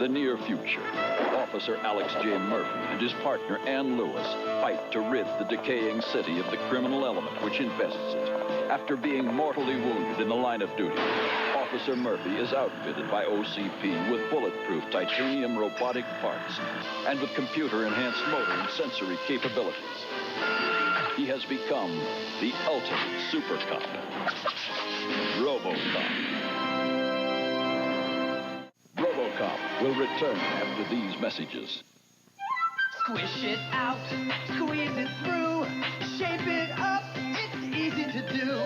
the near future. Officer Alex J. Murphy and his partner Ann Lewis fight to rid the decaying city of the criminal element which infests it. After being mortally wounded in the line of duty, Officer Murphy is outfitted by OCP with bulletproof titanium robotic parts and with computer-enhanced motor and sensory capabilities. He has become the ultimate super cop, Robocop. Robocop will return after these messages. Squish it out, squeeze it through, shape it up, it's easy to do.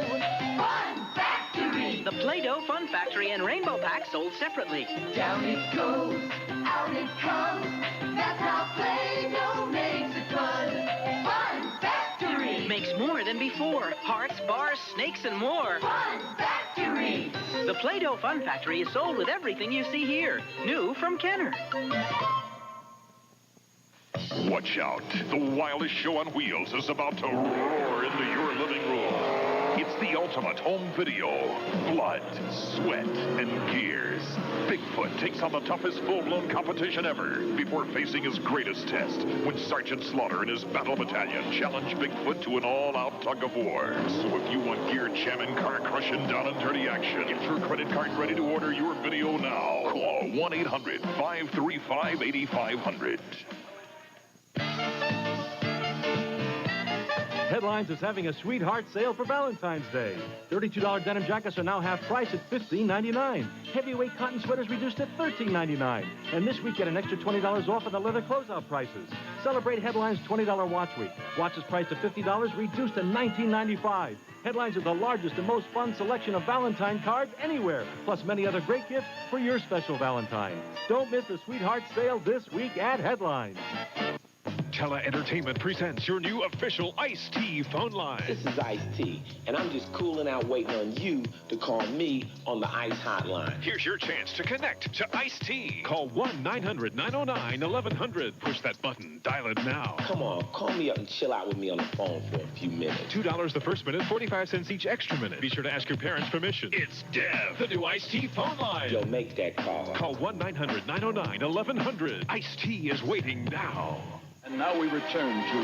Fun Factory! The Play-Doh Fun Factory and Rainbow Pack sold separately. Down it goes, out it comes, that's how Play-Doh makes it fun. Fun Factory! Makes more than before. Hearts, bars, snakes, and more. Fun Factory! The Play-Doh Fun Factory is sold with everything you see here. New from Kenner. Watch out. The wildest show on wheels is about to roar into your living room. It's the ultimate home video. Blood, sweat, and gears. Bigfoot takes on the toughest full-blown competition ever before facing his greatest test when Sergeant Slaughter and his battle battalion challenge Bigfoot to an all-out tug-of-war. So if you want gear jamming, car-crushing, down-and-dirty action, get your credit card ready to order your video now. Call 1-800-535-8500. Headlines is having a sweetheart sale for Valentine's Day. $32 denim jackets are now half price at $15.99. Heavyweight cotton sweaters reduced at $13.99. And this week, get an extra $20 off of the leather closeout prices. Celebrate Headlines' $20 Watch Week. Watches priced at $50, reduced to $19.95. Headlines is the largest and most fun selection of Valentine cards anywhere, plus many other great gifts for your special Valentine. Don't miss the sweetheart sale this week at Headlines. Tele Entertainment presents your new official Ice-T phone line. This is Ice-T, and I'm just cooling out waiting on you to call me on the Ice Hotline. Here's your chance to connect to Ice-T. Call 1-900-909-1100. Push that button. Dial it now. Come on, call me up and chill out with me on the phone for a few minutes. $2 the first minute, 45 cents each extra minute. Be sure to ask your parents' permission. It's Dev, the new Ice-T phone line. Yo, make that call. Call 1-900-909-1100. Ice-T is waiting now. And now we return to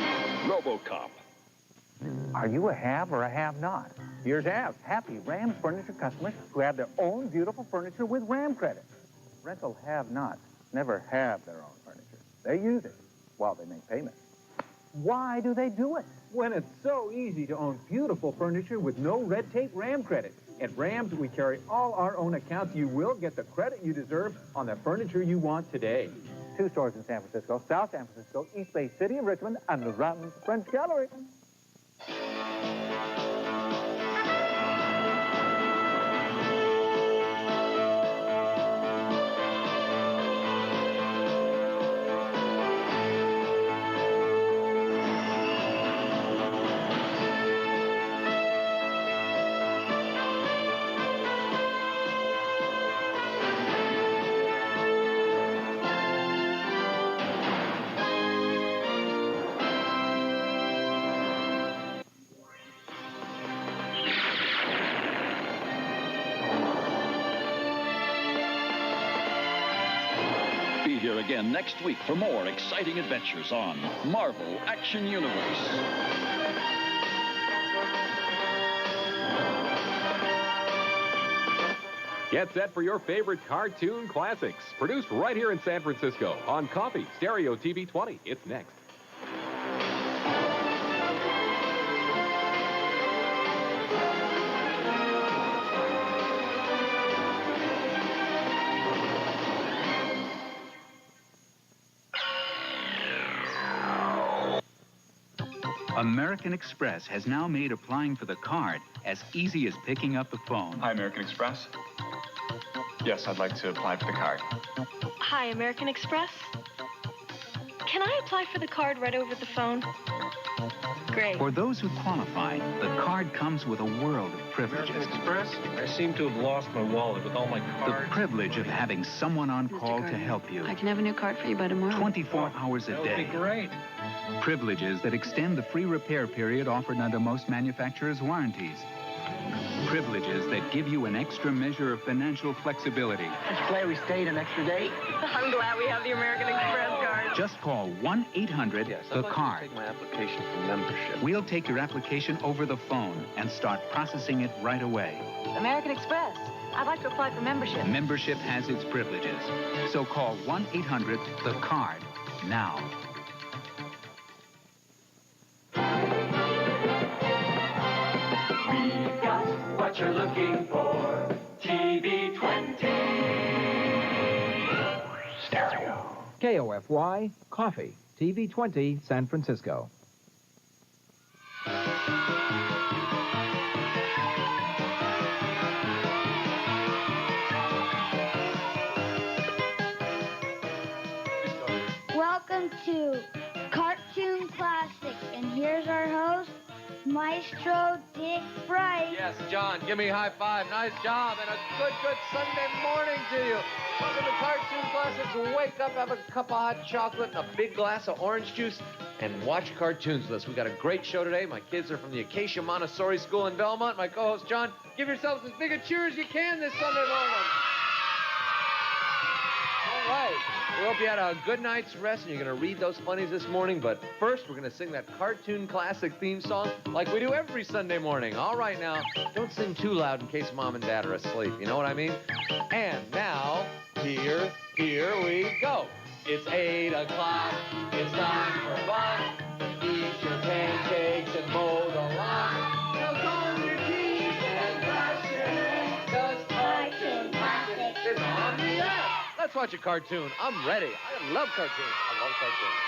Robocop. Are you a have or a have-not? Here's have. Happy Ram Furniture customers who have their own beautiful furniture with Ram credit. Rental have-nots never have their own furniture. They use it while they make payments. Why do they do it? When it's so easy to own beautiful furniture with no red tape Ram credit. At Rams, we carry all our own accounts. You will get the credit you deserve on the furniture you want today. 2 stores in San Francisco, South San Francisco, East Bay City of Richmond, and the Rams French Gallery. Here again next week for more exciting adventures on Marvel Action Universe. Get set for your favorite cartoon classics. Produced right here in San Francisco on Coffee Stereo TV 20. It's next. American Express has now made applying for the card as easy as picking up the phone. Hi, American Express. Yes, I'd like to apply for the card. Hi, American Express. Can I apply for the card right over the phone? Great. For those who qualify, the card comes with a world of privileges. American Express? I seem to have lost my wallet with all my cards. The privilege of having someone on call to help you. I can have a new card for you by tomorrow. 24 hours a day. That would be great. Privileges that extend the free repair period offered under most manufacturers' warranties. privileges that give you an extra measure of financial flexibility. Let's play we stayed an extra day. I'm glad we have the American Express card. Just call 1-800-THE-CARD. Take my application for membership. We'll take your application over the phone and start processing it right away. American Express. I'd like to apply for membership. Membership has its privileges. So call 1-800-THE-CARD now. We've got what you're looking for. TV 20. Stereo. KOFY, Coffee, TV 20, San Francisco. Welcome to Cartoon Classics, and here's our host, Maestro Dick Bright. Yes, John, give me a high five. Nice job, and a good Sunday morning to you. Welcome to Cartoon Classics. Wake up, have a cup of hot chocolate and a big glass of orange juice, and watch cartoons with us. We got a great show today. My kids are from the Acacia Montessori School in Belmont. My co-host, John, give yourselves as big a cheer as you can this Sunday morning. All right. We hope you had a good night's rest, and you're going to read those funnies this morning. But first, we're going to sing that Cartoon Classic theme song like we do every Sunday morning. All right, now, don't sing too loud in case Mom and Dad are asleep. You know what I mean? And now, here we go. It's 8 o'clock. It's time for fun. Eat your pancakes and mow the lawn. Now comb your teeth and brush your hair. 'Cause Cartoon Classic is on the air. Let's watch a cartoon. I'm ready. I love cartoons. I love cartoons.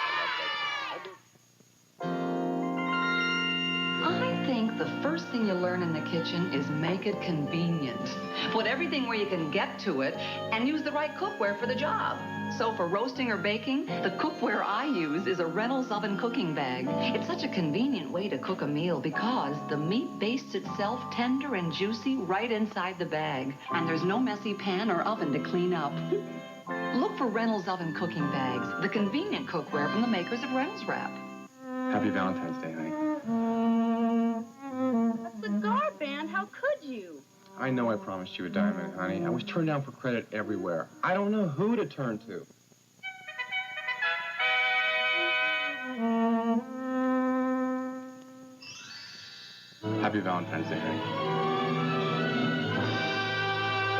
I think the first thing you learn in the kitchen is make it convenient. Put everything where you can get to it and use the right cookware for the job. So for roasting or baking, the cookware I use is a Reynolds oven cooking bag. It's such a convenient way to cook a meal because the meat bastes itself tender and juicy right inside the bag. And there's no messy pan or oven to clean up. Look for Reynolds oven cooking bags, the convenient cookware from the makers of Reynolds Wrap. Happy Valentine's Day, honey. A cigar band? How could you? I know I promised you a diamond, honey. I was turned down for credit everywhere. I don't know who to turn to. Happy Valentine's Day, honey.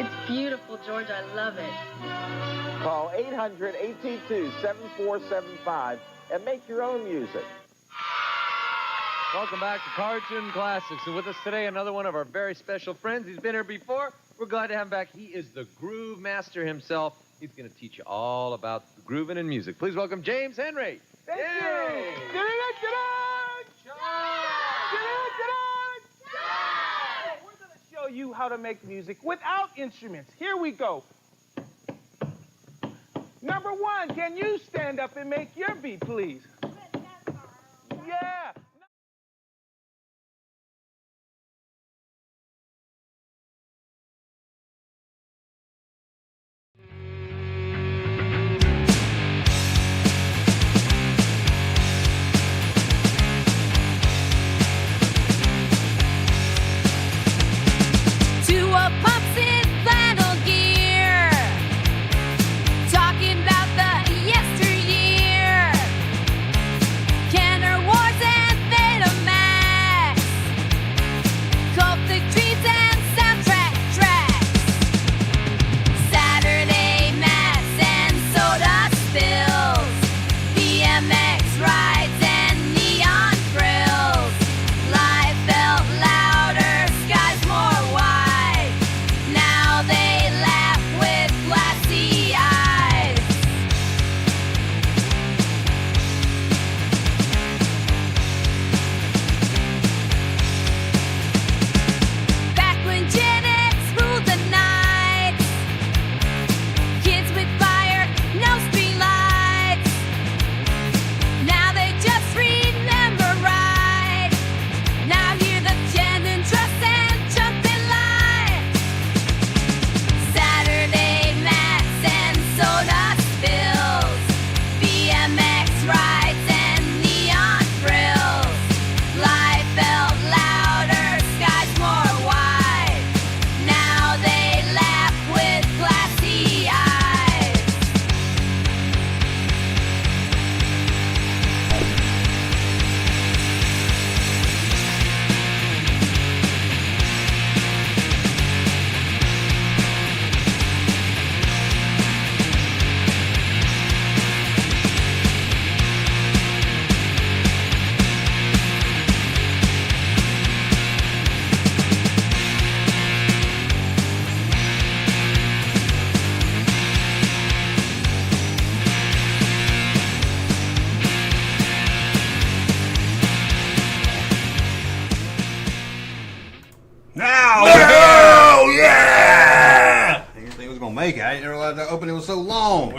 It's beautiful, George. I love it. Call 800-822-7475 and make your own music. Welcome back to Cartoon Classics. And with us today, another one of our very special friends. He's been here before. We're glad to have him back. He is the groove master himself. He's going to teach you all about grooving and music. Please welcome James Henry. Thank you. We're going to show you how to make music without instruments. Here we go. Number one, can you stand up and make your beat, please? Yeah. To a pups in flannel gear, talking about the yesteryear, Kenner Wars and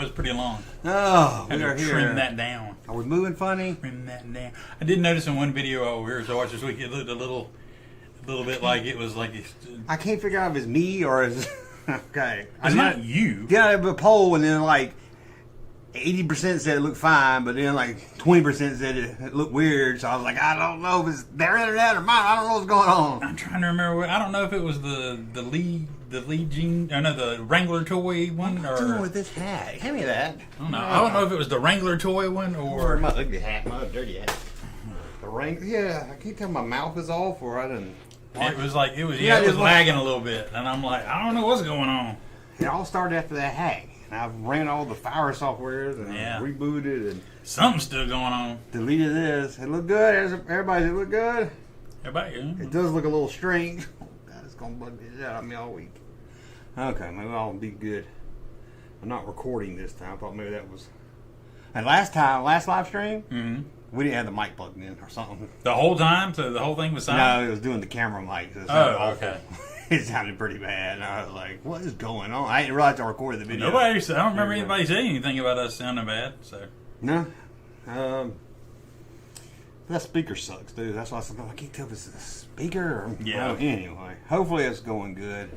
was pretty long. Oh, Had we to are here. trim that down. Are we moving funny? Trim that down. I did notice in one video we were watching this week, it looked a little bit like it was like it's. I can't figure out if it's me or is okay. It's not you. Yeah, I have a poll and then like 80% said it looked fine, but then like 20% said it looked weird. So I was like, I don't know if it's their internet or mine. I don't know what's going on. I'm trying to remember. I don't know if it was the Lee Jean, or no, the Wrangler toy one, What's or wrong with this hat? Hand me that. I don't know if it was the Wrangler toy one or my ugly hat, my dirty hat. The Wrangler. Yeah, I can't tell my mouth is off or I didn't. It was lagging a little bit, and I'm like, I don't know what's going on. It all started after that hack. And I ran all the fire softwares and rebooted and something's still going on. Deleted this. It looked good. Everybody, it look good. Everybody, yeah. It does look a little strange. Oh God, it's gonna bug the shit out of me all week. Okay, maybe I'll be good. I'm not recording this time. I thought maybe that was. And last live stream, we didn't have the mic plugged in or something. The whole time, so the whole thing was silent. No, it was doing the camera mic. So okay. It sounded pretty bad. And I was like, what is going on? I didn't realize I recorded the video. I don't remember anybody saying anything about us sounding bad. So no. That speaker sucks, dude. That's why I can't tell if it's a speaker or... Yeah. Anyway, hopefully it's going good.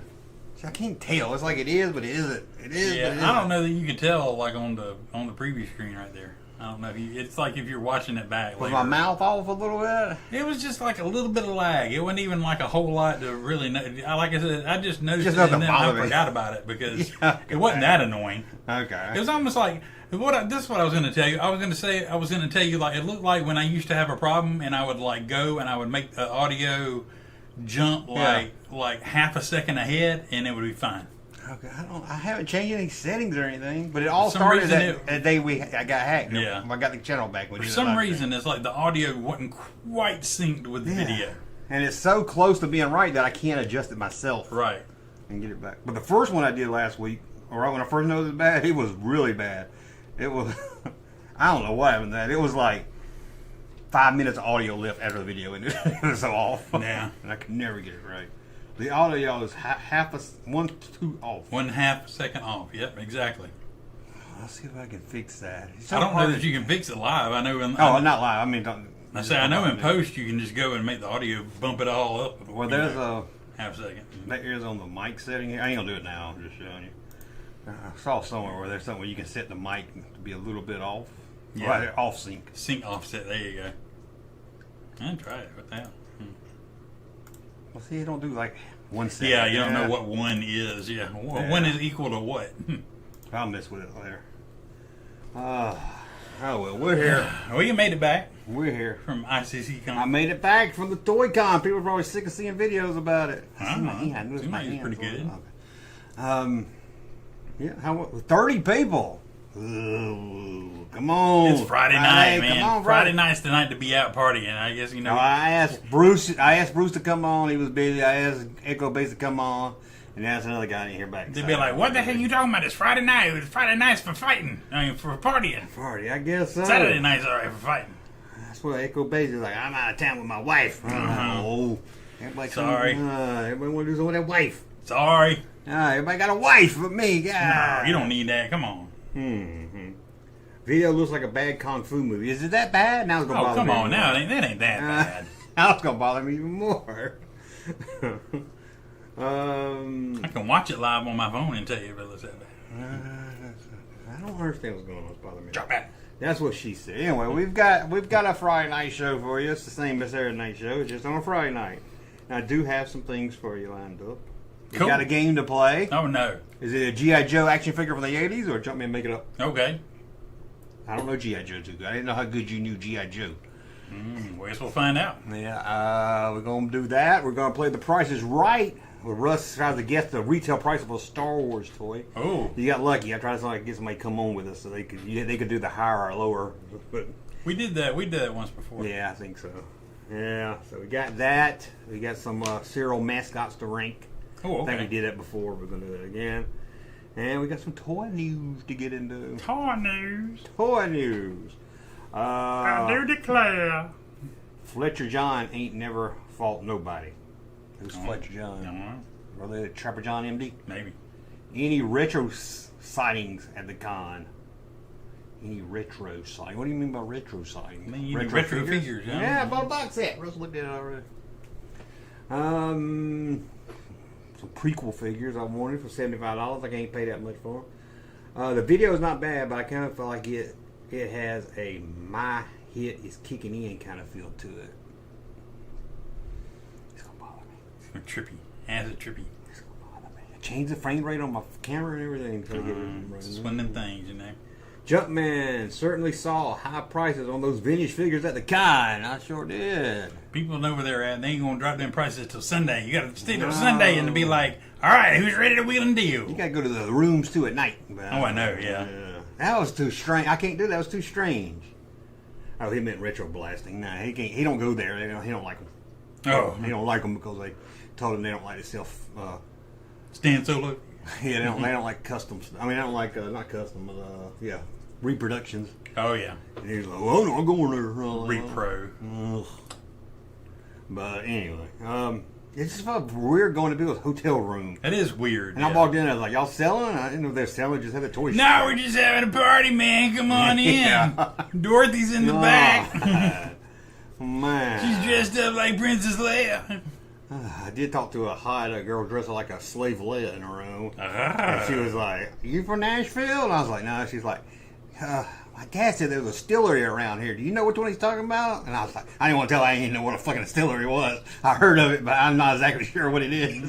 See, I can't tell. It's like it is, but it isn't. It is, yeah, but it I don't isn't. know that you could tell like on the preview screen right there. I don't know. It's like if you're watching it back. Was later. my mouth off a little bit? It was just like a little bit of lag. It wasn't even like a whole lot to really know. Like I said, I just noticed it and then I forgot about it because it wasn't that annoying. Okay. It was almost like this is what I was going to tell you. I was going to tell you like it looked like when I used to have a problem and I would like go and I would make the audio jump like half a second ahead and it would be fine. Okay, I haven't changed any settings or anything, but it all started that day I got hacked. Yeah. I got the channel back. For some reason, it's like the audio wasn't quite synced with the video. And it's so close to being right that I can't adjust it myself. Right. And get it back. But the first one I did last week, or right when I first noticed it was bad, it was really bad. It was, I don't know what happened to that. It was like 5 minutes of audio lift after the video, and it was so off. Yeah. And I could never get it right. The audio is half a 1 2 off. 1/2 second off. Yep, exactly. I'll see if I can fix that. I don't know that you can fix it live. I know. Not live. I mean, I know in post you can just go and make the audio bump it all up. Well, there's a half second. That is on the mic setting here. I ain't gonna do it now. I'm just showing you. I saw somewhere where there's something where you can set the mic to be a little bit off. Yeah. Right, off sync. Sync offset. There you go. I'll try it with that. Well, see, you don't do like 1 second. Yeah, you don't know what one is. Yeah, one is equal to what? I'll mess with it later. Oh well, we're here. We made it back. We're here from ICC Con. I made it back from the Toy Con. People are probably sick of seeing videos about it. My hand was pretty good. Yeah, 30 people. Ooh, come on. It's Friday night, man. Come on, Friday night's the night to be out partying. I guess you know. I asked Bruce to come on. He was busy. I asked Echo Base to come on, and that's another guy didn't hear back. They'd be like, "What the hell are you talking about? It's Friday night. It's Friday nights for fighting. I mean, for partying. Party, I guess so. Saturday night's all right for fighting." That's what Echo Base is like. I'm out of town with my wife. Oh, everybody sorry. Everybody want to do something with their wife. Sorry. Everybody got a wife but me. God. No, you don't need that. Come on. Video looks like a bad kung fu movie. Is it that bad? Now it's gonna bother me. Oh, come on. Now that ain't that bad. Now it's gonna bother me even more. I can watch it live on my phone and tell you if it looks that bad. I don't understand what's going on. It's bothering me. Drop that. That's what she said. Anyway, we've got a Friday night show for you. It's the same as Saturday night show. It's just on a Friday night. Now, I do have some things for you lined up. Cool. You got a game to play. Oh, no. Is it a G.I. Joe action figure from the 80s or Junkman and make it up? Okay. I don't know G.I. Joe too good. I didn't know how good you knew G.I. Joe. Well, guess we'll find out. Yeah, we're going to do that. We're going to play The Price is Right. Where Russ tries to guess the retail price of a Star Wars toy. Oh. You got lucky. I tried to get somebody to come on with us so they could do the higher or lower. But we did that. We did that once before. Yeah, I think so. Yeah, so we got that. We got some cereal mascots to rank. Oh, okay. I think we did that before. We're going to do it again. And we got some toy news to get into. Toy news. Toy news. I do declare. Fletcher John ain't never fought nobody. Who's Fletcher John? Related to Trapper John MD? Maybe. Any retro sightings at the con? Any retro sighting? What do you mean by retro sighting? I mean, you need retro figures, huh? Yeah, I bought a box set. Russ looked at it already. Some prequel figures I wanted for $75. I can't pay that much for them. The video is not bad, but I kind of feel like it has a my hit is kicking in kind of feel to it. It's gonna bother me. Trippy. Has it trippy. It's gonna bother me. I changed the frame rate on my camera and everything to get it. It's one of them things, you know. Junkman certainly saw high prices on those vintage figures at the con. I sure did. People over there, they ain't gonna drop them prices till Sunday. You gotta stay till Sunday and to be like, all right, who's ready to wheel and deal? You gotta go to the rooms too at night. Oh, I know, yeah. That was too strange. I can't do that. It was too strange. Oh, he meant retro blasting. Nah, he can't. He don't go there. He don't like them. Oh, he don't like them because they told him they don't like to sell. Stand solo. Yeah, they don't like customs. I mean, they don't like not custom, but yeah. Reproductions. Oh yeah. And he's like, well, I'm going there. Repro. But anyway, it's just felt weird going to do a hotel room. It is weird. And I walked in, I was like, y'all selling? I didn't know if they're selling. Just had a toy. No, we're just having a party, man. Come on in. Dorothy's in the back. Man. She's dressed up like Princess Leia. I did talk to a girl dressed like a slave Leia in a room. And she was like, you from Nashville? And I was like, no. She's like, my dad said there was a distillery around here. Do you know which one he's talking about? And I was like, I didn't want to tell her I didn't know what a fucking distillery was. I heard of it, but I'm not exactly sure what it is.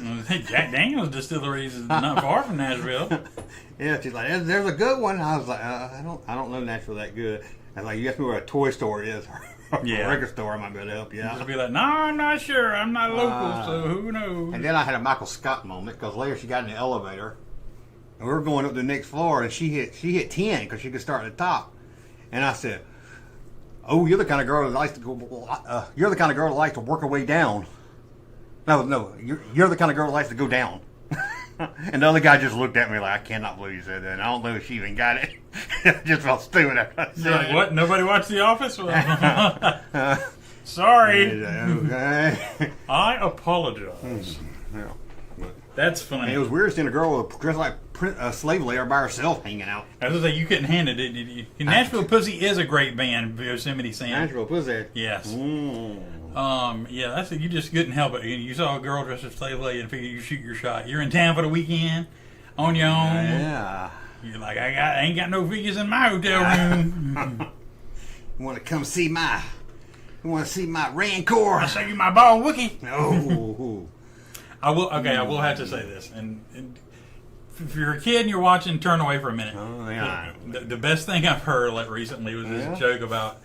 Jack Daniels Distillery is not far from Nashville. Yeah, she's like, there's a good one. I was like, I don't know Nashville that good. I was like, you asked me where a toy store is. Yeah. A record store, I might be able to help you out. Just be like, no, I'm not sure. I'm not local, so who knows? And then I had a Michael Scott moment because later she got in the elevator. And we were going up to the next floor, and she hit 10 because she could start at the top. And I said, "Oh, you're the kind of girl that likes to go. You're the kind of girl that likes to work her way down. No, you're the kind of girl that likes to go down." And the other guy just looked at me like, "I cannot believe you said that." And I don't know if she even got it. I just felt stupid after I said You're like, it. what? Nobody watched The Office? Sorry. Okay. I apologize. Yeah. That's funny. And it was weird seeing a girl dressed like a slave layer by herself hanging out. I was like, you couldn't hand it, did you? Nashville Pussy is a great band, Yosemite Sam. Nashville Pussy. Yes. Yeah, that's it. You just couldn't help it. You saw a girl dressed as slave lady and figured you shoot your shot. You're in town for the weekend, on your own. Yeah. You're like, I ain't got no figures in my hotel room. You want to come see my? You want to see my Rancor? I'll show you my ball Wookie. No. I will have to say this, and if you're a kid and you're watching, turn away for a minute. Oh, yeah. The best thing I've heard recently was this joke about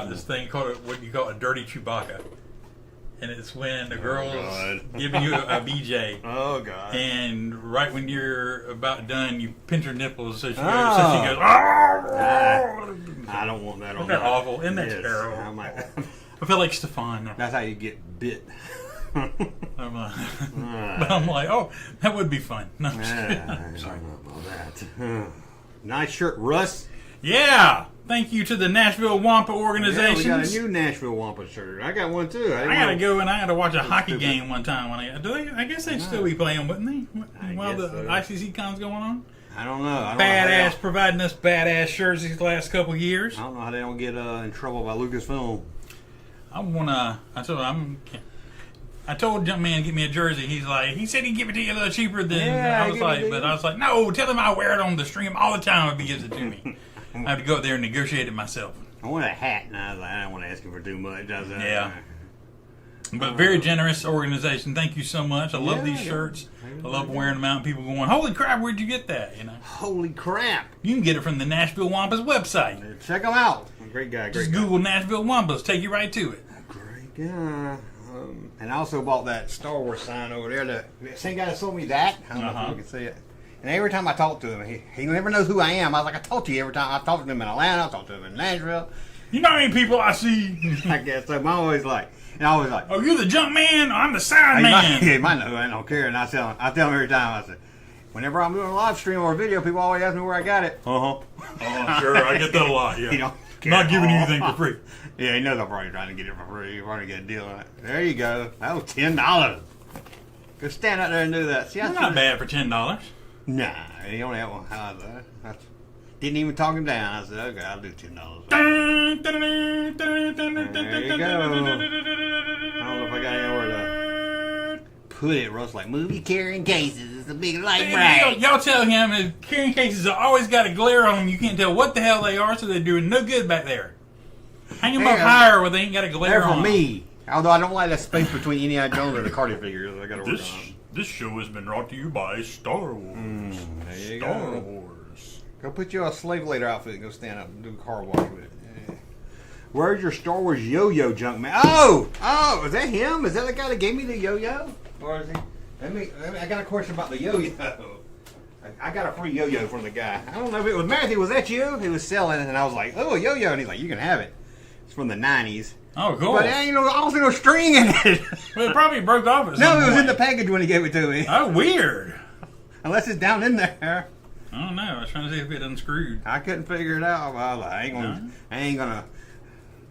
this thing called what you call a dirty Chewbacca, and it's when the girl's giving you a BJ. Oh God! And right when you're about done, you pinch her nipples so she goes. I don't want that on. Isn't that awful? Isn't that terrible? I feel like Stefan. That's how you get bit. But I'm like, oh, that would be fun. No, I'm sorry about that. Nice shirt, Russ. Yeah. Thank you to the Nashville Wampa organization. Yeah, we got a new Nashville Wampa shirt. I got one too. I gotta go and I gotta watch a hockey game one time. I guess they'd still be playing, wouldn't they? While the ICC con's going on. I don't know. Badass providing us badass shirts these last couple years. I don't know how they don't get in trouble by Lucasfilm. I told Junkman to get me a jersey. He said he'd give it to you a little cheaper than I was like, no, tell him I'll wear it on the stream all the time if he gives it to me. I have to go up there and negotiate it myself. I want a hat, and I was like, I don't want to ask him for too much. Yeah. But very generous organization. Thank you so much. I love these shirts. I love wearing them out. And people going, holy crap, where'd you get that? Holy crap. You can get it from the Nashville Wampas website. Check them out. Great guy. Just Google Nashville Wampas. Take you right to it. Great guy. And I also bought that Star Wars sign over there. The same guy that sold me that. I don't know if you can see it. And every time I talk to him, he never knows who I am. I was like, I talk to you every time. I talk to him in Atlanta. I talk to him in Nashville. You know how many people I see? I guess so. I'm always like, oh, you're the junk man? I'm the sign man. He might know. I don't care. And I tell him every time. I say, whenever I'm doing a live stream or a video, people always ask me where I got it. Oh, sure. I get that a lot. Yeah. I'm not giving you anything for free. Yeah, he knows I'm probably trying to get it for free. You're probably get a deal on it. There you go. That was $10. Go stand out there and do that. See, that's not bad for $10. Nah, he only had one. I didn't even talk him down. I said, okay, I'll do $10. There you go. I don't know if I got anywhere to put it. Russ like, movie carrying cases. It's a big light bright. Y'all tell him his carrying cases have always got a glare on them. You can't tell what the hell they are, so they're doing no good back there. Hang them up higher where they ain't got a glare on them. They're for me. Although I don't like that space between Indiana Jones and the Cardi figures. I gotta work on. This show has been brought to you by Star Wars. There you Star go. Wars. Go put you a slave later outfit and go stand up and do car wash with it. Yeah. Where's your Star Wars yo-yo, Junkman? Oh, is that him? Is that the guy that gave me the yo-yo? Or is he? I got a question about the yo-yo. I got a free yo-yo from the guy. I don't know if it was Matthew. Was that you? He was selling it, and I was like, oh, a yo-yo. And he's like, you can have it. It's from the 90s. Oh, cool. But there ain't also no string in it. Well, it probably broke off at some No, it was point. in the package when he gave it to me. Oh, weird. Unless it's down in there. I don't know. I was trying to see if it unscrewed. I couldn't figure it out. Well, I was like, I ain't gonna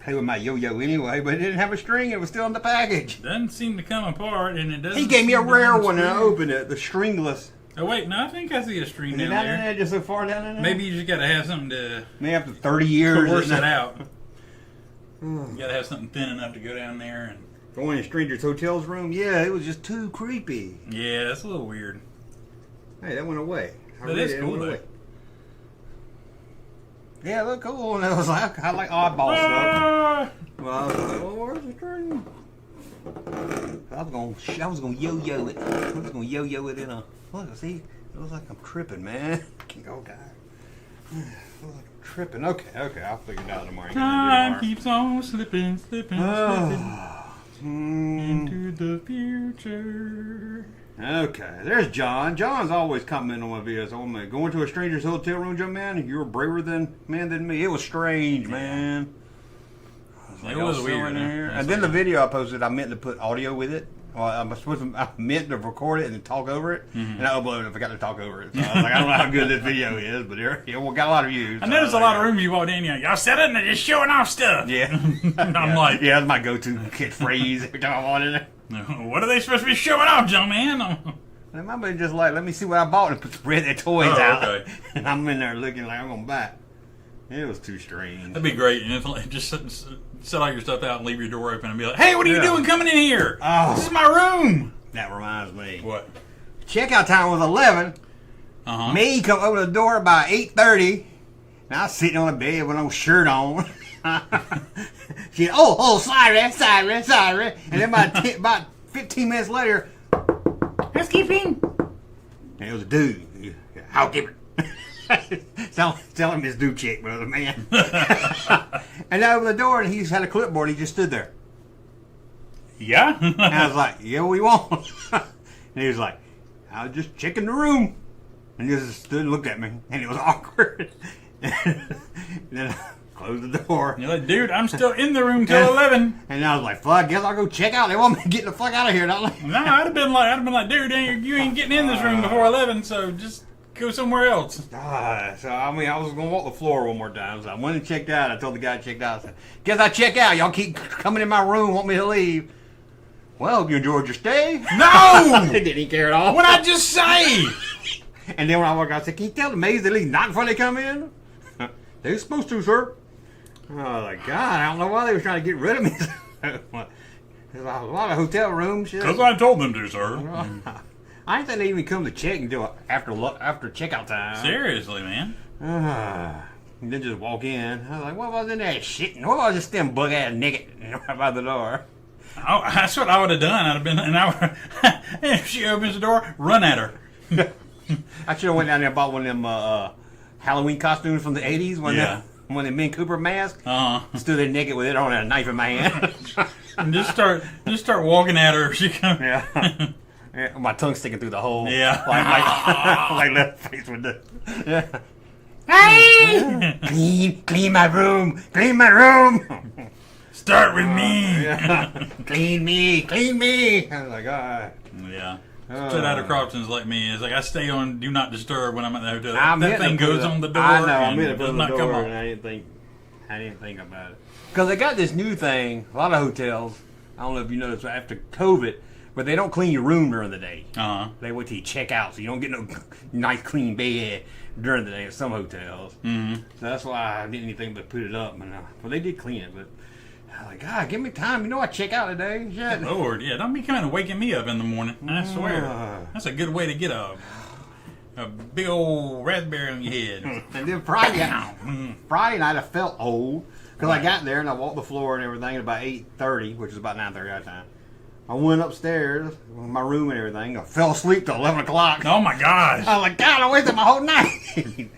play with my yo-yo anyway, but it didn't have a string. It was still in the package. Doesn't seem to come apart, and it doesn't. He gave me a seem to rare unscrew. one, and I opened it, the stringless. Oh, wait. No, I think I see a string Is it down down in there. there, just so far down in there? Maybe you just got to have something to... Maybe after 30 years. Force it out. You got to have something thin enough to go down there. And going in Stranger's Hotel's room? Yeah, it was just too creepy. yeah, that's a little weird. Hey, that went away. That is cool, though. Yeah, it looked cool. And I was like, I like oddball stuff. Well, I was like, well, where's the string? I was gonna yo-yo it. I was gonna yo-yo it in a. Look, see, it looks like I'm tripping, man. Okay. It looks like I'm tripping. Okay, I'll figure it out tomorrow. Time keeps on slipping, slipping into the future. Okay, there's John. John's always commenting on my videos. Oh man, going to a stranger's hotel room, Junkman. You're a braver than me. It was strange, man. It was weird. And then the video I posted, I meant to put audio with it. Well, I meant to record it and then talk over it, and I uploaded it. I forgot to talk over it. So I was like, I don't know how good this video is, but it got a lot of views. I noticed a lot of rooms you walked in. Y'all set it and they're just showing off stuff. Yeah. I'm like, yeah, that's my go-to catchphrase every time I want it. What are they supposed to be showing off, Junkman? They might be just like, let me see what I bought and spread their toys out. Okay. And I'm in there looking like I'm gonna buy it. It was too strange. That'd be great. And just set all your stuff out and leave your door open and be like, hey, what are you doing coming in here? Oh, this is my room. That reminds me. What? Checkout time was 11. Me come open the door by 8:30. And I was sitting on the bed with no shirt on. She, sorry. And then about 15 minutes later, housekeeping. And it was a dude. Housekeeper. Tell him his dude chick, brother, man. And I opened the door and he just had a clipboard. He just stood there. Yeah? And I was like, yeah, we won't. And he was like, I was just checking the room. And he just stood and looked at me. And it was awkward. And then I closed the door. You're like, dude, I'm still in the room till 11. And I was like, fuck, I guess I'll go check out. They want me to get the fuck out of here, don't they? No, I'd have been like, dude, you ain't getting in this room before 11, so just go somewhere else. So, I mean, I was going to walk the floor one more time. So I went and checked out. I told the guy I checked out. I said, guess I check out. Y'all keep coming in my room, want me to leave. Well, hope you enjoyed your stay. No! They didn't care at all. What'd I just say? And then when I walked out, I said, can you tell the maids at least knock before they come in? They're supposed to, sir. I was like, God, I don't know why they were trying to get rid of me. There's a lot of hotel rooms. Because I told them to, sir. I didn't think they even come to check until after checkout time. Seriously, man. And then just walk in. I was like, what was in there shitting? What was just them bug ass naked right by the door? Oh, that's what I would have done. I'd have been an hour. If she opens the door, run at her. I should have went down there and bought one of them Halloween costumes from the 80s. One of them Ben Cooper mask. Stood there naked with it on and a knife in my hand. And just start walking at her. She comes. Yeah. My tongue sticking through the hole. Yeah. Like Leatherface with the. Yeah. Hey! Clean my room. Clean my room. Start with me. Yeah. Clean me. I was like, all right. Yeah. Straight out of Crofton's like me. It's like I stay on Do Not Disturb when I'm at the hotel. I That thing goes on the door. I know. And I meant to put it on the door, and I didn't think about it. Because they got this new thing. A lot of hotels. I don't know if you noticed after COVID, But they don't clean your room during the day. Uh-huh. They wait till you check out, so you don't get no nice clean bed during the day at some hotels. Mm-hmm. So that's why I didn't anything but put it up. And, well, they did clean it, but I was like, God, give me time. You know I check out today. Shit. Lord, yeah, don't be coming and waking me up in the morning. I swear. That's a good way to get a big old raspberry on your head. And then Friday night I felt old because I got there and I walked the floor and everything at about 8:30, which is about 9:30 our time. I went upstairs, my room and everything. I fell asleep till 11 o'clock. Oh, my gosh. I was like, God, I wasted my whole night.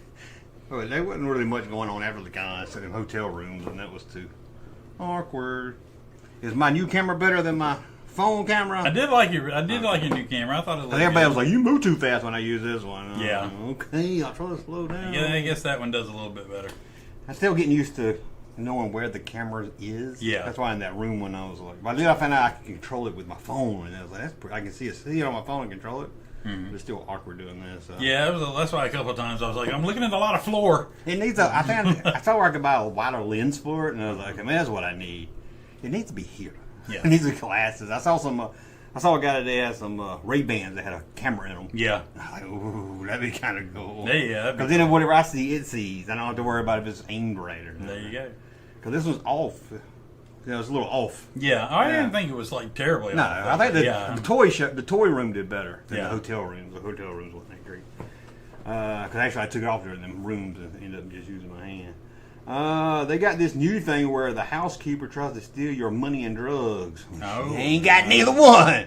Well, there wasn't really much going on after the con. I sat in hotel rooms, and that was too awkward. Is my new camera better than my phone camera? I did like your new camera. I thought it looked Everybody good. was like, you move too fast when I use this one. Yeah. Okay, I'll try to slow down. Yeah, I guess that one does a little bit better. I'm still getting used to knowing where the camera is. Yeah. That's why in that room when I was like, but then I found out I could control it with my phone, and I was like, I can see it on my phone and control it. Mm-hmm. But it's still awkward doing this. So. Yeah, that's why a couple of times I was like, I'm looking at a lot of floor. It needs I saw where I could buy a wider lens for it, and I was like, I mean, that's what I need. It needs to be here. Yeah. It needs the glasses. I saw a guy today had some Ray-Bans that had a camera in them. Yeah. I was like, ooh, that'd be kind of cool. Yeah. Because then whatever I see, it sees. I don't have to worry about if it's aimed right or not. There you go. Because this was off. It was a little off. Yeah, I didn't think it was like terribly No, off. I think the toy room did better than the hotel rooms. The hotel rooms wasn't that great. Because actually I took it off during them rooms and ended up just using my hand. They got this new thing where the housekeeper tries to steal your money and drugs. No. She ain't got neither one.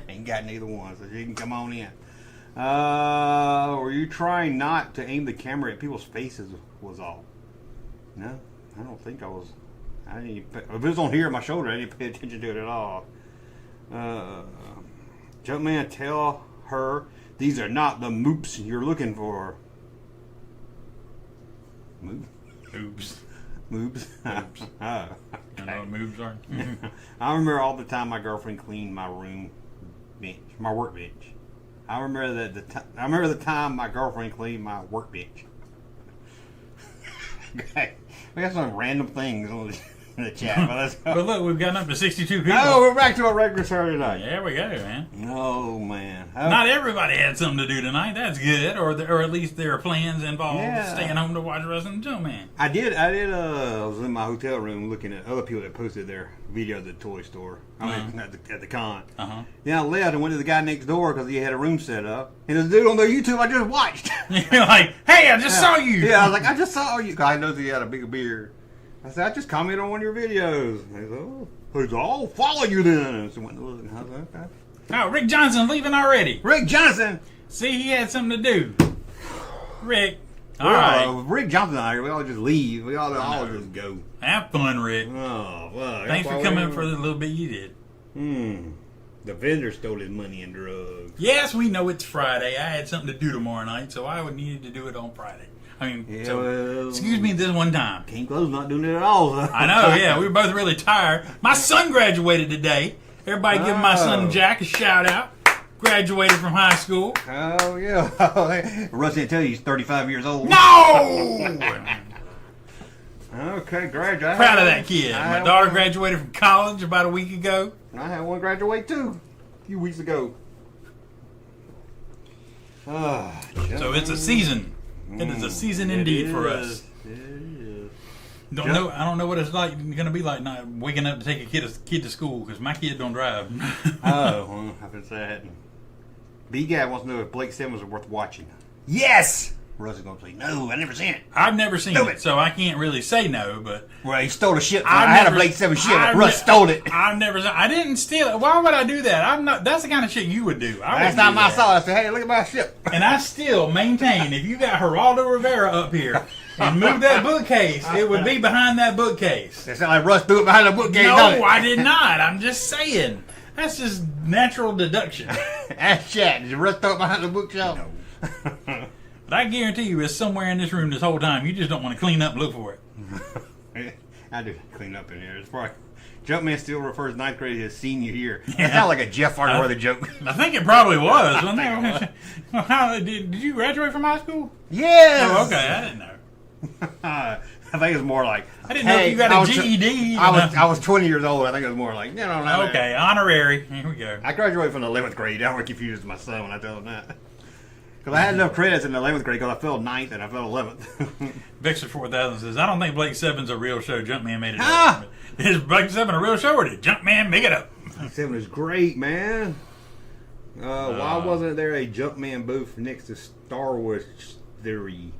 Ain't got neither one, so she can come on in. Were you trying not to aim the camera at people's faces was all? No, I don't think I was. I didn't even if it was on here at my shoulder, I didn't pay attention to it at all. Junkman, tell her these are not the moops you're looking for. Moobs. Moobs? Moobs. Oh, You know what moobs are? I remember all the time my girlfriend cleaned my room bench, my work bench. I remember the time my girlfriend cleaned my work bench. Okay. We got some random things in the chat. But let's go. But look, we've gotten up to 62 people. Oh, we're back to our regular Saturday night. There we go, man. Oh, man. Not everybody had something to do tonight. That's good. Or at least there are plans involved staying home to watch Wrestling Junkman. I was in my hotel room looking at other people that posted their video at the toy store. I mean, at the con. Uh-huh. Then I left and went to the guy next door because he had a room set up. And there's a dude on their YouTube I just watched. You're like, hey, I just saw you. Yeah, I was like, I just saw you. Because I noticed he had a bigger beard. I said, I just commented on one of your videos. And he said, I'll follow you then. And so I went to look. And I was like, okay. Oh, Rick Johnson leaving already. Rick Johnson! See, he had something to do. Rick. All right. right. Rick Johnson out here, we all just leave. We all just go. Have fun, Rick. Oh, well. Thanks for coming for the little bit you did. The vendor stole his money and drugs. Yes, we know it's Friday. I had something to do tomorrow night, so I would needed to do it on Friday. I mean, excuse me this one time. Came close not doing it at all. So. I know, yeah. We were both really tired. My son graduated today. Everybody give my son Jack a shout out. Graduated from high school. Oh, yeah. Russ didn't tell you he's 35 years old. No! Okay, great. Proud of that kid. My daughter graduated from college about a week ago. I had one graduate too a few weeks ago. So it's a season. It is a season indeed for us. It is. I don't know what it's like going to be like not waking up to take a kid to school because my kid don't drive. Well, I can say that. B-Guy wants to know if Blake Simmons is worth watching. Yes! Russ is going to say, no, I never seen it. I've never seen it, so I can't really say no, but... Well, he stole the ship. I had a Blake Simmons ship, but Russ stole it. I didn't steal it. Why would I do that? I'm not. That's the kind of shit you would do. Last time I saw it, I said, hey, look at my ship. And I still maintain, if you got Geraldo Rivera up here and move that bookcase, it would be behind that bookcase. It sounds like Russ threw it behind the bookcase, No, I did not. I'm just saying. That's just natural deduction. Ask Chad. Did Russ throw it behind the bookshelf? No. But I guarantee you it's somewhere in this room this whole time. You just don't want to clean up and look for it. I do clean up in here. It's probably, Junkman still refers ninth grade as senior year. That's not like a Jeff Farnworthy joke. I think it probably was. Did you graduate from high school? Yes! Oh, okay. I didn't know. I think it was more like. I didn't know if you got a GED. I was 20 years old. I think it was more like, Okay, honorary. Here we go. I graduated from the 11th grade. I don't get confused with my son when I tell him that. Because I had enough credits in the 11th grade because I failed 9th and I failed 11th. Vixer 4000 says, I don't think Blake 7's a real show. Junkman made it up. Is Blake 7 a real show or did Junkman make it up? Blake 7 is great, man. Why wasn't there a Junkman booth next to Star Wars Theory?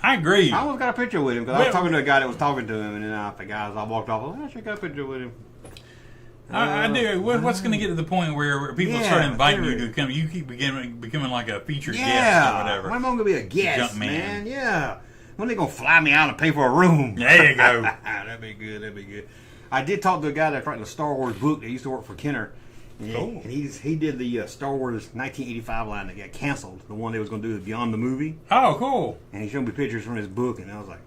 I agree. I almost got a picture with him because I was talking to a guy that was talking to him, and then I forgot. I walked off. I should got a picture with him. I do. What's going to get to the point where people start inviting you to come? You keep becoming like a featured guest or whatever. When am I going to be a guest, man? Yeah. When they going to fly me out and pay for a room? There you go. That'd be good. That'd be good. I did talk to a guy that's writing the Star Wars book that used to work for Kenner. Yeah, and he did the Star Wars 1985 line that got canceled. The one they was going to do Beyond the Movie. Oh, cool. And he showed me pictures from his book, and I was like,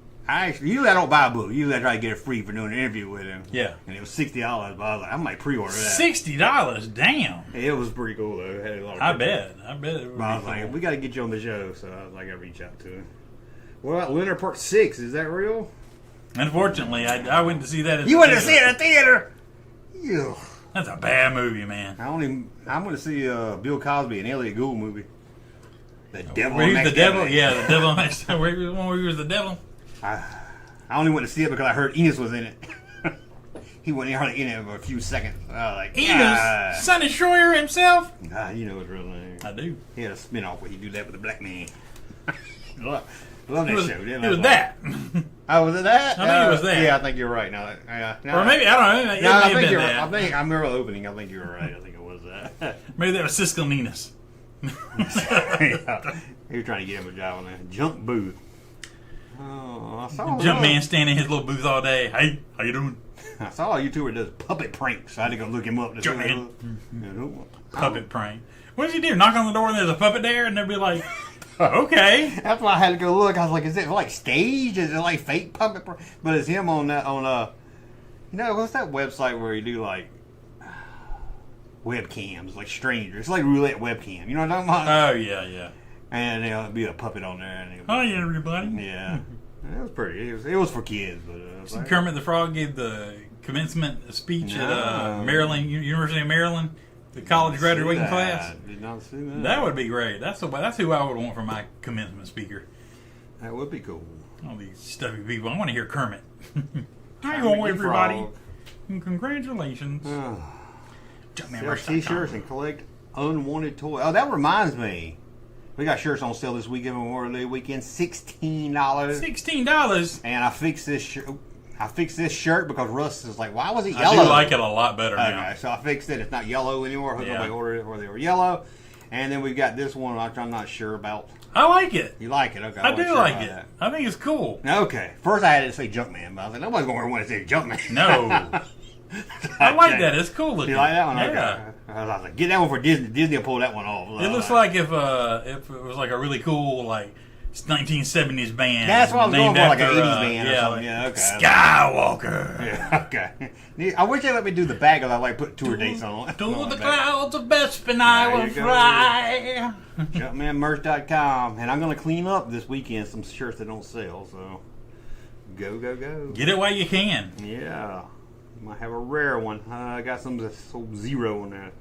usually I don't buy a book. Usually I try to get it free for doing an interview with him. Yeah. And it was $60, but I was like, I might pre-order that. $60? Damn. It was pretty cool, though. It had a lot of I bet it would. But I was like, we got to get you on the show, so I was like, I reach out to him. What about Leonard Part 6? Is that real? Unfortunately, I went to see that. You went to see it at the theater? Ew. That's a bad movie, man. I'm going to see Bill Cosby and Elliot Gould movie. The Devil. Where he was the devil? Yeah, the devil. Where he was the devil? I only went to see it because I heard Enos was in it. He wasn't hardly in it for a few seconds. I was like, Enos? Sonny Schroyer himself? You know his real name. I do. He had a spin-off where he do that with a black man. Love that show. It was that. Oh, was it that? I think it was that. Yeah, I think you're right. Now, or maybe, I don't know. I think you're right. I think I remember the opening. I think you were right. I think it was that. Maybe that was Cisco Ninas. Yeah. He was trying to get him a job on that junk booth. Oh, I saw Junkman standing in his little booth all day. Hey, how you doing? I saw a YouTuber that does puppet pranks. So I had to go look him up. Junkman. Puppet prank. What does he do? Knock on the door and there's a puppet there, and they'll be like, okay. That's why I had to go look. I was like, is it like staged? Is it like fake puppet prank? But it's him on that what's that website where you do like webcams, like strangers? It's like roulette webcam. You know what I'm talking about? Oh yeah. And there'll be a puppet on there. And hi everybody. Yeah. It was pretty. It was for kids, but Kermit the Frog gave the commencement speech at Maryland, University of Maryland, the college graduating class. I did not see that. That would be great. That's who I would want for my commencement speaker. That would be cool. All these stuffy people. I want to hear Kermit. Hi, everybody. And congratulations. Sell t-shirts and collect unwanted toys. Oh, that reminds me. We got shirts on sale this weekend, Memorial Day weekend. $16. $16. And I fixed this shirt. Because Russ is like, why was it yellow? I do like it a lot better now. Okay, so I fixed it. It's not yellow anymore. Nobody ordered it where they were yellow. And then we've got this one which I'm not sure about. I like it. You like it? Okay. I do like it. That. I think it's cool. Okay. First I had it say Junkman, but I was like, nobody's going to wear one that says Junkman. No. I like that. It's cool looking. You like that one? Okay. Yeah. I was like, get that one for Disney. Disney will pull that one off. It looks like if it was like a really cool 1970s band. That's what I was going for, like an 80s band or something. Yeah, okay. Skywalker. Yeah, okay. I wish they let me do the bag because I like put tour dates on it. To the clouds of Bespin I will fly. Junkmanmerch.com. And I'm going to clean up this weekend some shirts that don't sell, so go. Get it while you can. Yeah. Might have a rare one. I got some that's sold 0 on that.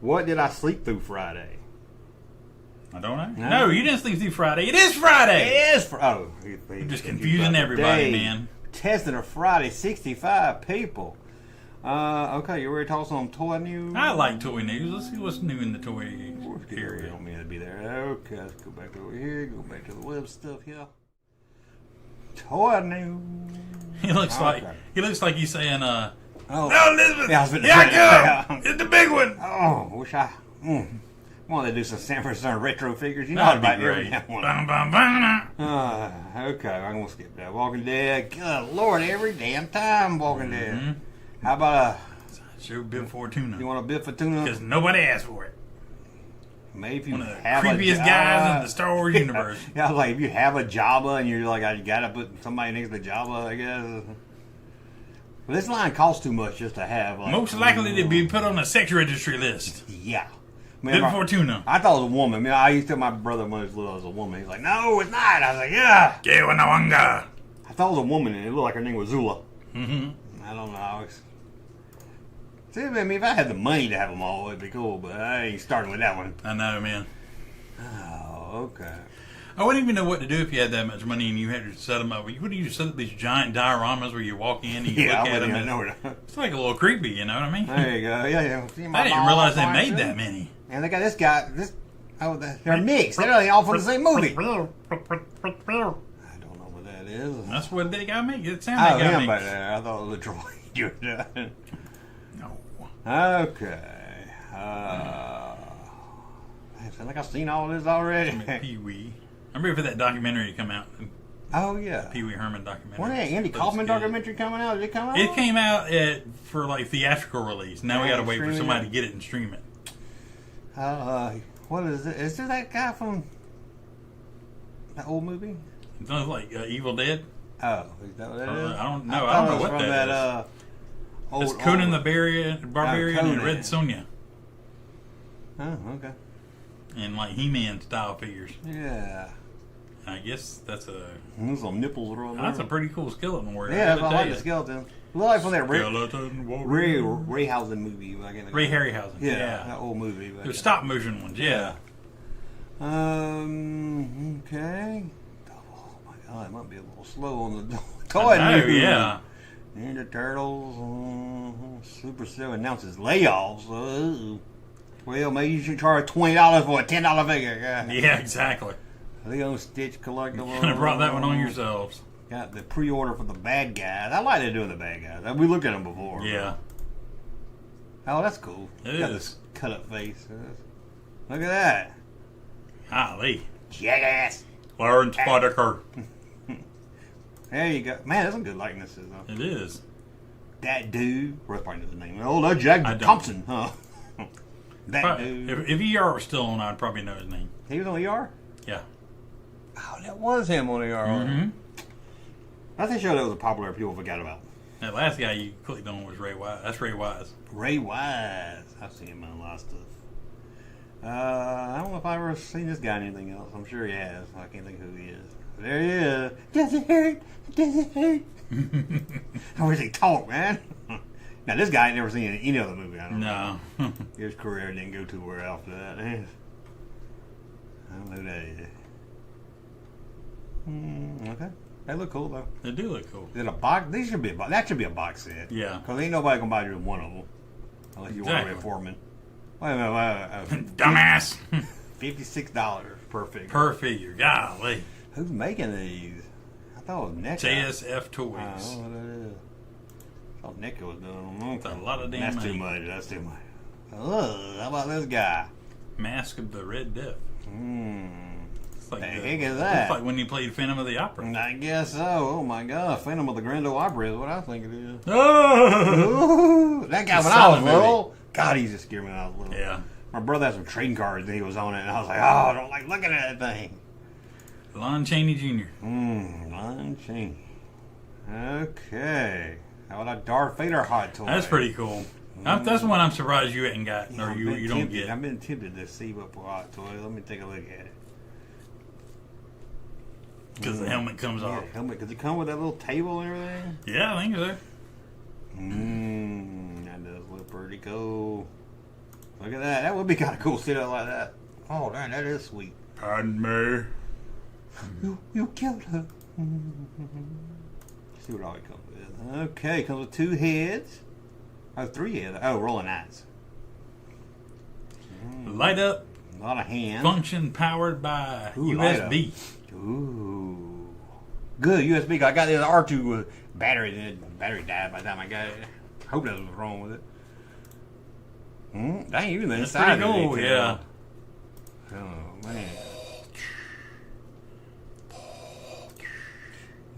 What did I sleep through Friday? I don't know. No, you didn't sleep through Friday. It is Friday. It is You're just confusing everybody, man. Testing a Friday, 65 people. Okay, you ready to talk some toy news? I like toy news. Let's see what's new in the toy area. Don't mean to be there. Okay, let's go back over here. Go back to the web stuff here. Toy news. He looks like he's saying, no, Elizabeth. Yeah, it's the big one. Oh, wish I wanted to do some San Francisco retro figures. You know how to buy every one. Okay, I'm gonna skip that. Walking Dead. Good Lord, every damn time Walking Dead. How about a bid for tuna? You want a bid for tuna? Because nobody asked for it. Maybe if you one of the have creepiest guys in the Star Wars universe. Yeah, like if you have a Jabba and you're like, you gotta put somebody next to Jabba, I guess. But this line costs too much just to have. Most likely to be put on a sex registry list. Yeah. Bid for tuna. I thought it was a woman. I mean, I used to tell my brother when he was little, it was a woman. He's like, no, it's not. I was like, yeah. Que wanawanga. I thought it was a woman, and it looked like her name was Zula. Mm-hmm. I don't know. See, I mean, if I had the money to have them all, it'd be cool, but I ain't starting with that one. I know, man. Oh, okay. I wouldn't even know what to do if you had that much money and you had to set them up. Wouldn't you just set up these giant dioramas where you walk in and you look at them? It's like a little creepy, you know what I mean? There you go. Yeah. I didn't realize they made that many. And they got this guy. They're mixed. They're all from the same movie. I don't know what that is. That's what they got me. It sounded like him back there. I thought it was a droid you were doing. No. Okay. I feel like I've seen all this already. Pee-wee. I remember that documentary come out. Oh, yeah. Pee-wee Herman documentary. Wasn't that Andy Kaufman documentary coming out? Did it come out? It came out for like theatrical release. Now we got to wait for somebody to get it and stream it. What is it? Is there that guy from that old movie? It's not like Evil Dead. Oh, is that what that is? I don't know. I don't know what from that is. It's Conan the Barbarian and Red Sonja. Oh, okay. And like He-Man style figures. Yeah. I guess that's a. There's some nipples around there. That's a pretty cool skeleton warrior. Yeah, I like the skeleton. Look like from that Harryhausen movie. Ray Harryhausen. Yeah, that old movie. There's stop motion ones. Yeah. Okay. Oh my God, it might be a little slow on the toy movie. Yeah. Ninja Turtles. Supercell announces layoffs. Well, maybe you should charge $20 for a $10 figure. Yeah, exactly. Leo Stitch collectible. You could have brought that one on yourselves. Got the pre-order for the bad guys. I like they're doing the bad guys. We looked at them before. Yeah. Oh, that's cool. It got is. This cut-up face. Look at that. Golly. Jackass. Lawrence Boddicker. There you go. Man, that's some good likenesses, though. It is. That dude. Russ probably knows his name. Oh, that's Jack Thompson. Huh. That dude. If ER was still on, I'd probably know his name. He was on ER? Yeah. Oh, that was him on ER. Mm-hmm. That's a show that was popular people forgot about. That last guy you clicked on was Ray Wise. That's Ray Wise. Ray Wise. I've seen him in a lot of stuff. I don't know if I've ever seen this guy in anything else. I'm sure he has. I can't think of who he is. There he is. Does it hurt? Does it hurt? How does he talk, man? Now, this guy ain't never seen any other movie. I don't know. His career didn't go too well after that. I don't know who that is. Okay. They look cool, though. They do look cool. Is it a box? That should be a box set. Yeah. Because ain't nobody going to buy just one of them. Unless you want to be a foreman. Wait a minute. Dumbass. $56 per figure. Per figure. Golly. Who's making these? I thought it was NECA. JSF Toys. I don't know what that is. I thought NECA was doing them. That's a lot of damn That's money. too much. That's too much. How about this guy? Mask of the Red Death. It's like the heck is that? It's like when you played Phantom of the Opera. I guess so. Oh my God, Phantom of the Grand Ole Opry is what I think it is. Oh! That guy when I was little. God, he just scared me when I was little. Yeah. My brother had some trading cards and he was on it, and I was like, oh, I don't like looking at that thing. Lon Chaney Jr. Lon Chaney. Okay. How about a Darth Vader hot toy? That's pretty cool. That's one I'm surprised you hadn't got, or you don't get. I've been tempted to see what hot toy. Let me take a look at it. Because the helmet comes off. Helmet. Does it come with that little table and everything? Yeah, I think so. That does look pretty cool. Look at that. That would be kind of cool. Sit up like that. Oh, man, that is sweet. Pardon me. You killed her. See what all it comes with. Okay, comes with 2 heads. Oh, 3 heads. Oh, rolling eyes. Light up. A lot of hands. Function powered by USB. Ooh. Good, USB. I got the R2 with battery. The battery died by the time I got it. Hope nothing was wrong with it. Dang, even the inside pretty cool, yeah. Oh, man.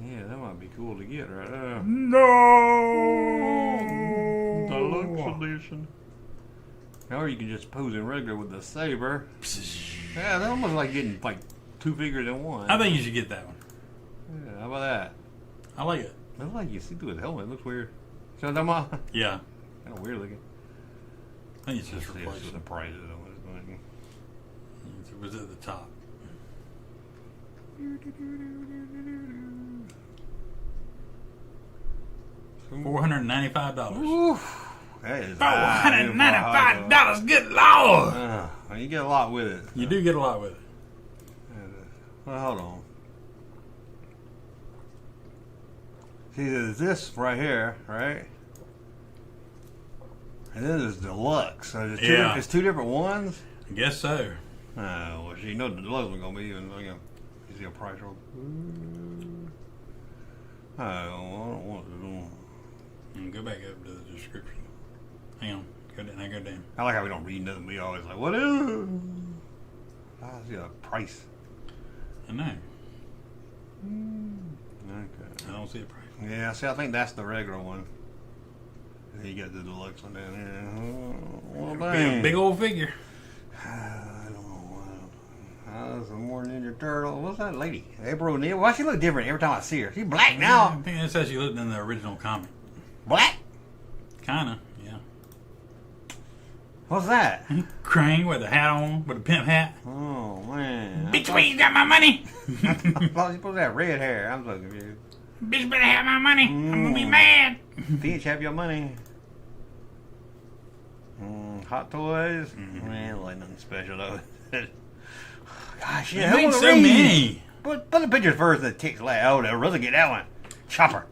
Yeah, that might be cool to get right there. No! Deluxe edition. Or you can just pose in regular with the saber. Yeah, that's almost like getting like 2 figures in one. I think you should get that one. Yeah, how about that? I like it. It looks like you see through his helmet. It looks weird. See what I'm talking about? Yeah. Kind of weird looking. I think it's just replaced. The prices on this thing. It was at the top. $495. That is $495. Good Lord. You get a lot with it. You do get a lot with it. Well, hold on. See, there's this right here, right? And then there's deluxe. So there's two different ones? I guess so. Oh, well, you know the deluxe is going to be even, you see a price roll. Oh, I don't want to do. Go back up to the description. Hang on. Go down. I like how we don't read nothing. We always like, what is it? I see a price. I know. Okay. I don't see a price. Yeah, see, I think that's the regular one. And you got the deluxe one down here. Big old figure. I don't know. Some more Ninja Turtle. What's that lady? April O'Neil. Why she look different every time I see her? She's black now. I think that's how she looked in the original comic. Black? Kinda, yeah. What's that? Crane with a hat on, with a pimp hat. Oh, man. Bitch, where you got my money? I thought you supposed to have red hair. I'm so confused. Bitch better have my money. I'm gonna be mad. Bitch, have your money. Hot toys. Man, like nothing special though. Gosh, yeah, who so many? Put the pictures first and the ticks last. Oh, they'll really get that one. Chopper.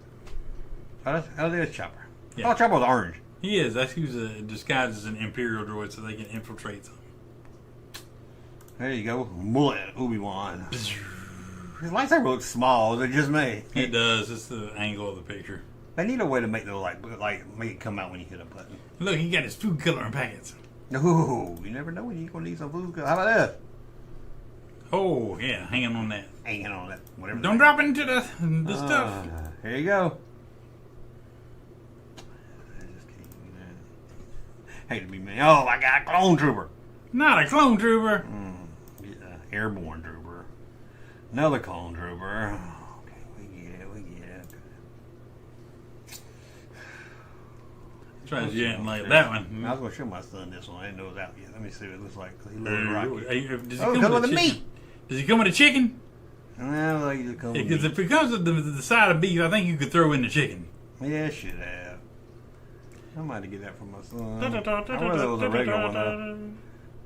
Oh, there's Chopper. Yeah. Oh, Chopper was orange. He is. That's who's disguised as an Imperial droid so they can infiltrate them. There you go. Mullet Obi-Wan. His lightsaber looks small. Is it just me? It does. It's the angle of the picture. They need a way to make the make it come out when you hit a button. Look, he got his food coloring packets. Ooh, you never know when you're gonna need some food coloring. How about this? Oh yeah, hanging on that. Hanging on that. Whatever. Don't drop into the stuff. Here you go. Hate to be me. Oh, I got a clone trooper. Not a clone trooper. Airborne trooper. Another clone trooper. Okay, we get it. Try to get like that one. I was going to show my son this one. I didn't know it was out yet. Let me see what it looks like. He loves rocket. Does it come with the meat? Does he come with a chicken? Well, he just comes with because if it comes with the side of beef, I think you could throw in the chicken. Yeah, should have. I might have to get that for my son. I wonder it was a regular one though.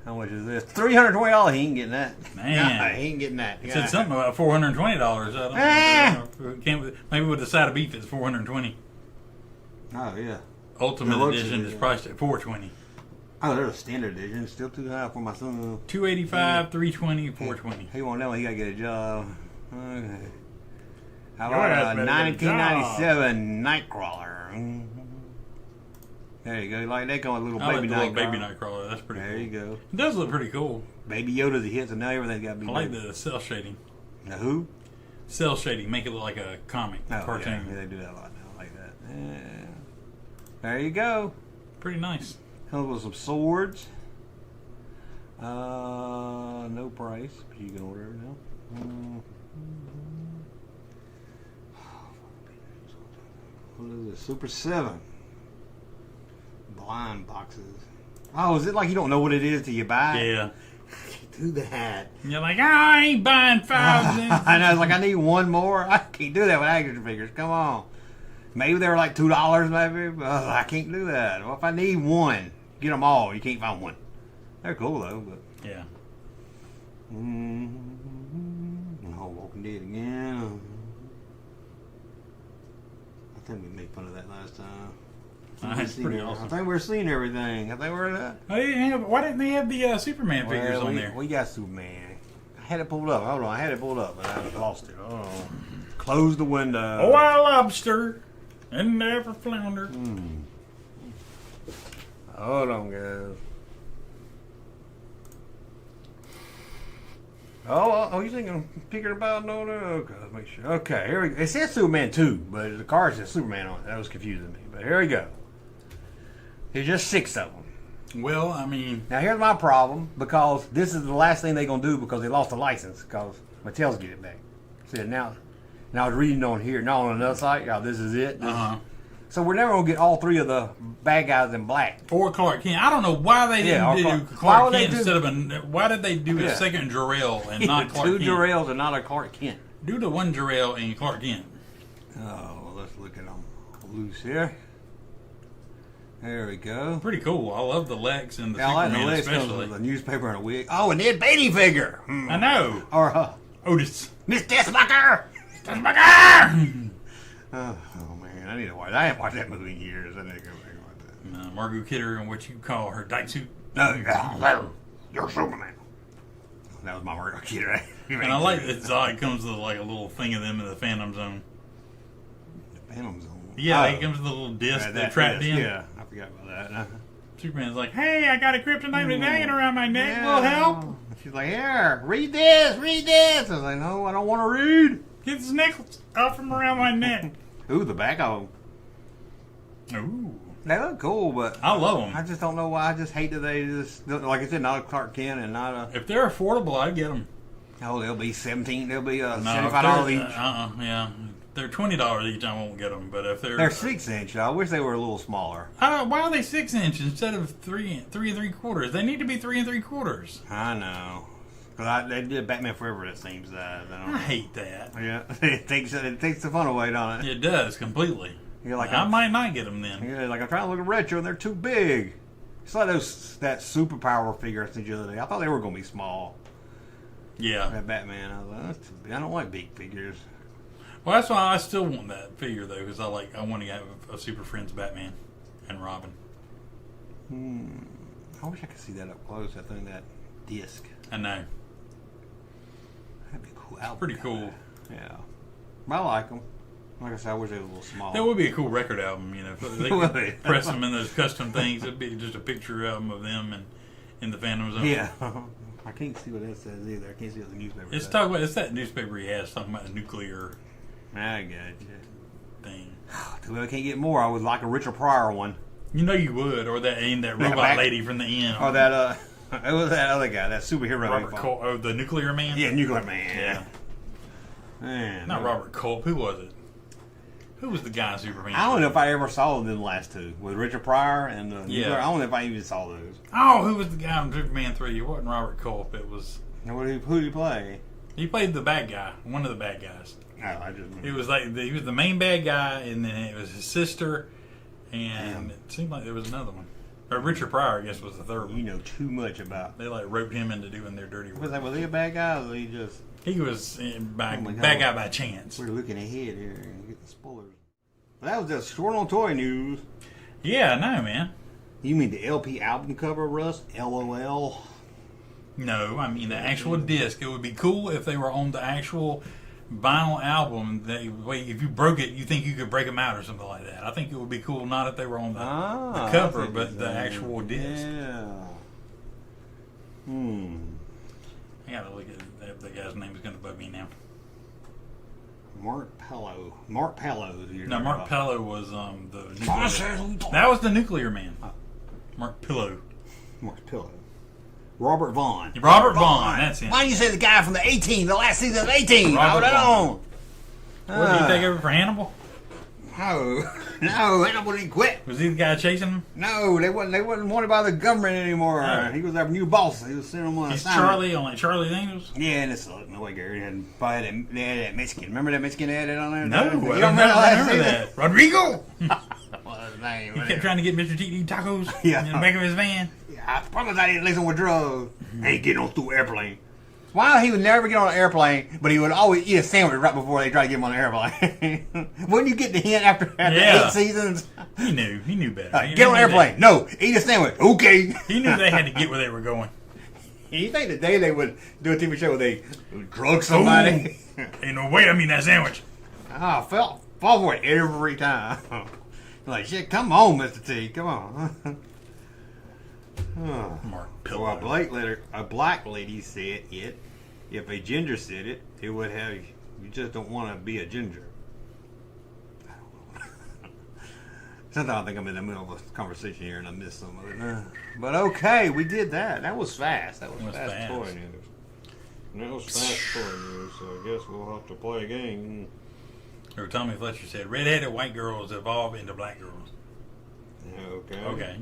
How much is this? $320. He ain't getting that. Man, he ain't getting that. It said something about $420. I don't know. Maybe with the side of beef, it's $420. Oh yeah. Ultimate edition is priced at $420. Oh, there's a standard edition. It's still too high for my son. $285, $320, $420. He won't know. He gotta get a job. Okay. How about a 1997 Nightcrawler? There you go. Like that going with a little baby Nightcrawler. Baby Nightcrawler. That's pretty cool. There you go. It does look pretty cool. Baby Yoda's a hit, so now everything's got to be. I like the cell shading. The who? Cell shading. Make it look like a comic, cartoon. Yeah, they do that a lot now. I like that. Yeah. There you go. Pretty nice. Comes with some swords. No price, but you can order it now. What is this? Super 7. Blind boxes. Oh, is it like you don't know what it is till you buy it? Yeah. Do that. You're like, I ain't buying 5 I know. It's like I need one more. I can't do that with action figures. Come on. Maybe they were like $2, maybe. But I can't do that. Well, if I need one, get them all. You can't find one. They're cool though, but yeah. Oh, Walking Dead again. I think we made fun of that last time. That's pretty awesome. I think we're seeing everything. I think we're that. Why didn't they have the Superman figures on there? We got Superman. I had it pulled up. Hold on, I had it pulled up, but I lost it. Oh, close the window. Oh, I lobster and never flounder. Hold on, guys. Oh, you thinking picking about no? Okay, let's make sure. Okay, here we go. It says Superman 2, but the card says Superman on it. That was confusing me. But here we go. There's just 6 of them. Well, I mean, now here's my problem, because this is the last thing they're gonna do because they lost the license because Mattel's get it back. See, now I was reading on here, not on another site. Oh, this is it. So we're never gonna get all 3 of the bad guys in black. Or Clark Kent. I don't know why they didn't do Clark Kent instead of why did they do a second Jor-El and not Clark Kent? 2 Jor-Els and not a Clark Kent. Do the one Jor-El and Clark Kent. Oh, let's look at them. loose here. There we go. Pretty cool. I love the Lex and the Yeah, I like the Superman Lex comes especially. with a newspaper and a wig. Oh, a Ned Beatty figure. I know. Or Otis. Miss Deathbucker. Deathbucker! Oh man, I need to watch. I haven't watched that movie in years. I need to go back and watch that. Margot Kidder and what you call her dyke suit. No, you're Superman. That was my Margot Kidder. And I like that it comes with like a little thing of them in the Phantom Zone. The Phantom Zone? Yeah, it comes with a little disc they're trapped in. Yeah, I forgot about that. Superman's like, hey, I got a kryptonite medallion around my neck. Will help? She's like, here, read this, read this. I was like, no, I don't want to read. Get this necklace out from around my neck. Ooh, the back of them. Ooh. They look cool, but I love them. I just don't know why. I just hate that they just, like I said, not a Clark Kent and not a... If they're affordable, I'd get them. Oh, they'll be $17. They'll be No, $75 each. Yeah. They're $20 each. I won't get them. But if they're 6-inch. I wish they were a little smaller. Why are they 6-inch instead of 3 3/3? They need to be 3 3/4. I know. Because they did Batman Forever, it seems. I hate that. Yeah, it takes the fun away, don't it? It does completely. You're like, I might not get them then. Yeah, like I'm trying to look at retro and they're too big. It's like that superpower figure I sent you the other day. I thought they were going to be small. Yeah. That Batman. I was like, that's too big. I don't like big figures. Well, that's why I still want that figure though, because I want to have a Super Friends Batman and Robin. I wish I could see that up close. I think that disc. I know. That'd be cool. It's pretty cool. Yeah. But I like them. Like I said, I wish they were a little small. That would be a cool record album, you know. If they could press them in those custom things. It'd be just a picture album of them and in the Phantom Zone. Yeah. I can't see what that says either. I can't see what the newspaper says. It's that newspaper he has talking about the nuclear. I got you. Thing. Too bad I can't get more. I would like a Richard Pryor one. You know you would, or that robot lady from the end. Or that it was that other guy, that superhero. Robert Culp, the Nuclear Man. Yeah, Nuclear Man. Yeah. Man, not Robert Culp. Who was it? Who was the guy in Superman? I don't know if I ever saw them last two with Richard Pryor and the Nuclear. I don't know if I even saw those. Oh, who was the guy in Superman 3? It wasn't Robert Culp. It was. Who did he play? He played the bad guy, one of the bad guys. No, I just. It was like he was the main bad guy, and then it was his sister, and it seemed like there was another one. Or Richard Pryor, I guess, was the third one. You know too much about. They like roped him into doing their dirty work. Was he a bad guy, or was he just? He was bad guy by chance. We're looking ahead here and getting spoilers. That was just short on toy news. Yeah, I know, man. You mean the LP album cover, Russ? LOL. No, I mean the actual disc. It would be cool if they were on the actual vinyl album. That if you broke it, you think you could break them out or something like that. I think it would be cool not if they were on the cover, but the actual disc. Yeah. I gotta look at the guy's name. Is gonna bug me now. Mark Pello. Mark Pello. No, Mark Pello was the nuclear. That was the Nuclear Man. Mark Pillow. Mark Pillow. Robert Vaughn. Robert Vaughn. That's him. Why didn't you say the guy from the 18, the last season of 18? I would have known. What did he take over for Hannibal? No, Hannibal didn't quit. Was he the guy chasing him? No, they wasn't wanted by the government anymore. He was their new boss. He was sending them on assignment. Charlie on like Charlie's Angels? Yeah, and it's no way, Gary. And they had that Mexican. Remember that Mexican they had it on there? No, you don't remember that. Rodrigo! What's his name? He kept trying to get Mr. T to eat tacos in the back of his van. Yeah, I promise I didn't listen with drugs. Ain't getting on through airplane. Why he would never get on an airplane, but he would always eat a sandwich right before they try to get him on the airplane. Wouldn't you get the hint after 8 seasons? He knew better. Get on an airplane. No, eat a sandwich. Okay. He knew they had to get where they were going. You think today they would do a TV show where they would drug somebody? Ain't no way I'm eating that sandwich. I fall for it every time. Like, shit, come on, Mr. T. Come on. Mark Pillow. Well, a black lady said it. If a ginger said it, it would have, you just don't want to be a ginger. I don't know. Sometimes I think I'm in the middle of a conversation here and I miss some of it. But okay, we did that. That was fast. That was fast toy news. And that was fast toy news, so I guess we'll have to play a game. Or Tommy Fletcher said, red-headed white girls evolve into black girls. Okay.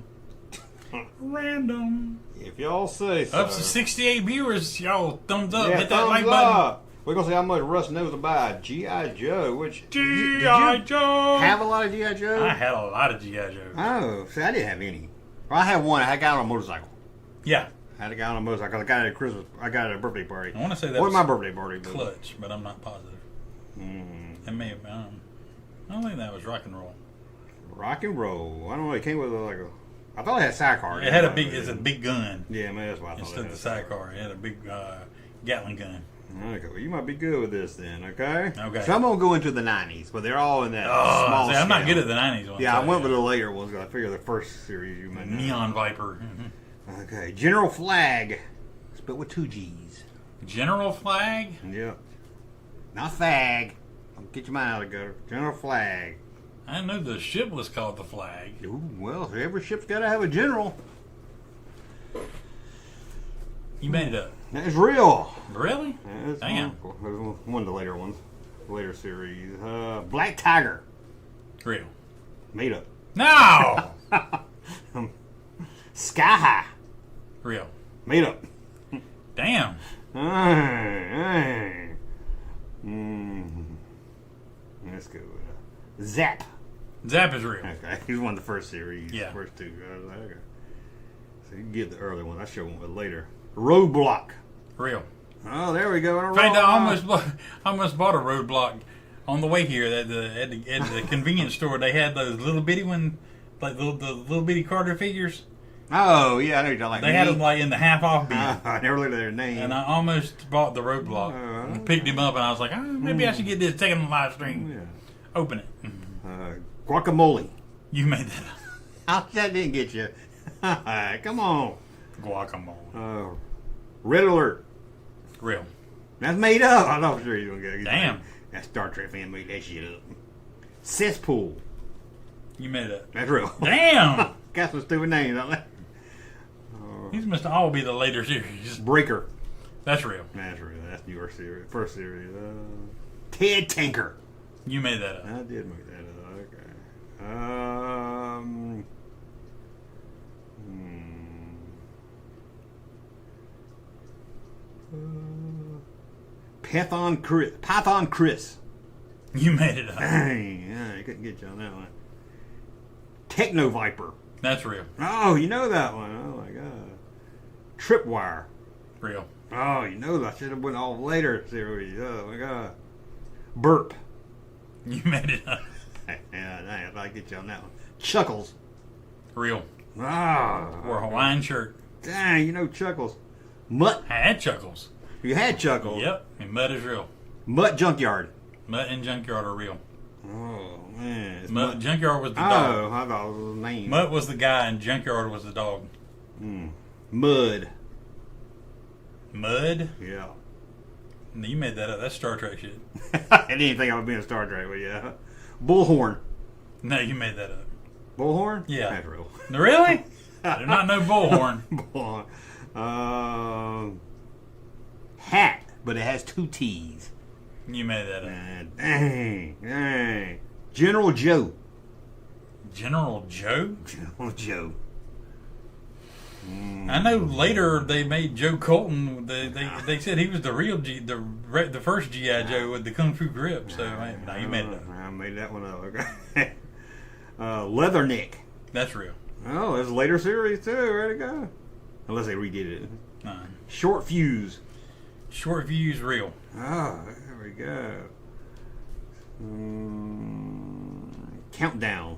Random. If y'all say so. Up to 68 viewers, y'all thumbs up. Yeah, hit that like button. We're going to see how much Russ knows about G.I. Joe, which... G.I. Joe! Have a lot of G.I. Joe? I had a lot of G.I. Joe. Oh, see, I didn't have any. Well, I had one. I had a guy on a motorcycle. Yeah. I had a guy on a motorcycle. I got it at Christmas. I got it at a birthday party. I want to say that was my birthday party. Clutch, but I'm not positive. It may have been. I don't think that was rock and roll. Rock and roll. I don't know. It came with like a... I thought it had a sidecar. It had a big... It's a big gun. Yeah, man, that's what I thought. Instead of the sidecar, it had a big Gatling gun. Okay, well, you might be good with this then, okay? Okay. So I'm going to go into the 90s, but they're all in that small see, scale. I'm not good at the 90s ones. Yeah, I went with the later ones, because I figure the first series you might know. Neon Viper. Okay, General Flag. Spelled with 2 G's. General Flag? Yep. Not Fag. Don't get your mind out of the gutter. General Flag. I knew the ship was called the Flag. Ooh, well, every ship's got to have a general. You made it up. That is real. Really? Yeah, damn. One of the later ones. Later series. Black Tiger. Real. Made up. No! Sky High. Real. Made up. Damn. Let's go. Zap. Zap is real. Okay, he's one of the first series. Yeah. First 2. Okay. So you can get the early one. I show one later. Roadblock. Real. Oh, there we go. In fact, I almost bought a Roadblock on the way here. At the convenience store, they had those little bitty one, like the little bitty Carter figures. Oh yeah, I know you're talking. They had them like in the half off bin. I never looked at their name. And I almost bought the Roadblock. And picked him up, and I was like, maybe I should get this. Take it on the live stream. Yeah. Open it. Guacamole. You made that up. That didn't get you. Come on. Guacamole. Red Alert. Real. That's made up. I'm not sure you're gonna get. Damn. That Star Trek fan made that shit up. Cesspool. You made it up. That's real. Damn. Got some stupid names, don't they? These must all be the later series. Breaker. That's real. That's real. That's your series. First series. Ted Tanker. You made that up. I did make that up. Okay. Python Chris. You made it up. Dang, I couldn't get you on that one. Techno Viper. That's real. Oh, you know that one. Oh my god. Tripwire. Real. Oh, you know that. I should have went all later series. Oh my god. Burp. You made it up. Yeah, dang, if I get you on that one. Chuckles. Real. Ah. Wore a Hawaiian shirt. Dang, you know Chuckles. Mutt. I had Chuckles. You had Chuckles? Yep. And Mutt is real. Mutt Junkyard. Mutt and Junkyard are real. Oh, man. Mutt Junkyard was the dog. Oh, I thought it was his name. Mutt was the guy and Junkyard was the dog. Mud. Mud? Yeah. You made that up. That's Star Trek shit. I didn't think I would be in Star Trek, but yeah. Bullhorn. No, you made that up. Bullhorn? Yeah. That's real. Really? I do not know Bullhorn. Bullhorn. Hat, but it has 2 T's. You made that up. Dang. General Joe. General Joe? General Joe. I know later they made Joe Colton. They said he was the real the first G.I. Joe with the Kung Fu grip. So no, you made it up. I made that one up. Okay. Leatherneck. That's real. Oh, there's a later series too. Where'd it go? Unless they redid it. Short Fuse. Short Fuse real. Oh, there we go. Countdown.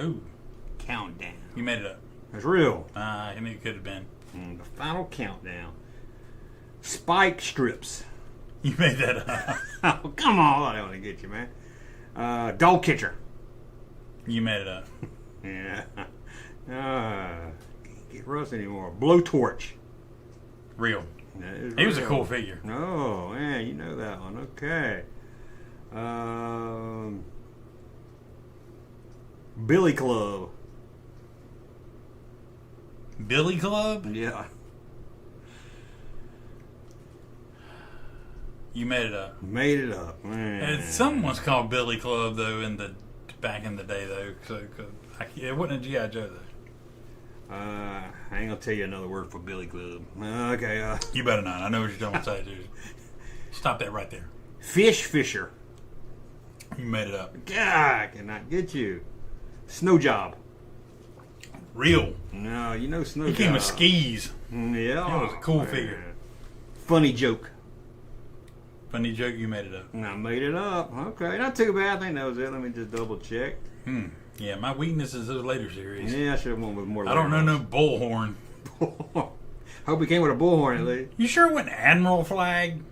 Ooh. Countdown. You made it up. That's real. I mean, it could have been. The final countdown. Spike strips. You made that up. Oh, come on. I don't want to get you, man. Dog catcher. You made it up. Yeah. Can't get Russ anymore. Blowtorch. Real. He was a cool figure. Oh, man. You know that one. Okay. Billy Club. Billy Club? Yeah. You made it up. Made it up, man. Something was called Billy Club though back in the day though. It wasn't a G.I. Joe though. I ain't gonna tell you another word for Billy Club. Okay. You better not. I know what you're talking about. Stop that right there. Fish Fisher. You made it up. God, I cannot get you. Snow Job. Real. No, you know Snow He Job. came with skis. Yeah. That was a cool figure. Funny Joke. Funny joke, you made it up. I made it up. Okay, not too bad. I think that was it. Let me just double check. Yeah, my weakness is those later series. Yeah, I should have went with more. I don't know no bullhorn. Hope he came with a bullhorn at least. You sure it wasn't Admiral Flag?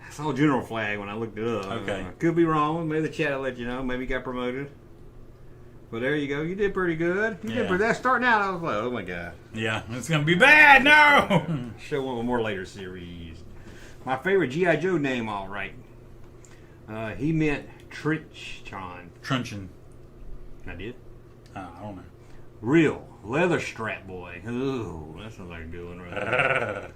I saw General Flag when I looked it up. Okay. Could be wrong. Maybe the chat will let you know. Maybe he got promoted. But there you go. You did pretty good. You did pretty. That's starting out. I was like, oh my god. Yeah, it's gonna be bad. No. Show one more later series. My favorite G.I. Joe name, all right. He meant Truncheon. Truncheon. I did. I don't know. Real Leather Strap Boy. Ooh, that sounds like a good one, right?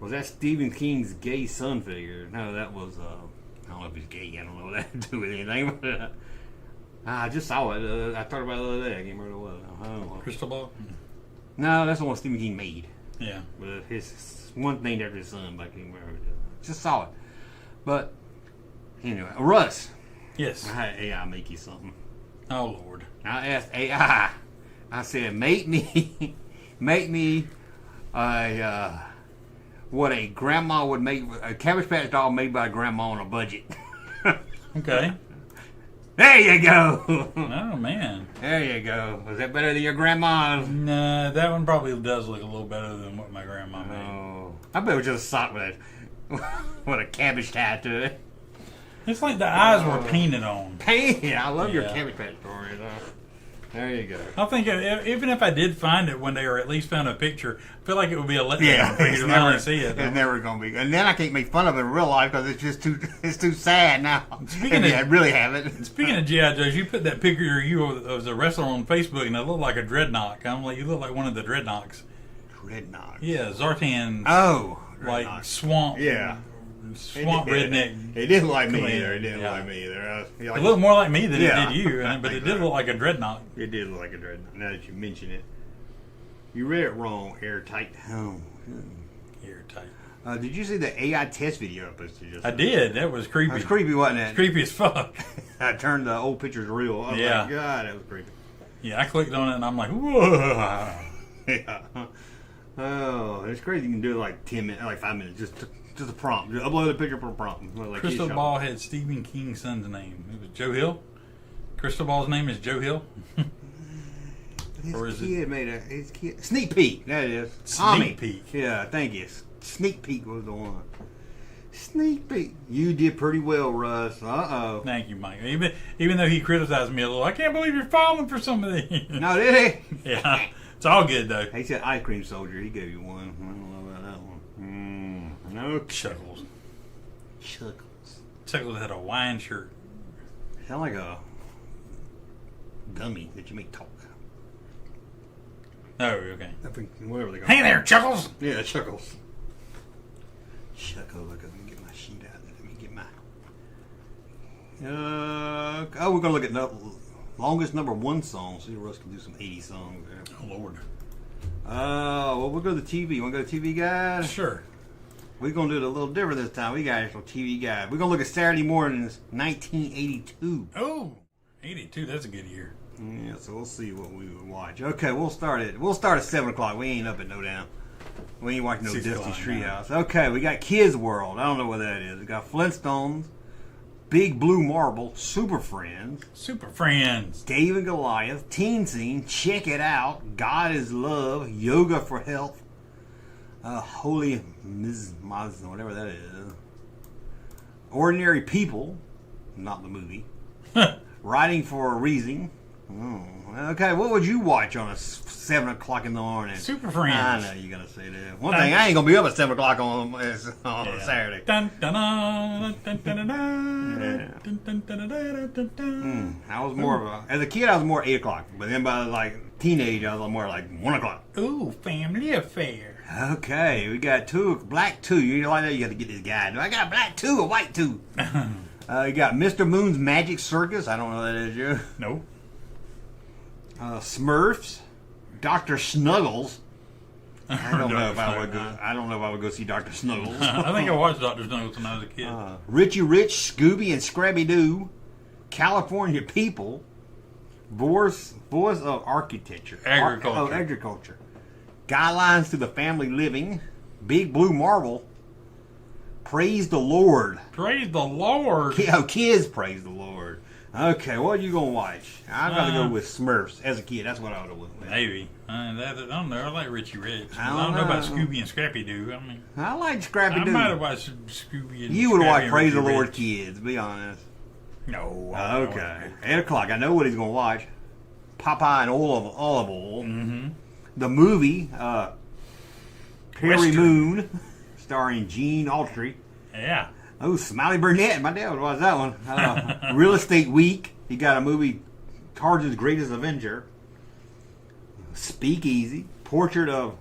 Was that Stephen King's gay son figure? No, that was. I don't know if he's gay. I don't know what that had to do with anything. But I just saw it. I talked about it the other day. I can't remember what it was. Crystal Ball? No, that's the one Stephen King made. Yeah. But his one named after his son, but I can't remember. Just saw it. But anyway, Russ. Yes. I had AI make you something. Oh Lord. I asked AI. I said, make me what a grandma would make, a Cabbage Patch doll made by a grandma on a budget. Okay. There you go. Oh man. There you go. Was that better than your grandma's? Nah, that one probably does look a little better than what my grandma made. Oh, I bet it was just a sock with a cabbage tied to it. It's like the eyes were painted on. Painted? I love your Cabbage Patch stories. There you go. I think even if I did find it one day, or at least found a picture, I feel like it would be a letdown for you to finally see it. It's never going to be. And then I can't make fun of it in real life because it's just too sad now. I really have it. Speaking of G.I. Joes, you put that picture of you as a wrestler on Facebook, and it looked like a dreadnought. I'm like, you look like one of the dreadnoughts. Dreadnoughts? Yeah, Zartan's. Oh, like swamp. Yeah. Swamp redneck. It didn't like me either. It didn't like me either. It looked more like me than it did you, but it did look like a dreadnought. It did look like a dreadnought. Now that you mention it, you read it wrong. Airtight. Oh. Airtight. Did you see the AI test video I posted just? I did. That was creepy. It was creepy, wasn't it? It was creepy as fuck. I turned the old pictures real. I was like, God, that was creepy. Yeah, I clicked on it and I'm like, whoa. Yeah. Oh, it's crazy. You can do it like 10 minutes, like 5 minutes, just a prompt. Just upload a picture for a prompt. Like Crystal Ball had Stephen King's son's name. It was Joe Hill. Crystal Ball's name is Joe Hill. His kid made his kid Sneak Peek. That is Sneak Peek. Yeah, thank you. Sneak Peek was the one. Sneak Peek. You did pretty well, Russ. Thank you, Mike. Even though he criticized me a little, I can't believe you're falling for some of these. No, did he? Yeah, it's all good though. He said Ice Cream Soldier. He gave you one. I don't know about that one. No. Chuckles. Chuckles had a wine shirt. Sound like a gummy that you make talk. Oh, okay. I think whatever they call Hey there, Chuckles. Yeah, Chuckles. Chuckles. Let me get my sheet out. Let me get my. We're gonna look at longest #1 songs. See if Russ can do some 80 songs there. Oh Lord. Well, we'll go to the TV. You want to go to TV Guide? Sure. We're going to do it a little different this time. We got an actual TV Guide. We're going to look at Saturday mornings, 1982. Oh, 82. That's a good year. Yeah, so we'll see what we would watch. Okay, we'll start at 7 o'clock. We ain't up at no damn. We ain't watching no Dusty Treehouse. Okay, we got Kids World. I don't know what that is. We got Flintstones, Big Blue Marble, Super Friends. Dave and Goliath, Teen Scene, Check It Out, God is Love, Yoga for Health, Holy Ms. whatever that is. Ordinary People, not the movie. Writing for a Reason. Okay, what would you watch on a 7 o'clock in the morning? Super Friends. I know you're going to say that. One thing, I ain't going to be up at 7 o'clock on Saturday. I was more of a, as a kid, I was more 8 o'clock. But then by like teenage, I was more like 1 o'clock. Ooh, Family Affair. Okay, we got Black 2. You like that? You got to get this guy. I got a Black 2, a White 2. You got Mr. Moon's Magic Circus. I don't know what that is, you? Nope. Smurfs. Dr. Snuggles. I don't know if I would go. I don't know if I would go see Dr. Snows. I think I watched Dr. Snows when I was a kid. Richie Rich, Scooby, and Scrappy Doo, California People, Voice of Architecture, Agriculture, Guidelines to the Family Living, Big Blue Marble, Praise the Lord. Praise the Lord. Kids praise the Lord. Okay, what are you gonna watch? I'd rather go with Smurfs as a kid. That's what I would have went with. Maybe. I don't know. I like Richie Rich. I don't know about Scooby and Scrappy Doo. I mean, I like Scrappy Doo. I might have watched Scooby and You would Scrappy watch Praise the Richie Lord Rich. Kids. Be honest. No. Okay. 8 o'clock. I know what he's gonna watch. Popeye and Olive Oil. Mm-hmm. The movie. Perry Western. Moon, starring Gene Autry. Yeah. Oh, Smiley Burnett. My dad would watch that one. Real Estate Week. He got a movie, Tarzan's Greatest Avenger. Speakeasy. Portrait of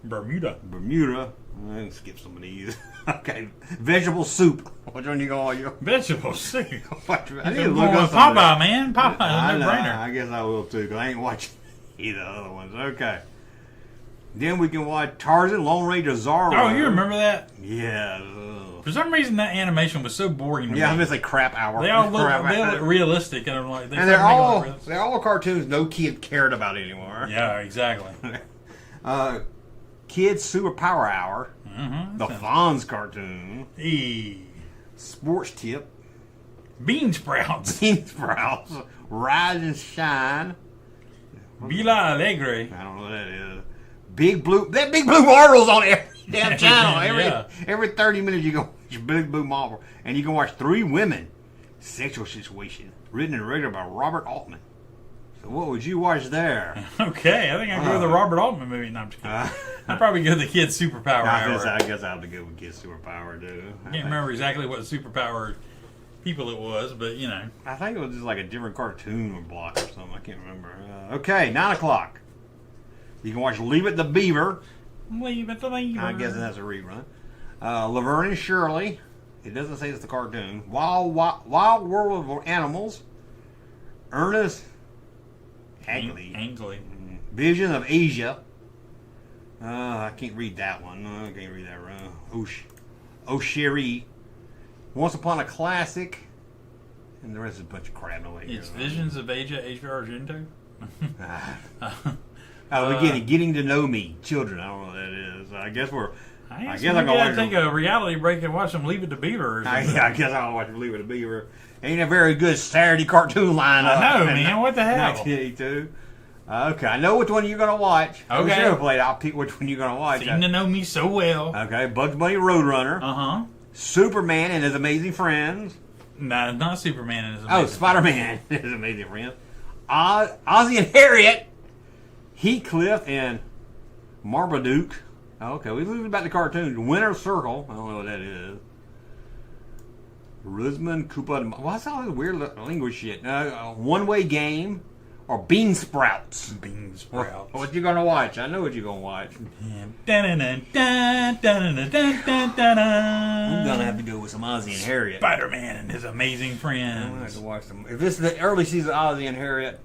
Bermuda. I can skip some of these. Okay. Vegetable Soup. Which one you going to Vegetable Soup? I need to look up Popeye, man. Popeye's a no-brainer. I guess I will too, because I ain't watching either other ones. Okay. Then we can watch Tarzan, Lone Ranger Zorro. Oh, you remember that? Yeah. For some reason, that animation was so boring to me. Yeah, I'm going to say crap hour. They all look realistic, and I'm like, they're all cartoons no kid cared about anymore. Yeah, exactly. Kids Superpower Hour. Mm-hmm. The Fonz cartoon. Sports Tip. Bean Sprouts. Rise and Shine. Villa Alegre. I don't know what that is. Big Blue Marvel's on every damn channel. Every 30 minutes you go watch Big Blue Marvel. And you can watch 3 Women. Sexual Situation. Written and directed by Robert Altman. So what would you watch there? Okay, I think I'd go with the Robert Altman movie. No, I'm just kidding. I'd probably go with the Kids Superpower Hour. I guess I have to go with Kids Superpower, too. I can't remember exactly what superpower people it was, but you know. I think it was just like a different cartoon or block or something. I can't remember. Okay, 9 o'clock. You can watch Leave It to Beaver. Leave It to Beaver. I guess that's a rerun. Laverne and Shirley. It doesn't say it's the cartoon. Wild World of Animals. Ernest Angley. Vision of Asia. I can't read that one. No, I can't read that one. Oshiri. Once Upon a Classic. And the rest is a bunch of crap. It's Visions of Asia Argento. Getting to Know Me. Children. I don't know what that is. I guess I'm going to take a reality break and watch them Leave It to Beaver. I guess I'll watch Leave It to Beaver. Ain't a very good Saturday cartoon lineup. I know, man. What the hell? 1982. Okay, I know which one you're going to watch. Okay. I'll pick which one you're going to watch. Seem to know me so well. Okay, Bugs Bunny Roadrunner. Uh-huh. Superman and His Amazing Friends. No, not Superman and His Amazing Friends. Spider-Man and His Amazing Friends. Ozzie and Harriet. Heathcliff and Marmaduke. Okay, we leave about the cartoons. Winter Circle. I don't know what that is. Rusman, Koopa. What's all this weird language shit? One Way Game or Bean Sprouts? Bean Sprouts. What you gonna watch? I know what you're gonna watch. I'm gonna have to go with some Ozzie and Harriet. Spider-Man and His Amazing Friends. I'm gonna have to watch them. If this is the early season of Ozzie and Harriet,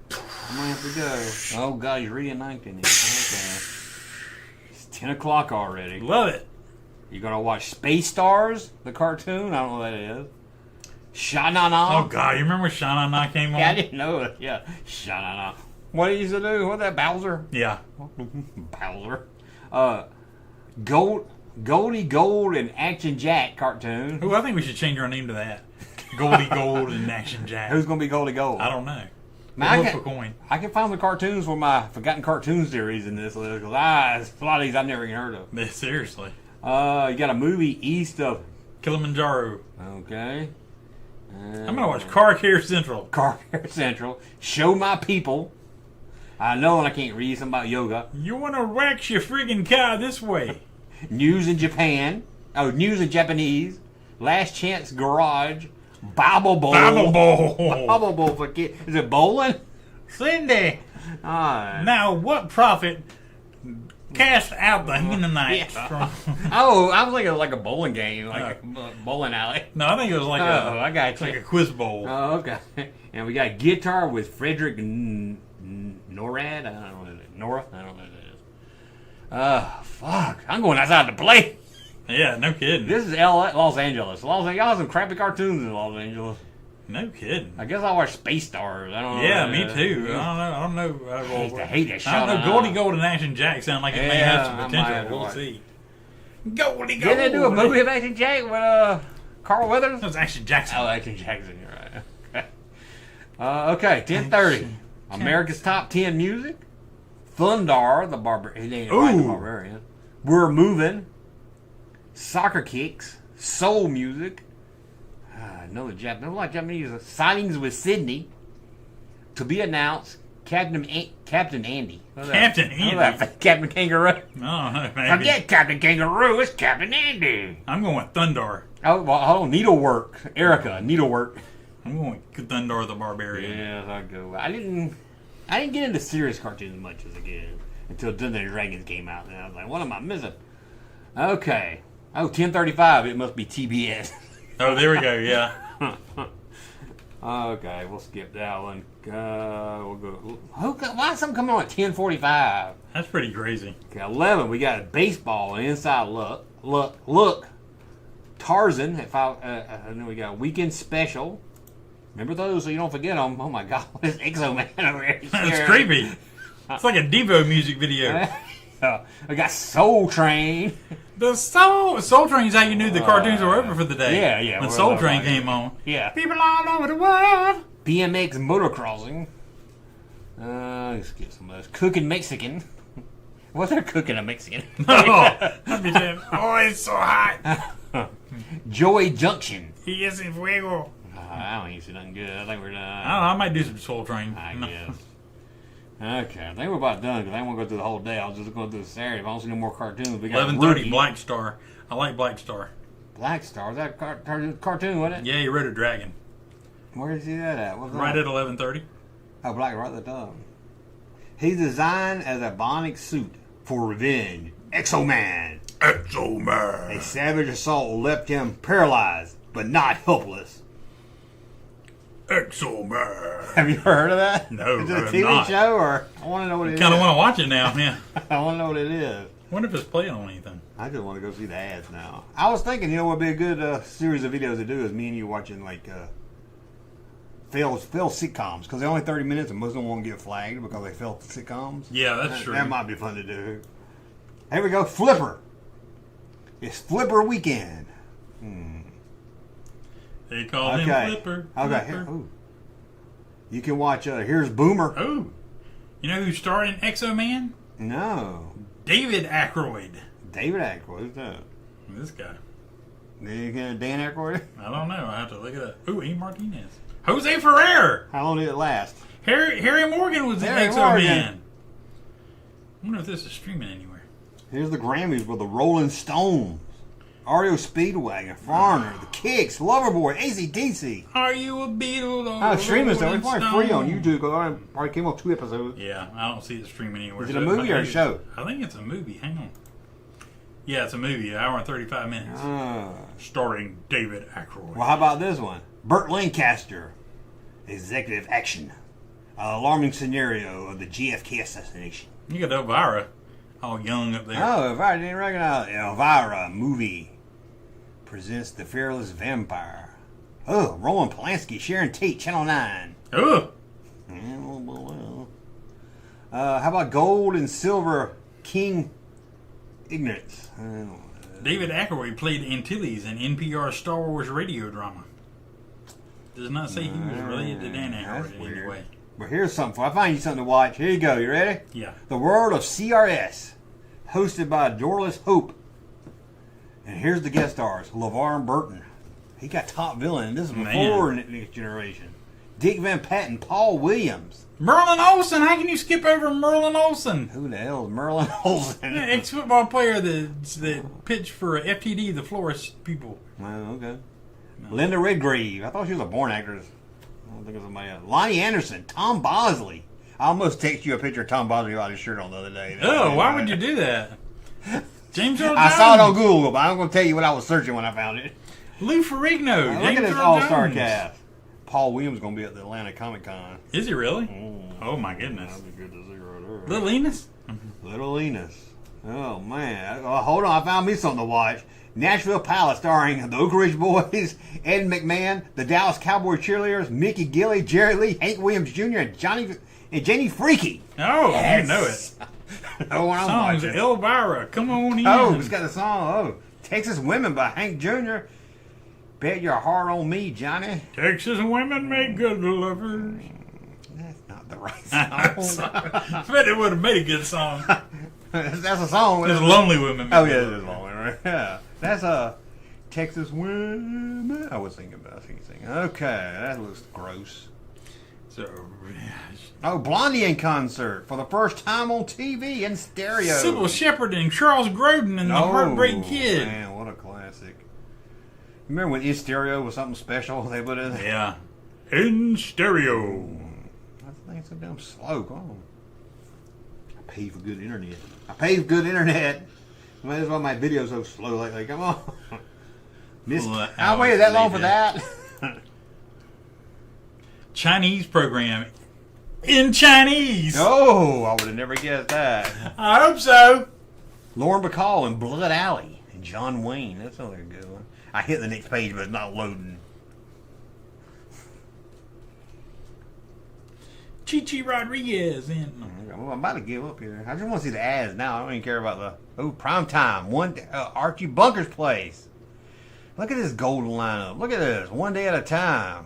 I'm gonna have to go. Oh God, he's reenacting it. Okay. It's 10 o'clock already. Love it. You gonna watch Space Stars, the cartoon? I don't know what that is. Sha-na-na. Oh God, you remember when Sha-na-na came on? Yeah, I didn't know it. Yeah, Sha-na-na. What did he used to do? What that Bowser? Yeah. Bowser. Goldie Gold and Action Jack cartoon. Ooh, I think we should change our name to that. Goldie Gold and Action Jack. Who's gonna be Goldie Gold? I don't know. I can find the cartoons for my Forgotten Cartoon series in this list because a lot of these I've never even heard of. Seriously. You got a movie East of Kilimanjaro. Okay. I'm gonna watch Car Care Central. Car Care Central. Show My People. I know and I can't read something about yoga. You wanna wax your friggin' car this way. News in Japan. Oh, News in Japanese. Last Chance Garage. Bible Bowl. Bible Bowl for kids. Is it bowling? Cindy. Now, what prophet cast out the Mennonites from... Oh, I was thinking like a bowling game, like a bowling alley. No, I think it was like I got like a quiz bowl. Oh, okay. And we got Guitar with Frederick Norad. I don't know what it is. Nora? I don't know what it is. Fuck. I'm going outside to play. Yeah, no kidding. This is Los Angeles. Y'all have some crappy cartoons in Los Angeles. No kidding. I guess I'll watch Space Stars. I don't know. Yeah, me too. I don't know. I hate that shit. I don't know. Goldie Gold and Action Jack sound like it may have some potential. We'll see. Goldie Gold. Didn't they do a movie of Action Jack with Carl Weathers? That was Action Jackson. Oh, Action Jackson. You're right. Okay, 10:30. America's Top 10 Music. Thundar, the Barbarian. He ain't the Barbarian. We're Moving. Soccer Kicks. Soul Music. Another Japanese. Sightings with Sydney. To be announced. Captain Andy. Captain Andy. Captain Kangaroo. Oh, maybe. Forget Captain Kangaroo. It's Captain Andy. I'm going with Thundar. Oh, well, hold on. Needlework. Erica. Needlework. I'm going with Thundar the Barbarian. Yeah, I'll go. I didn't get into serious cartoons much as a kid until Dungeons and Dragons came out. And I was like, what am I missing? Okay. Oh, 10:35. It must be TBS. Oh, there we go. Yeah. Okay, we'll skip that one. We'll go. Why is something coming on at 10:45? That's pretty crazy. Okay, 11. We got baseball and Inside Look. Tarzan at 5. And then we got Weekend Special. Remember those so you don't forget them. Oh my God, what is Exo Man over here? That's creepy. It's like a Devo music video. We got Soul Train. The Soul Train's how you knew the cartoons were over for the day. Yeah. When Soul Train came on. Yeah. People all over the world. BMX Motocrossing. Let's get some of those. Cooking Mexican. What's they're cooking a Mexican? I'd be saying, oh, it's so hot. Joy Junction. He is in fuego. I don't even see nothing good. I think we're done. I don't know. I might do some Soul Train. I guess. Okay, I think we're about done because I don't want to go through the whole day. I was just going through the Saturday. If I don't see no more cartoons, we got 11:30 Black Star. I like Black Star. Black Star? Is that a cartoon, wasn't it? Yeah, he rode a dragon. Where did you see that at? Right at 11:30. Oh, Black, right at the top. He's designed as a bionic suit for revenge. Exo Man. Exo Man. A savage assault left him paralyzed, but not helpless. Exo Man. Have you ever heard of that? No, is it a TV show, or I want to know what it is? Kind of want to watch it now. Yeah. I want to know what it is. Wonder if it's playing on anything. I just want to go see the ads now. I was thinking, what would be a good series of videos to do is me and you watching like failed sitcoms because they're only 30 minutes and most of them won't get flagged because they failed sitcoms. Yeah, that's true. That might be fun to do. Here we go, Flipper. It's Flipper weekend. They call him Flipper. Okay. Flipper. You can watch. Here's Boomer. Oh, you know who's starring Exo Man? No. David Aykroyd. David Aykroyd. Who's that? This guy. Dan Aykroyd? I don't know. I have to look it up. Ooh, E. Martinez. Jose Ferrer. How long did it last? Harry Morgan was in Exo Man. I wonder if this is streaming anywhere. Here's the Grammys with the Rolling Stones, REO Speedwagon, Foreigner, The Kicks, Loverboy, AC/DC. Are you a Beatle? Oh, streaming stuff. It's probably free on YouTube because I already came on 2 episodes. Yeah, I don't see it streaming anywhere. Is it a movie or a show? I think it's a movie. Hang on. Yeah, it's a movie. An hour and 35 minutes. Starring David Aykroyd. Well, how about this one? Burt Lancaster, Executive Action. Alarming scenario of the JFK assassination. You got Elvira all young up there. Oh, Elvira, didn't recognize Elvira movie presents The Fearless Vampire. Oh, Roman Polanski, Sharon Tate, Channel 9. Oh. How about Gold and Silver King Ignorance? David Aykroyd played Antilles in NPR's Star Wars radio drama. Does not say he was related to Dan Aykroyd in any way. But here's something for you. I find you something to watch. Here you go. You ready? Yeah. The World of CRS, hosted by Dorless Hope. And here's the guest stars. LeVar Burton. He got top villain. This is before Next Generation. Dick Van Patten, Paul Williams. Merlin Olsen. How can you skip over Merlin Olsen? Who the hell is Merlin Olsen? Ex-football player that pitched for FTD, the Florist people. Oh, okay. No. Linda Redgrave. I thought she was a born actress. I don't think of somebody else. Lonnie Anderson, Tom Bosley. I almost texted you a picture of Tom Bosley without his shirt on the other day. Oh, why would you do that? James Earl Jones. I saw it on Google, but I'm going to tell you what I was searching when I found it. Lou Ferrigno. Look at this all-star cast. Paul Williams is going to be at the Atlanta Comic Con. Is he really? Oh my goodness. That'd be good to see right there. Little Enos? Little Enos. Oh, man. Hold on. I found me something to watch. Nashville Palace, starring the Oak Ridge Boys, Ed McMahon, the Dallas Cowboy Cheerleaders, Mickey Gilley, Jerry Lee, Hank Williams Jr., and Janie Freaky. Oh, yes. you know it. Oh, when I'm Songs, watching. Elvira, come on in. Oh, it's got the song. Oh, Texas Women by Hank Jr. Bet your heart on me, Johnny. Texas women make good lovers. That's not the right song. I bet it would have made a good song. That's a song. It's Lonely Women. Oh, yeah, it is Lonely, right? Yeah. That's a Texas Women. I was thinking about singing. Okay, that looks gross. So, oh, Blondie in concert for the first time on TV in stereo. Sybil Shepherd and Charles Grodin and the Heartbreak Kid. Man, what a classic. Remember when in stereo was something special they put in there? Yeah. In stereo. I think it's so damn slow. Come on. I pay for good internet. That's why my video's so slow lately. Come on. I waited that long for that. Chinese program in Chinese. Oh, I would have never guessed that. I hope so. Lauren Bacall in Blood Alley and John Wayne. That's another good one. I hit the next page, but it's not loading. Chichi Rodriguez in. Well, I'm about to give up here. I just want to see the ads now. I don't even care about the prime time. Archie Bunker's Place. Look at this golden lineup. Look at this. One day at a time.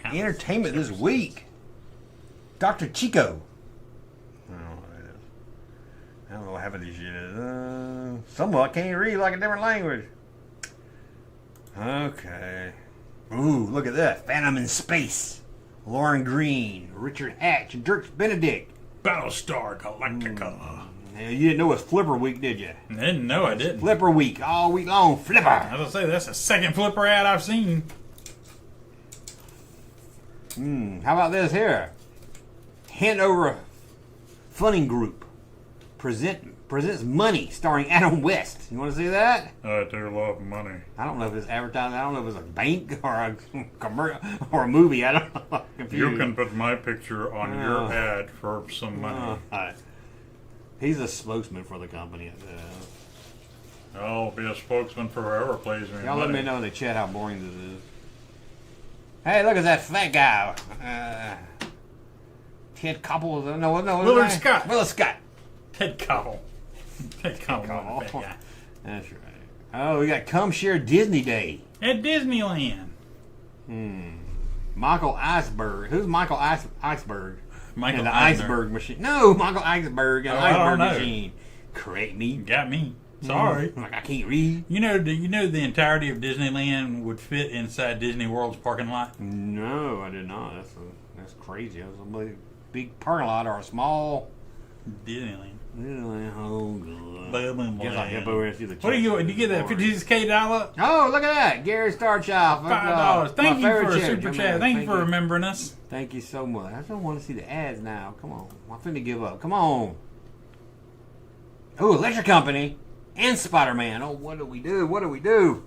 Entertainment this week. Dr. Chico. I don't know what that is. I don't know what half of this shit is. Some of it I can't read like a different language. Okay. Ooh, look at that. Phantom in Space. Lauren Green, Richard Hatch, and Dirk Benedict. Battlestar Galactica. You didn't know it was Flipper Week, did you? I didn't. Flipper Week, all week long. Flipper. I was going to say, that's the second Flipper ad I've seen. How about this here? Hanover Funning Group presents Money, starring Adam West. You want to see that? I do love money. I don't know if it's advertising. I don't know if it's a bank or a commercial or a movie. I don't know. You can put my picture on your ad for some money. He's a spokesman for the company. I'll be a spokesman for whoever plays me. Y'all let me know in the chat how boring this is. Hey, look at that fat guy. Ted Koppel. No. Willard Scott. Willard Scott. Ted Koppel. Ted Koppel. Fat guy. That's right. Oh, we got Come Share Disney Day. At Disneyland. Michael Iceberg. Who's Michael Iceberg? Michael and the Eisner. Iceberg Machine. No, Michael Iceberg and the Iceberg Machine. Correct me. Got me. Sorry. Like I can't read. You know the entirety of Disneyland would fit inside Disney World's parking lot? No, I did not. That's crazy. That's a big parking lot or a small Disneyland. Oh, good. Guess I'll hip over and see the What do you get that $56K dollar? Oh, look at that. Gary Starchild. $5. Thank you for a character, super chat. Thank you for remembering us. Thank you so much. I don't want to see the ads now. Come on. I'm finna give up. Come on. Oh, Electric Company and Spider-Man. Oh, what do we do? What do we do?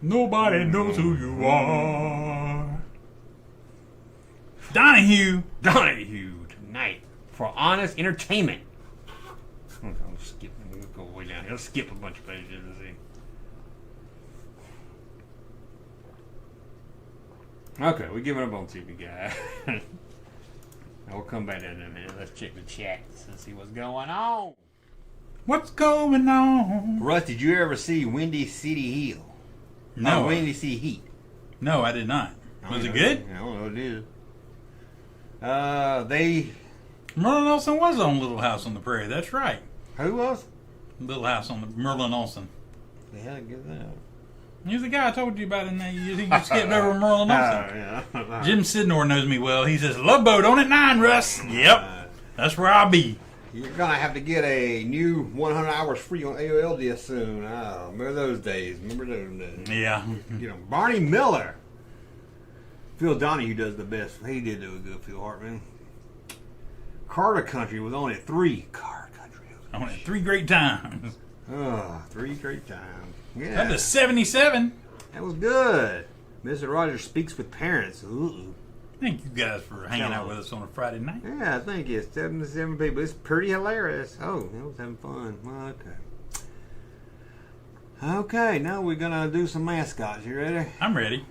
Nobody knows who you are. Donahue tonight for Honest Entertainment. Okay, We'll go way down here. Let's skip a bunch of pages and see. Okay, we're giving up on TV Guy. We'll come back in a minute. Let's check the chats and see what's going on. What's going on? Russ, did you ever see Windy City Heat? No. Windy City Heat. No, I did not. Was it good? I don't know what it is. Merlin Olsen was on Little House on the Prairie. That's right. Who was? Little House on the Merlin Olsen. They had to get that. He's the guy I told you about in there. You skipped over Merlin Olsen. Yeah. Jim Sidnor knows me well. He says, Love Boat on at 9, Russ. Yep. That's where I'll be. You're going to have to get a new 100 hours free on AOL soon. Oh, remember those days. Yeah. Barney Miller. Phil Donahue does the best. He did do a good Phil Hartman. Carter Country was on at 3. On at 3 great times. Oh, 3 great times. Yeah. That was 77. That was good. Mr. Rogers Speaks with Parents. Ooh. Thank you guys for hanging out with us on a Friday night. Yeah, I think it's 7 to 7 people. It's pretty hilarious. Oh, it was having fun. Okay. Okay, now we're gonna do some mascots. You ready? I'm ready.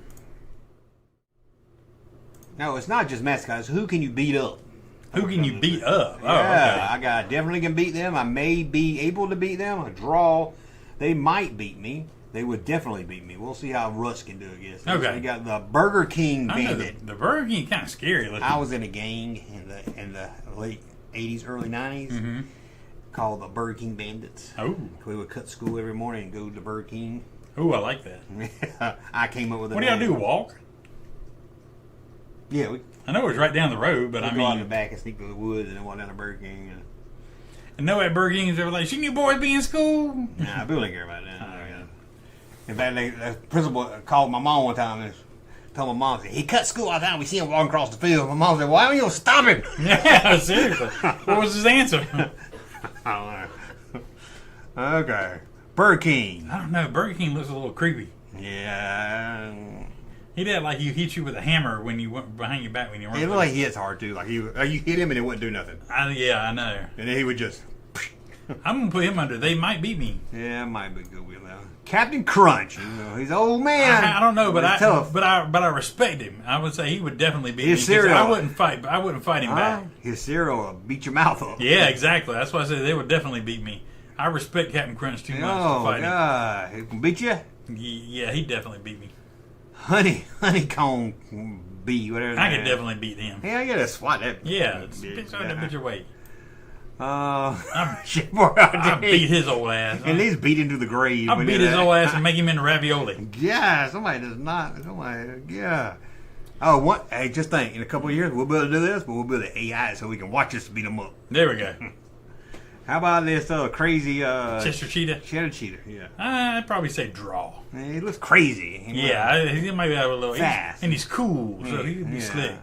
No, it's not just mascots. Who can you beat up? Who can you beat up? Oh, yeah, okay. I definitely can beat them. I may be able to beat them. A draw, they might beat me. They would definitely beat me. We'll see how Russ can do against them. Okay. So we got the Burger King Bandit. The Burger King kind of scary looking. I was in a gang in the late 80s, early 90s called the Burger King Bandits. Oh. We would cut school every morning and go to Burger King. Oh, I like that. I came up with a What do y'all do, walk? Yeah, I know it was right down the road, but I go mean... out in the back and sneak to the woods and then walk down to Burger King. And no at Burger King's ever like, shouldn't you boys be in school? Nah, people don't care about that. In fact, the principal called my mom one time and told my mom, he cut school all the time. We see him walking across the field. My mom said, why don't you stop him? Yeah, seriously. What was his answer? I don't know. Okay. Burger King. I don't know. Burger King looks a little creepy. Yeah. He did like he hit you with a hammer when you went behind your back when you weren't. It looked like he hits hard too. Like you hit him and it wouldn't do nothing. Yeah, I know. And then he would just. I'm gonna put him under. They might beat me. Yeah, it might be good with that. Captain Crunch. You know, he's an old man. I don't know, but tough. I respect him. I would say he would definitely beat His me. cereal. I wouldn't fight him back. His cereal will beat your mouth off. Yeah, exactly. That's why I said they would definitely beat me. I respect Captain Crunch too much to fight him. God, he can beat you. Yeah, he'd definitely beat me. Honeycomb bee, whatever. I could definitely beat him. Yeah, I gotta swat that. Yeah, spit that bitch away. I beat his old ass. At least beat him to the grave. I beat his old ass and make him into ravioli. Yeah, somebody does not. Yeah. Oh, what? Hey, just think. In a couple of years, we'll be able to do this, but we'll build an AI so we can watch us beat them up. There we go. How about this crazy Chester Cheetah? Cheddar Cheetah, yeah. I'd probably say draw. He looks crazy. He might have a little fast, and he's cool, so he could be slick.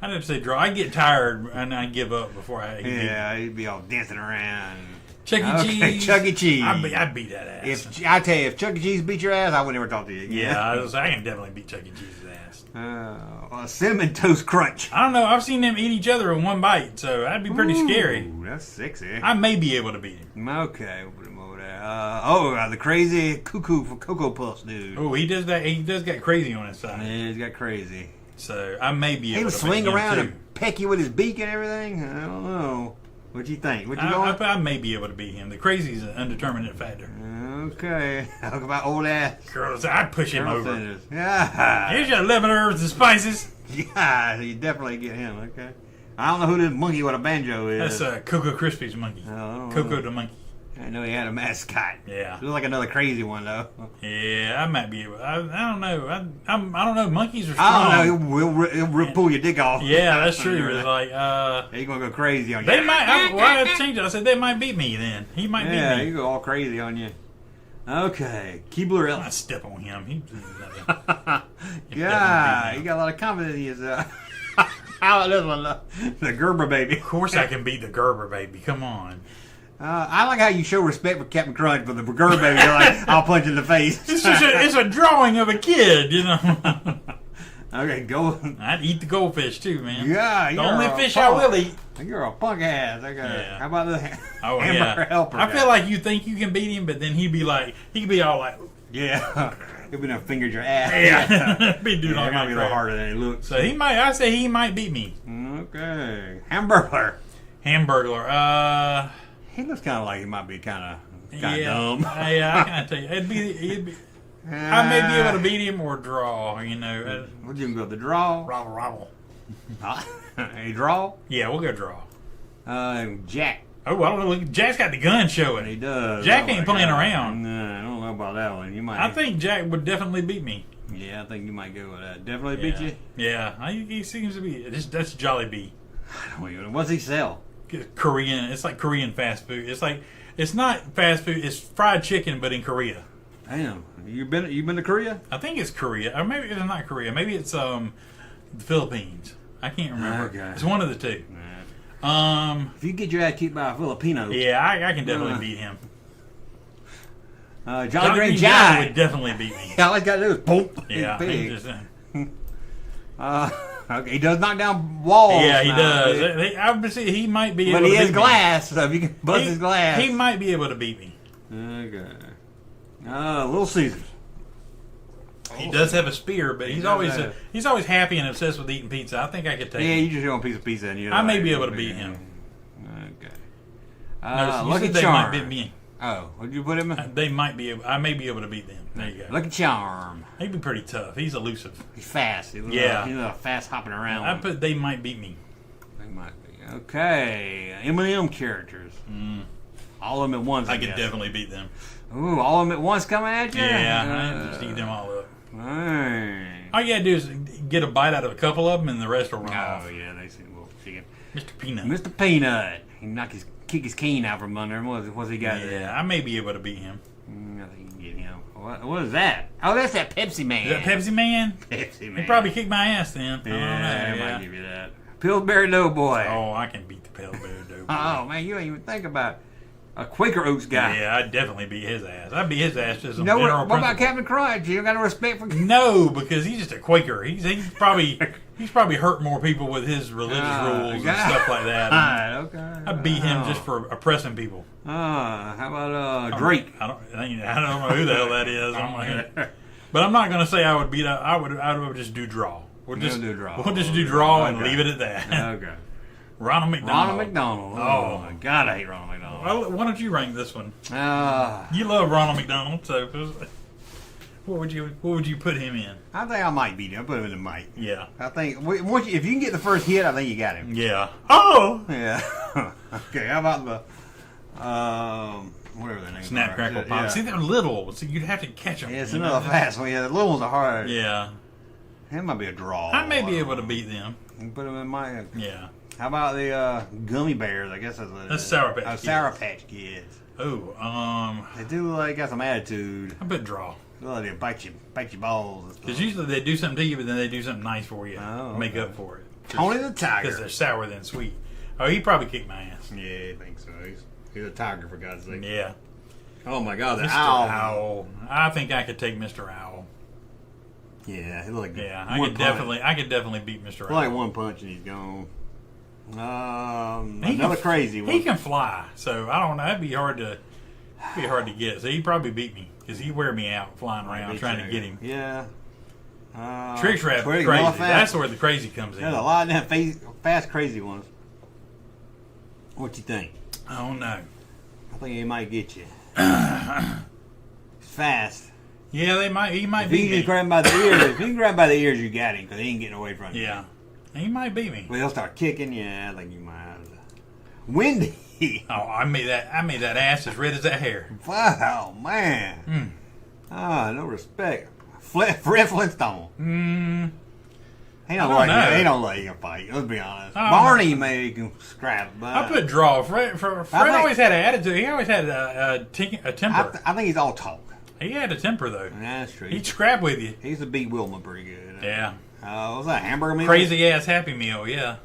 I'd have to say draw. I get tired and I give up before I. He'd be all dancing around. Chuck E. Cheese. Chuck E. Cheese. I'd beat that ass. I tell you, if Chuck E. Cheese beat your ass, I would never talk to you again. Yeah, I can definitely beat Chuck E. Cheese's ass. Cinnamon Toast Crunch. I don't know. I've seen them eat each other in one bite, so that'd be pretty scary. That's sexy. I may be able to beat him. Okay, we'll put him over there. The crazy cuckoo for Cocoa Puffs dude. Oh, he does that. He does get crazy on his side. Yeah, he's got crazy. So I may be able to. He would swing around and peck you with his beak and everything. I don't know. What you think? I may be able to beat him. The crazy is an undeterminate factor. Okay. Talk about old ass. Girls, I'd push him over. Sanders. Yeah. Here's your 11 herbs and spices. Yeah, you definitely get him. Okay. I don't know who this monkey with a banjo is. That's Cocoa Krispies monkey. Cocoa the monkey. I know he had a mascot. Yeah. Looks like another crazy one though. Yeah, I might be able. I don't know. I don't know. Monkeys are strong. I don't know. He'll pull your dick off. Yeah, that's true. It's like he's gonna go crazy on you. They might. I changed it. I said they might beat me. Then he might beat me. Yeah, he go all crazy on you. Okay, Keebler Ellis. I step on him. He yeah, he got a lot of confidence in himself. How about this one? The Gerber baby. Of course, I can beat the Gerber baby. Come on. I like how you show respect for Captain Crunch, but the Gerber baby, you're like, I'll punch in the face. It's a drawing of a kid, you know. Okay, go. I'd eat the goldfish too, man. Yeah, the only fish I will eat. You're a punk ass. Okay. Yeah. How about the hamburger helper? I feel like you think you can beat him, but then he'd be all like, yeah, he'll be there fingered your ass. Yeah, be doing all that might kind be of a little crap. harder than he looks. So I say he might beat me. Okay, Hamburglar. He looks kind of like he might be kind of dumb. Yeah, I kind of tell you, it'd be. I may be able to beat him or draw. You know. Would you go the draw? Robble. A draw? Yeah, we'll go draw. Jack. Oh, I don't know. Jack's got the gun showing. He does. Jack ain't playing around. No, I don't know about that one. You might. I think Jack would definitely beat me. Yeah, I think you might go with that. Definitely beat you. Yeah, he seems to be. That's Jolly Bee. What's he sell? Korean. It's like Korean fast food. It's not fast food. It's fried chicken, but in Korea. Damn, you been to Korea? I think it's Korea, or maybe it's not Korea. Maybe it's the Philippines. I can't remember. Okay. It's one of the two. If you get your ass kicked by a Filipino, yeah, I can definitely beat him. Jolly Green Giant would definitely beat me. All I got to do is boom. Yeah. Okay, he does knock down walls. Yeah, he now. does. Obviously, he might be able But to he beat has glass, so if you can bust his glass. He might be able to beat me. Okay. Little Caesars. He does have a spear, but he's always happy and obsessed with eating pizza. I think I could take him. Yeah, you just want a piece of pizza, and you. I may be able to beat him. Okay. No, Lucky they Charm. might beat me. Oh, would you put him in? They might be. I may be able to beat them. There you go. Lucky Charm. He'd be pretty tough. He's elusive. He's fast. He's fast hopping around. I put they might beat me. They might be. Okay. M&M characters. All of them at once. I could definitely beat them. Ooh, all of them at once coming at you? Yeah, I just eat them all up. Dang. All you gotta do is get a bite out of a couple of them, and the rest will run off. Oh yeah, they seem a little chicken. Mr. Peanut. Mr. Peanut. He kick his cane out from under him. What's he got there? Yeah, I may be able to beat him. I think you can get him. What is that? Oh, that's that Pepsi Man. Is that Pepsi Man? Pepsi Man. He probably kicked my ass then. Yeah, I might give you that. Pillsbury Doughboy. Oh, I can beat the Pillsbury Doughboy. Oh man, you ain't even think about a Quaker Oats guy. Yeah, I'd definitely beat his ass. I'd beat his ass just on No, general what about Captain Crunch? You don't got no respect for? No, because he's just a Quaker. He's probably hurt more people with his religious rules and stuff like that. Okay. I'd beat him just for oppressing people. How about Drake? I don't know who the hell that is. But I'm not going to say I would beat. I would just do draw. We'll just do draw and leave it at that. Okay. Ronald McDonald. Oh my God, I hate Ronald McDonald. Well, why don't you rank this one? You love Ronald McDonald, so what would you put him in? I think I might beat him. I put him in the might. Yeah. I think if you can get the first hit, I think you got him. Yeah. Oh. Yeah. Okay. How about the whatever the name? Snap, Crackle, Pop. Yeah. See, they're little, so you'd have to catch them. Yeah, it's another fast one. Yeah, the little ones are hard. Yeah. That might be a draw. I may be able to beat them. You can put them in my. Yeah. How about the gummy bears? I guess that's what it is. Sour Patch Kids. Sour Patch Kids. Oh, they do look like got some attitude. I bet draw. Well, they bite your balls. Because usually they do something to you, but then they do something nice for you. Oh, make up for it. Tony the Tiger. Because they're sour than sweet. Oh, he probably kicked my ass. Yeah, I think so. He's a tiger, for God's sake. Yeah. Oh my God, the Mr. Owl. I think I could take Mr. Owl. Yeah, he looked. Yeah, I could definitely beat Mr. Owl. Like one punch and he's gone. Another crazy one. He can fly, so I don't know. That'd be hard to get. So he'd probably beat me because he'd wear me out flying around trying to get him. Yeah. Trick Trap crazy. That's where the crazy comes in. There's a lot of them fast, crazy ones. What you think? I don't know. I think he might get you. Fast. Yeah, he might beat me. If you can grab him by the ears, if you can grab him by the ears, you got him because he ain't getting away from you. Yeah. He might beat me. Well, he'll start kicking. Yeah, I think you might. Windy. Oh, I made that ass as red as that hair. Wow, man. No respect. Fred Flintstone. He don't like you to fight. Let's be honest. Barney may can scrap. But I put draw. Fred always had an attitude. He always had a temper. I think he's all talk. He had a temper though. That's true. He'd scrap with you. He used to beat Wilma pretty good. Yeah. What was that, hamburger meal? Crazy ass Happy Meal, yeah.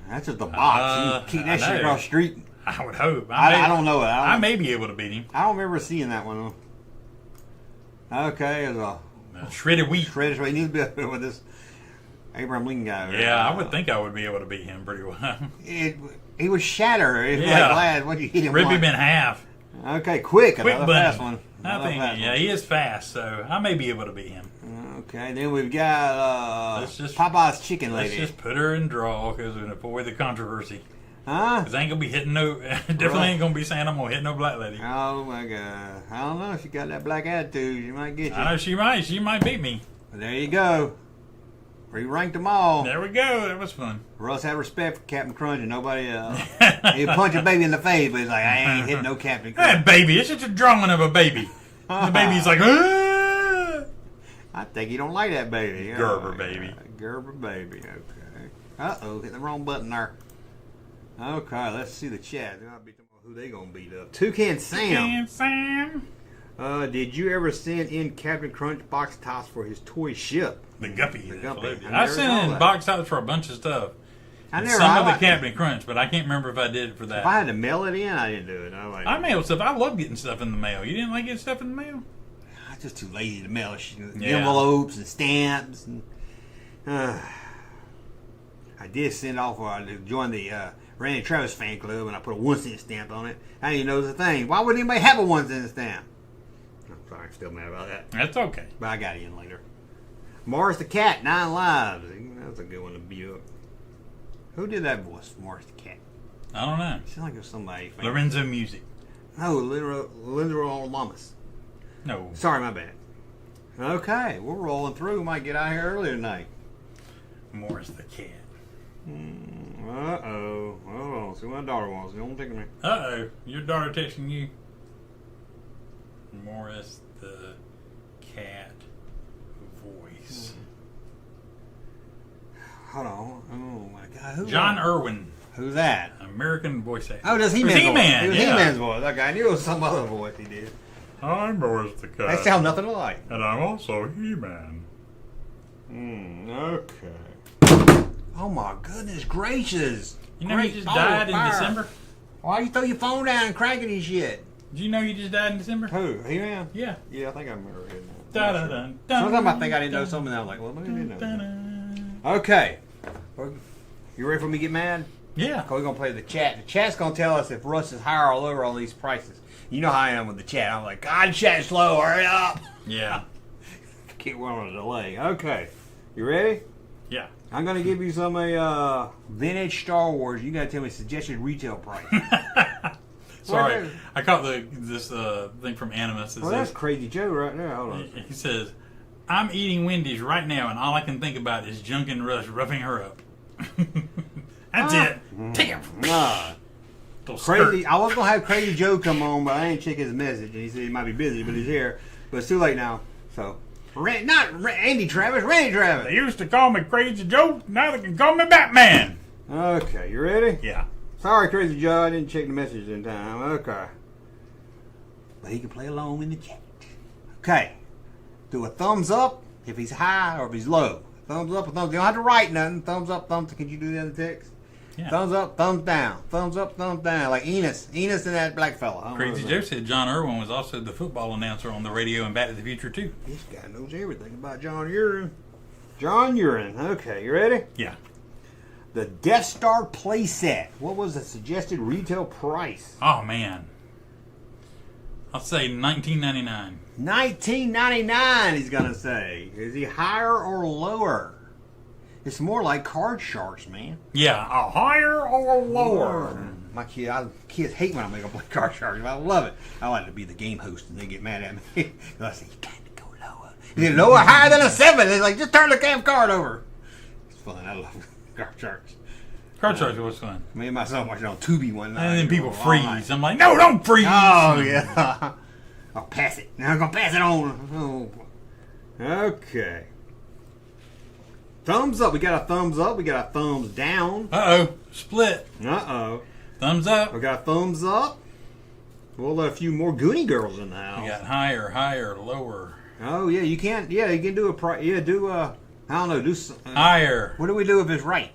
That's just a box. You keep that shit across the street. I would hope. I don't know it. I may be able to beat him. I don't remember seeing that one. Okay, it's a shredded wheat. Shredded wheat. He needs to be with this Abraham Lincoln guy. Yeah, I would think I would be able to beat him pretty well. He would shatter if like glass when you hit him. Rip him in half. Okay, quick another bunny. Fast one. I think, he is fast, so I may be able to beat him. Okay, then we've got Popeye's chicken lady. Let's just put her in draw because we're going to avoid the controversy. Huh? Because I ain't going to be hitting definitely ain't going to be saying I'm going to hit no black lady. Oh my God. I don't know if she got that black attitude. She might get you. I know she might. She might beat me. But there you go. We-ranked them all. There we go. That was fun. Russ had respect for Captain Crunch and nobody else. He'd punch a baby in the face, but he's like, I ain't hitting no Captain Crunch. That baby. It's just a drawing of a baby. The baby's like, I think you don't like that baby. Gerber baby. Gerber baby. Okay. Uh-oh. Hit the wrong button there. Okay. Let's see the chat. Who they going to beat up? Toucan Sam. Did you ever send in Captain Crunch box tops for his toy ship? The Guppy. I sent in box tops for a bunch of stuff. Some of the Captain Crunch, but I can't remember if I did it for that. If I had to mail it in, I didn't do it. I mailed stuff. I love getting stuff in the mail. You didn't like getting stuff in the mail? I'm just too lazy to mail envelopes and stamps. And, I did send off to join the Randy Travis fan club, and I put a 1-cent stamp on it. I didn't know it was a thing. Why would anybody have a 1-cent stamp? I'm sorry, I'm still mad about that. That's okay. But I got it in later. Morris the Cat, 9 lives. That's a good one to beat up. Who did that voice, Morris the Cat? I don't know. It sounds like it was somebody famous. Lorenzo Music. No, Literal Mamas. No. Sorry, my bad. Okay, we're rolling through. We might get out here early tonight. Morris the Cat. Uh-oh. Hold on. See what my daughter wants. Don't take me. Uh-oh. Your daughter texting you. Morris the Cat voice. Hold on. Oh, my God. Who John Irwin. Who's that? American voice actor. Oh, does He-Man? He-Man. It was yeah. He-Man's voice. Okay, I knew it was some other voice he did. I'm Morris the Cat. They sound nothing alike. And I'm also He-Man. Okay. Oh my goodness gracious! You know he just died in December? Why you throw your phone down and cranking his shit? Did you know he just died in December? Who? He-Man? Yeah. Yeah, I think I remember it now. Sometimes I think I didn't know something. I was like, well, maybe I didn't know. Okay. You ready for me to get mad? Yeah. We're going to play the chat. The chat's going to tell us if Russ is higher or lower on these prices. You know how I am with the chat. I'm like, God, chat's slow. Hurry up. Yeah. Keep one on a delay. Okay. You ready? Yeah. I'm going to give you some vintage Star Wars. You got to tell me suggested retail price. Sorry. I caught this thing from Animus. Well, that's Crazy Joe right there. Hold on. He says, I'm eating Wendy's right now, and all I can think about is Junkin Russ roughing her up. That's it. Damn. Nah. Crazy. I was gonna have Crazy Joe come on, but I didn't check his message, and he said he might be busy, but he's here. But it's too late now. So, Andy Travis, Randy Travis. They used to call me Crazy Joe. Now they can call me Batman. Okay, you ready? Yeah. Sorry, Crazy Joe, I didn't check the message in time. Okay. But he can play along in the chat. Okay. Do a thumbs up if he's high or if he's low. Thumbs up or thumbs. You don't have to write nothing. Thumbs up, thumbs. Can you do that in the text? Yeah. Thumbs up, thumbs down. Thumbs up, thumbs down. Like Enos and that black fella. Crazy Joe said John Irwin was also the football announcer on the radio in Back to the Future too. This guy knows everything about John Urine. John Urine. Okay, you ready? Yeah. The Death Star playset. What was the suggested retail price? Oh man. I'll say $19.99. $19.99 he's gonna say. Is he higher or lower? It's more like Card Sharks, man. Yeah, a higher or lower. My kids hate when I make them play Card Sharks. I love it. I like to be the game host and they get mad at me. I say, you got to go lower. You lower higher than a 7. They're like, just turn the damn card over. It's fun. I love Card Sharks. Card Sharks was fun. Me and my son watched it on Tubi one night. And then people freeze. I'm like, no, don't freeze. Oh, yeah. I'll pass it. Now I'm going to pass it on. Oh. Okay. Thumbs up. We got a thumbs up. We got a thumbs down. Uh-oh. Split. Uh-oh. Thumbs up. We got a thumbs up. We'll let a few more Goonie girls in the house. We got higher, lower. Oh, yeah. You can't. Yeah, you can do a... Yeah, do a... I don't know. Do higher. What do we do if it's right?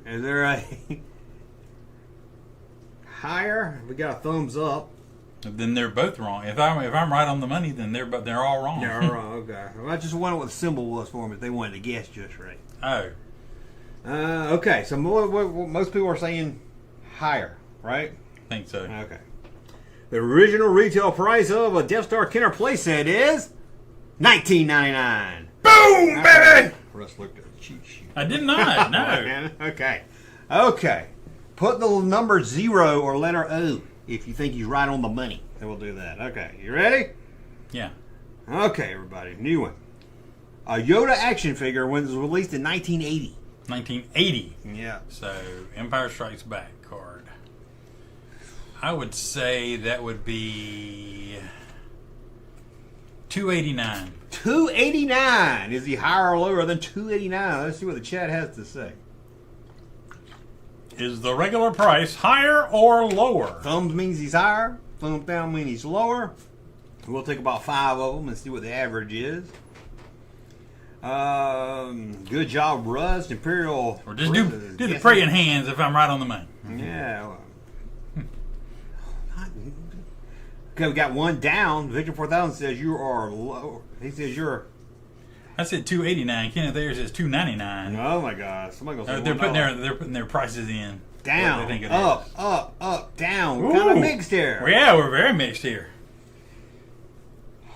Is there a... higher? We got a thumbs up. Then they're both wrong. If I'm right on the money, then they're all wrong. They're all wrong. Okay. Well, I just wondered what the symbol was for them if they wanted to guess just right. Oh. Okay. So most people are saying higher, right? I think so. Okay. The original retail price of a Death Star Kenner playset is $19.99. Boom, baby! Russ looked at the cheat sheet. I did not. No. Okay. Okay. Put the number 0 or letter O if you think he's right on the money. And we'll do that. Okay. You ready? Yeah. Okay, everybody. New one. A Yoda action figure was released in 1980. 1980. Yeah. So, Empire Strikes Back card. I would say that would be $289. $289. Is he higher or lower than $289? Let's see what the chat has to say. Is the regular price higher or lower? Thumbs means he's higher. Thumbs down means he's lower. We'll take about 5 of them and see what the average is. Good job, Russ. Imperial. Or just do the praying hands if I'm right on the money. Yeah. Okay, we got one down. Victor 4000 says you are low. He says you're I said $289. Kenneth there says $299. Oh my gosh! Somebody gonna say they're putting their prices in. Down, They think it up, down. Ooh. We're kind of mixed here. Well, yeah, we're very mixed here.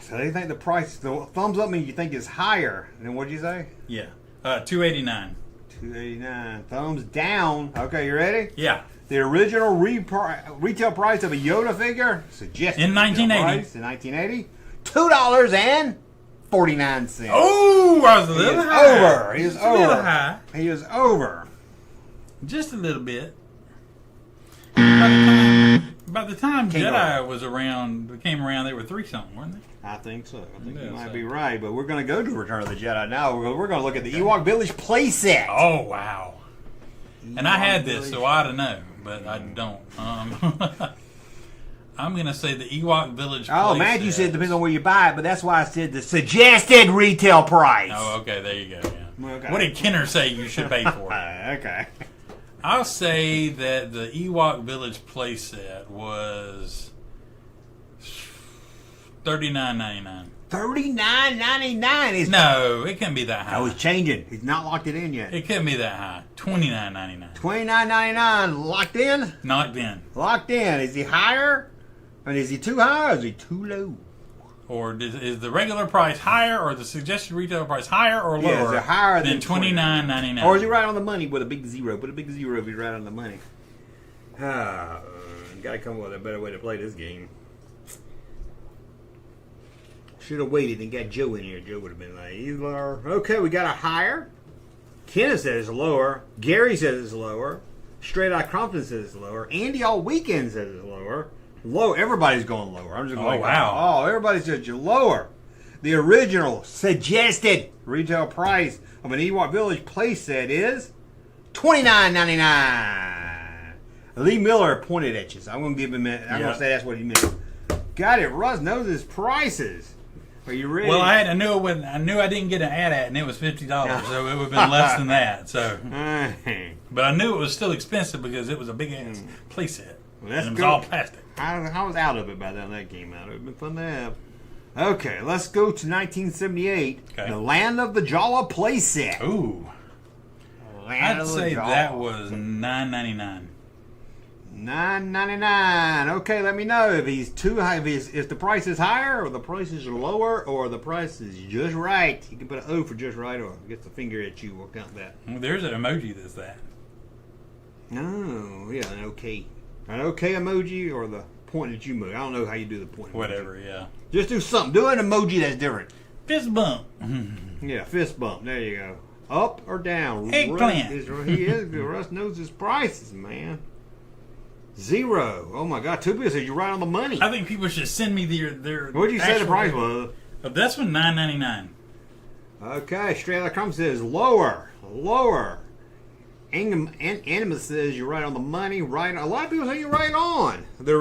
So they think the price, the thumbs up means you think it's higher than what'd you say? Yeah, $289. $289. Thumbs down. Okay, you ready? Yeah. The original retail price of a Yoda figure, suggested in 1980. Price in 1980, $2.49. Oh, I was a little high. He is Just a little high. He is over. Just a little bit. By the time Jedi was around, came around, they were 3 something, weren't they? I think so. I think you might be right, but we're going to go to Return of the Jedi now. We're going to look at the Ewok Village playset. Oh, wow. And I had this, so I ought to know, but I don't. I'm going to say the Ewok Village playset. Oh, Matthew said it depends on where you buy it, but that's why I said the suggested retail price. Oh, okay, there you go. Yeah. Okay. What did Kenner say you should pay for it? Okay. I'll say that the Ewok Village playset was $39.99. $39.99. No, it can't be that high. I was changing. He's not locked it in yet. It couldn't be that high. $29.99. $29.99. Locked in? Locked in. Locked in. Is he higher? And is he too high or is he too low? Or is the regular price higher or the suggested retail price higher or lower is it higher than $29.99? Or is he right on the money with a big zero? Put a big zero if he's right on the money. Got to come up with a better way to play this game. Should have waited and got Joe in here. Joe would have been like, he's lower. Okay, we got a higher. Kenneth says it's lower. Gary says it's lower. Straight Out Compton says it's lower. Andy All Weekend says it's lower. Low. Everybody's going lower. I'm just going. Wow. Oh, everybody says you're lower. The original suggested retail price of an Ewok Village playset is $29.99. Lee Miller pointed at you, so I'm going to give him. I'm going to say that's what he meant. Got it. Russ knows his prices. Are you ready? Well, I knew I didn't get an ad at, and it was $50, so it would have been less than that. So, but I knew it was still expensive because it was a big ass playset. Well, that's and it was good. all plastic. I was out of it by the time that came out. It would have been fun to have. Okay, let's go to 1978. Okay. The Land of the Jawa playset. Ooh. I'd say that was $9.99. $9.99. Okay, let me know if he's too high. If the price is higher, or the price is lower, or the price is just right. You can put an O for just right, or gets the finger at you. We'll count that. Well, there's an emoji that's that. No, yeah, an okay emoji, or the point that you move. I don't know how you do the point. Whatever, emoji. yeah. Just do something. Do an emoji that's different. Fist bump. Yeah, fist bump. There you go. Up or down. Eggplant. Russ knows his prices, man. Zero. Oh my God! 2 people said you're right on the money. I think people should send me their. What did you say the price was? This one $9.99. Okay, Straight Out Compton says lower. Animus says you're right on the money. Right. A lot of people say you're right on. The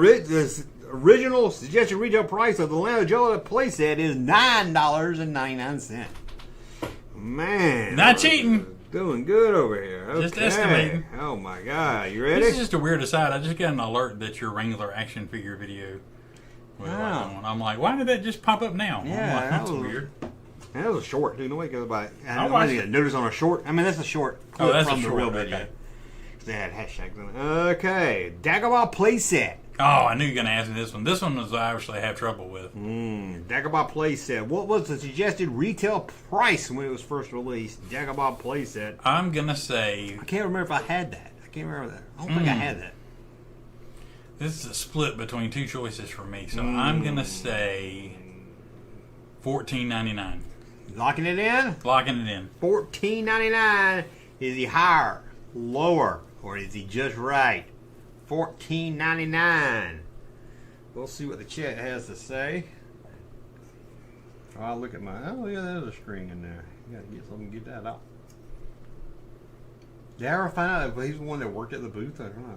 original suggested retail price of the Land of Jawa playset is $9.99. Man, Not cheating. Doing good over here. Okay. Just estimating. Oh my God, you ready? This is just a weird aside. I just got an alert that your Wrangler action figure video was on. I'm like, why did that just pop up now? Yeah, I'm like, that's weird. That was a short, dude. Nobody goes by. I watched it. Notice on a short. I mean, that's a short clip Oh, that's from a the short, real okay. video. They had hashtags on it. Okay, Dagobah playset. Oh, I knew you were going to ask me this one. This one was I actually have trouble with. Dagobah playset. What was the suggested retail price when it was first released? Dagobah playset. I'm going to say... I can't remember if I had that. I can't remember that. I don't think I had that. This is a split between 2 choices for me, so I'm going to say $14.99. Locking it in? Locking it in. $14.99. Is he higher, lower, or is he just right? $14.99. We'll see what the chat has to say. I'll look at my... Oh, yeah, there's a string in there. You got to get something to get that out. Did I ever find out if he's the one that worked at the booth? I don't know.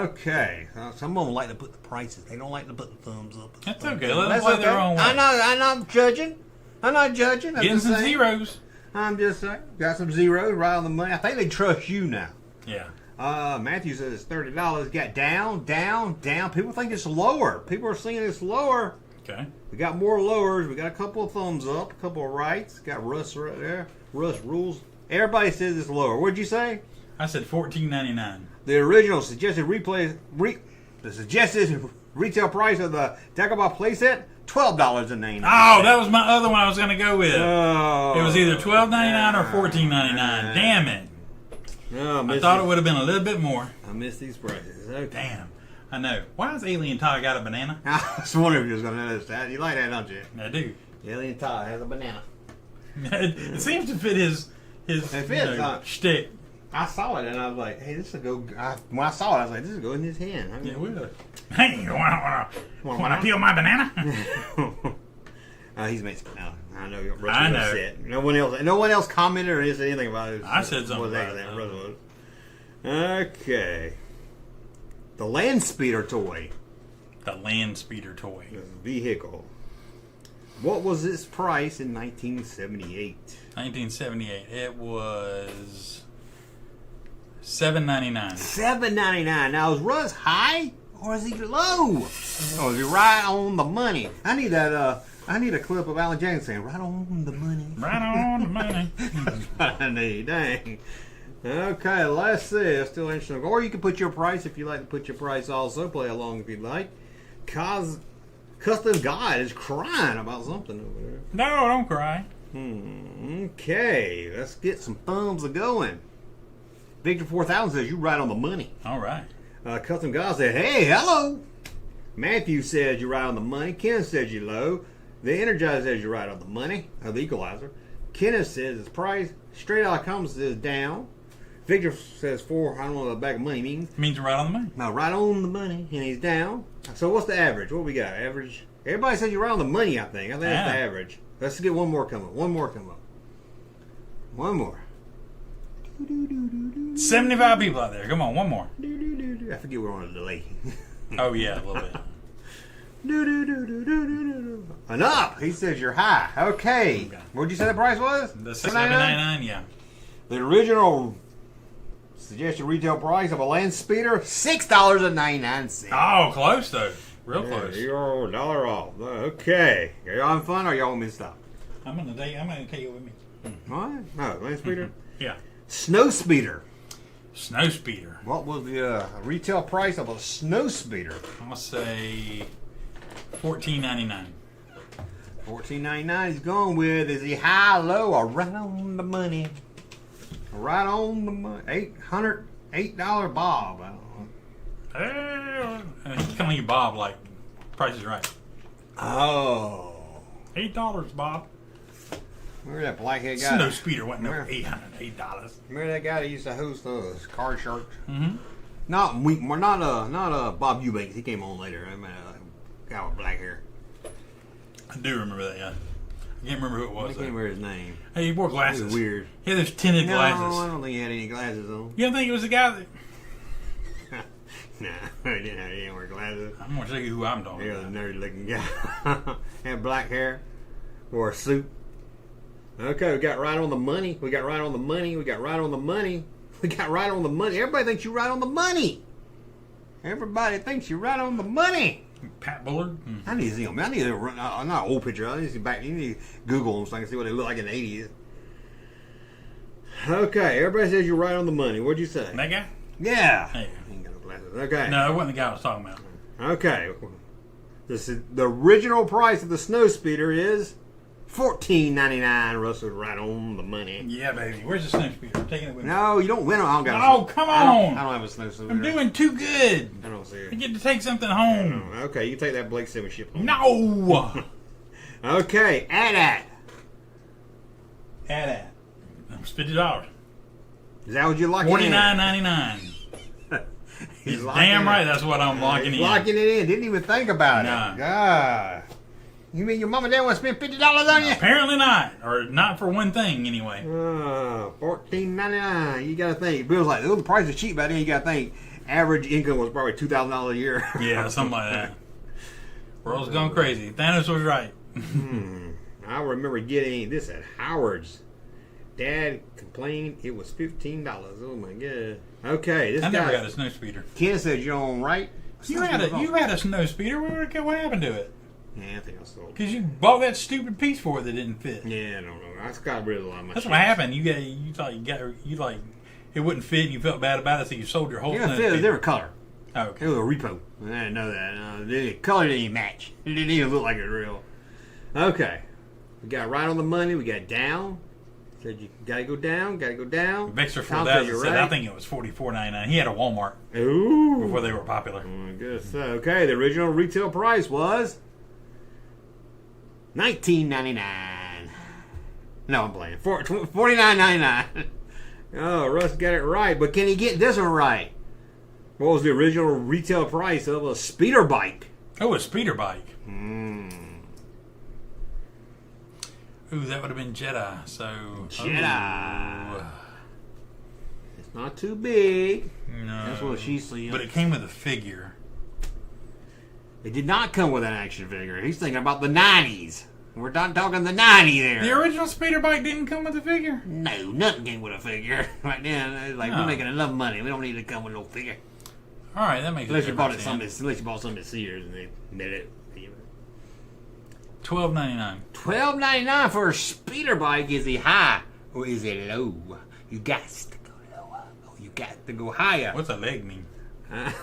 Okay. Some of them like to put the prices. They don't like to put the thumbs up. That's okay. Let them play their own way. I'm not judging. I'm Getting some zeros. I'm just saying. Got some zeros right on the money. I think they trust you now. Yeah. Matthew says it's $30. Got down. People think it's lower. People are saying it's lower. Okay. We got more lowers. We got a couple of thumbs up, a couple of rights. Got Russ right there. Russ rules. Everybody says it's lower. What'd you say? I said $14.99. The original suggested the suggested retail price of the Dagobah playset, $12.99. Oh, that was my other one I was going to go with. Oh. It was either $12.99 or $14.99. Damn it. No, I thought it would have been a little bit more. I missed these prices. Okay. Damn. I know. Why does Alien Todd got a banana? I was wondering if you was going to notice that. You like that, don't you? I do. Alien Todd has a banana. It seems to fit his shtick. I saw it and I was like, hey, this will go. When I saw it, I was like, this will go in his hand. Yeah, it will. Hey, you want to peel my banana? He's Mexican now. I know. I know. Upset. No one else commented or said anything about it. I said something about it. Okay. The Land Speeder toy. The Land Speeder toy. The vehicle. What was its price in 1978? 1978. It was $7.99. $7.99. Now, is Russ high or is he low? Oh, is he right on the money? I need that. I need a clip of Alan Jackson saying, "Right on the money." Right on the money. I need. Dang. Okay, let's see. It's still interesting. Or you can put your price if you like to put your price also. Play along if you'd like. Custom God is crying about something over there. No, don't cry. Okay, let's get some thumbs going. Victor 4000 says, you right on the money. All right. Custom God said, hey, hello. Matthew says, you're right on the money. Ken says, you're low. The Energizer says, you're right on the money. The Equalizer. Kenneth says, its price straight out comes is down. Victor says, I don't know what the bag of money means. Means right on the money. No, right on the money. And he's down. So what's the average? What we got? Average? Everybody says you're right on the money, I think. I think that's the average. Let's get one more come up. One more. 75 people out there. Come on, one more. I forget we're on a delay. Oh, yeah, a little bit. Enough. He says you're high. Okay. What'd you say the price was? The $7.99, yeah. The original suggested retail price of a land speeder, $6.99. Oh, close though. Real close. You're $1 off. Okay. Are y'all having fun or y'all want me to stop? I'm gonna take it with me. What? No, land speeder? Yeah. Snow speeder. Snow speeder. What was the retail price of a snow speeder? I'm gonna say $14.99. $14.99 he's going with. Is he high, low, or right on the money? Right on the money. $8 Bob. He's calling you Bob like Price is Right. Oh. $8, Bob. Remember that blackhead guy? Snow speeder wasn't no $808. Remember that guy that used to host those Card Sharks? Mm-hmm. Not Bob Eubanks. He came on later. I mean, guy with black hair. I do remember that, yeah. I can't remember who it was. I can't remember his name. Hey, he wore glasses. It was weird. He had those tinted glasses. No, I don't think he had any glasses on. You don't think it was the guy that... Nah, he didn't wear glasses. I'm going to tell you who I'm talking about. He was a nerdy-looking guy. Had black hair. Wore a suit. Okay, we got right on the money. We got right on the money. We got right on the money. We got right on the money. Everybody thinks you're right on the money. Everybody thinks you're right on the money. Pat Bullard? I need to see him. I need to run. Not an old picture. I need to see back. You need to Google them so I can see what they look like in the 80s. Okay, everybody says you're right on the money. What'd you say? That guy? Yeah. Hey. He ain't got no glasses. Okay. No, it wasn't the guy I was talking about. Okay. The original price of the snow speeder is $14.99. Russell's right on the money. Yeah, baby. Where's the snow speeder? I'm taking it with me. No, you don't win. I don't got come on. I don't have a snow speeder. I'm doing too good. I don't see it. I get to take something home. Okay, you take that Blake Simmons ship home. No. Okay, add that. It's $50. Is that what you're locking in? $49.99. He's damn right. That's what I'm locking in. Locking it in. Didn't even think about it. God. You mean your mom and dad want to spend $50 on you? Apparently not, or not for one thing anyway. $14.99. You got to think. Bill's like, the price is cheap back then. You got to think average income was probably $2,000 a year. Yeah, something like that. World's gone crazy. Thanos was right. I remember getting this at Howard's. Dad complained it was $15. Oh my god. Okay, this I guy never got a snow speeder. Ken said you're on right. You had a snow speeder. What happened to it? Yeah, I think I sold it. Because you bought that stupid piece for it that didn't fit. Yeah, I don't know. I just got rid of a lot of my That's Oh, what shit. happened. It wouldn't fit and you felt bad about it, so you sold your whole Yeah, thing. it was different color. Oh, okay. It was a repo. I didn't know that. The color didn't even match. It didn't even look like it real. Okay. We got right on the money. We got down. Said you gotta go down. Gotta go down. Victor Tom 4000 you're said, right. I think it was $44.99. He had a Walmart. Ooh. Before they were popular. I guess so. Okay, the original retail price was $19.99. No, I'm playing. $49.99. Oh, Russ got it right, but can he get this one right? What was the original retail price of a speeder bike? Oh, a speeder bike. Ooh, that would have been Jedi. So Jedi. Oh. It's not too big. No. That's what she said. But it came with a figure. It did not come with an action figure. He's thinking about the 90s. We're not talking the 90s there. The original speeder bike didn't come with a figure? No, nothing came with a figure. Right then, it's like, No. we're making enough money. We don't need to come with no figure. All right, that makes Unless a you bought it difference. unless you bought something at Sears and they made it. $12.99. $12.99 for a speeder bike. Is it high or is it low? You got to go lower or you got to go higher. What's a leg mean? I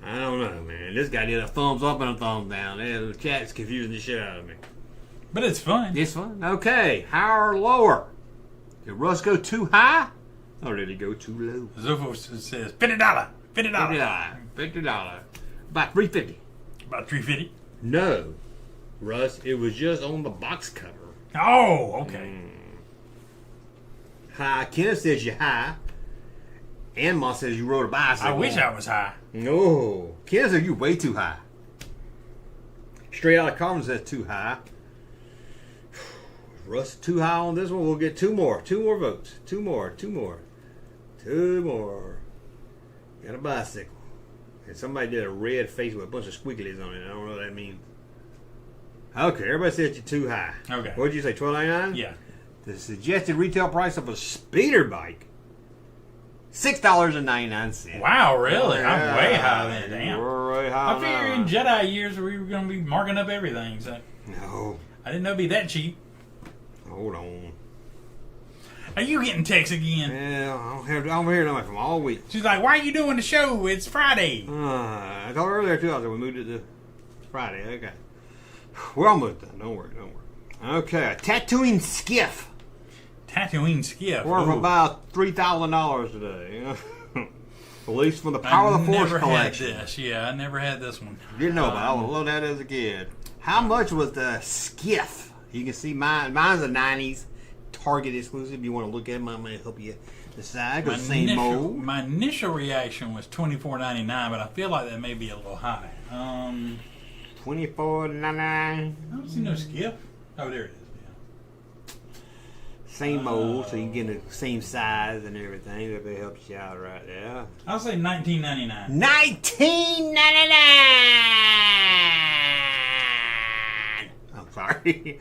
don't know, man. This guy did a thumbs up and a thumbs down. The chat's confusing the shit out of me. But it's fun. It's fun. Okay, higher or lower? Did Russ go too high or did he go too low? Zofo says $50. $50. $50. About $3.50. About $3.50. No, Russ. It was just on the box cover. Oh, okay. High. Kenneth says you're high. And Ma says you rode a bicycle. I wish I was high. No. Kenneth says you're way too high. Straight out of Carmen says too high. Russ too high on this one. We'll get two more. Two more votes. Two more. Got a bicycle. And somebody did a red face with a bunch of squigglies on it. I don't know what that means. Okay, everybody says you're too high. Okay. What did you say, $12.99? Yeah. The suggested retail price of a speeder bike, $6.99. Wow, really? Yeah. I'm way high then. Damn. We're way high I figured in Jedi years we were going to be marking up everything. So No. I didn't know it'd be that cheap. Hold on. Are you getting texts again? Yeah, I don't hear nothing from all week. She's like, why are you doing the show? It's Friday. I told her earlier, too, I said we moved it to Friday. Okay. We're almost done. Don't worry. Okay, a tattooing skiff. Tattooing skiff. Worth Ooh. about $3,000 today. Released from the Power of the Force collection. Had this. Yeah, I never had this one. Didn't know about it. I would love that as a kid. How much was the skiff? You can see mine. Mine's a 90s Target exclusive. If you want to look at it, I may help you decide. Because same mold. My initial reaction was $24.99, but I feel like that may be a little high. $24.99. I don't see no skiff. Oh, there it is. Same mold, so you can get the same size and everything. That helps you out right there. I'll say $19.99. $19.99. I'm sorry.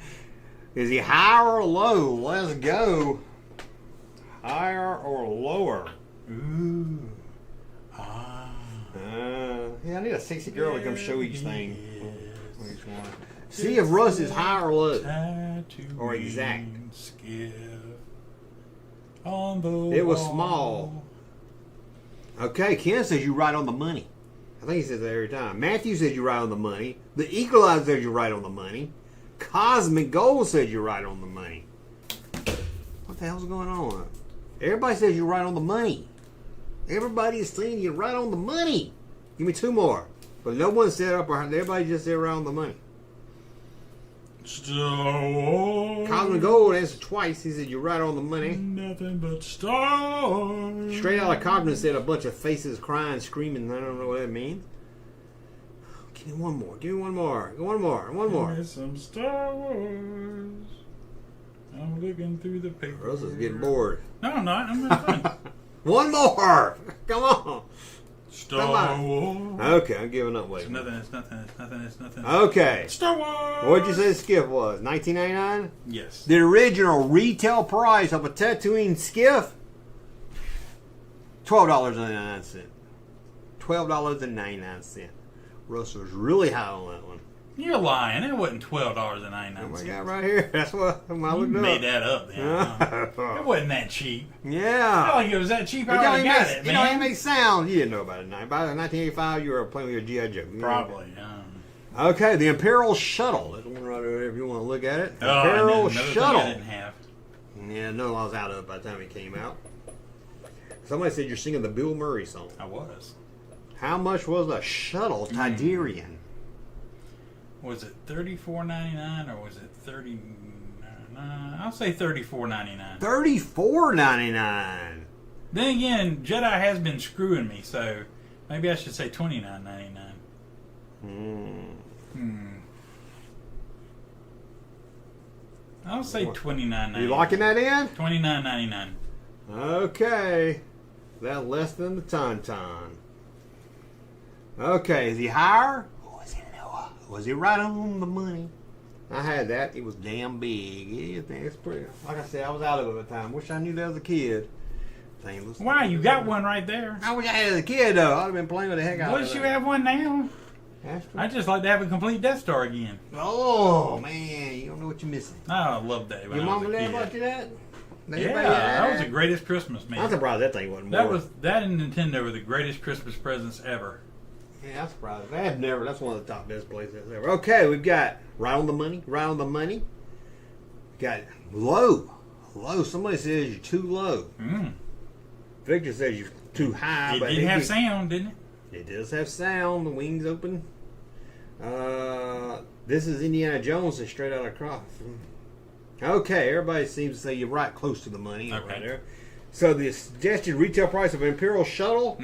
Is he higher or low? Let's go. Higher or lower? Ooh. Yeah, I need a sexy girl to come show each thing. Each one. See if Russ is high or low. Or exact. Skiff on the It was wall. small. Okay, Ken says you right on the money. I think he says that every time. Matthew says you right on the money. The Equalizer says you're right on the money. Cosmic Gold says you're right on the money. What the hell's going on? Everybody says you're right on the money. Everybody is saying you're right on the money. Give me two more. But no one said up or everybody just said right on the money. Star Wars. Cosmic Gold answered twice. He said you're right on the money. Nothing but stars. Straight out of Cogman said a bunch of faces crying, screaming. I don't know what that means. Give me one more. Give me one more. One more. There's some Star Wars. I'm looking through the paper. Russ is getting bored. No, I'm not. I'm not fine. One more. Come on. Star Wars. Okay, I'm giving up. Wait. It's nothing. Okay. Star Wars. What'd you say the skiff was? $19.99? Yes. The original retail price of a tattooing skiff? $12.99. $12.99. Russ was really high on that one. You're lying. It wasn't $12.99. Oh my God, right here. That's what I looked up. Made that up, then. It wasn't that cheap. Yeah. I like it was that cheap. I already got it, man. You know, it makes sound. You didn't know about it. By 1985, you were playing with your G.I. Joe. Probably. Okay, the Imperial Shuttle. There's one right over there if you want to look at it. Oh, Imperial Shuttle. Shuttle. I didn't have. Yeah, no, I was out of it by the time it came out. Somebody said you're singing the Bill Murray song. I was. How much was a shuttle Tiderian? Was it $34.99 or was it $39? I'll say $34.99. $34.99. Then again, Jedi has been screwing me, so maybe I should say $29.99. I'll say $29.99. You locking that in? $29.99. Okay. That less than the Tauntaun. Okay, is he higher? Or is he lower? Was he right on the money? I had that. It was damn big. Yeah, it's pretty. Like I said, I was out of it at the time. Wish I knew that as a kid. Wow, you got one right there. I wish I had it as a kid, though. I'd have been playing with the heck out of it. Wish you have one now. I'd just like to have a complete Death Star again. Oh, man. You don't know what you're missing. I love that. Your mom and dad bought you that? Yeah, that was the greatest Christmas, man. I'm surprised that thing wasn't more. That and Nintendo were the greatest Christmas presents ever. Yeah, I'm surprised. That's one of the top best places ever. Okay, we've got Right on the Money. Right on the Money. We got Low. Low. Somebody says you're too low. Victor says you're too high. It did have sound, didn't it? It does have sound. The wings open. This is Indiana Jones and Straight Outta Cross. Okay, everybody seems to say you're right close to the money. Okay. Right there. So the suggested retail price of Imperial Shuttle,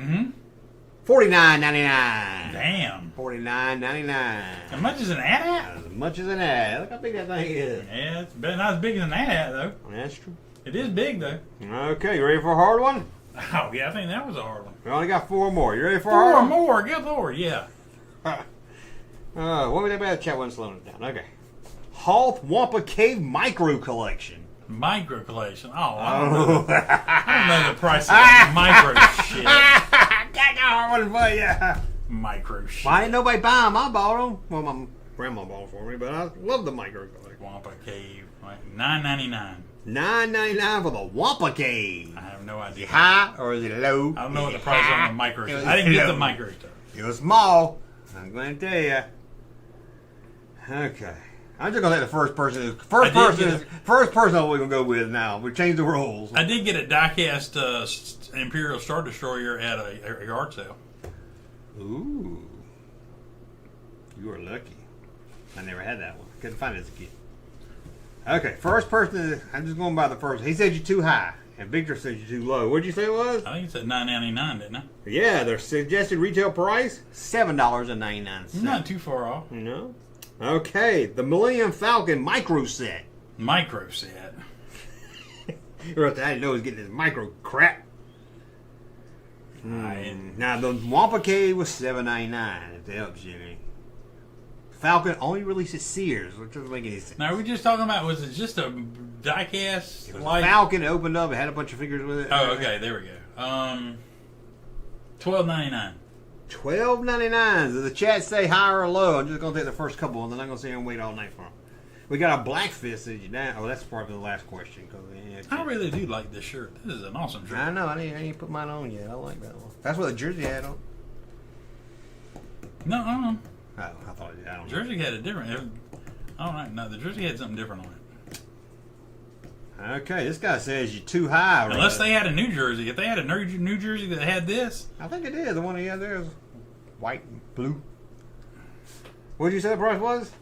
$49.99. Damn. $49.99. As much as an ad? As much as an ad. Look how big that thing is. Yeah, it's not as big as an ad, though. That's true. It is big, though. Okay, you ready for a hard one? Oh, yeah, I think that was a hard one. We only got 4 more. You ready for a hard one? 4 more? Good Lord, yeah. What would that be? The chat wasn't slowing it down. Okay. Hoth Wampa Cave Micro Collection. Micro Collection? Oh, I don't know. I don't know the price of that micro shit. Got the hard one for you. Micro shit. Why ain't nobody buy them? I bought them. Well, my grandma bought them for me, but I love the Micro Collection. Wampa Cave. $9.99. $9.99 for the Wampa Cave. I have no idea. Is it high or is it low? I don't know what the price on the micro is. I didn't get the micro stuff. It was small. I'm going to tell you. Okay. I'm just gonna let the first person we're gonna go with now. We changed the rules. I did get a die-cast Imperial Star Destroyer at a yard sale. Ooh, you are lucky. I never had that one. Couldn't find it as a kid. Okay, first person. I'm just going by the first. He said you're too high, and Victor said you're too low. What did you say it was? I think it said $9.99, didn't it? Yeah, their suggested retail price $7.99. Not too far off. You know. Okay, the Millennium Falcon micro set. Micro set. I didn't know he was getting this micro crap. Now the Wampa Cave was $7.99. If that helps you any. Falcon only released at Sears, which doesn't make any sense. Now, are we just talking about, was it just a die-cast? It was a Falcon. It opened up. It had a bunch of figures with it. Oh, okay. There we go. $12.99. $12.99. Does the chat say high or low? I'm just going to take the first couple, and then I'm going to sit here and wait all night for them. We got a black fist that you down. Oh, that's probably the last question. I really do like this shirt. This is an awesome shirt. I know. I ain't put mine on yet. I like that one. That's what the jersey had on. No, Oh, I thought it did. I don't know. Jersey had a different. All right, no, the jersey had something different on it. Okay, this guy says you're too high. Unless they had a New Jersey. If they had a New Jersey that had this. I think it is. The one he had there is white and blue. What did you say the price was?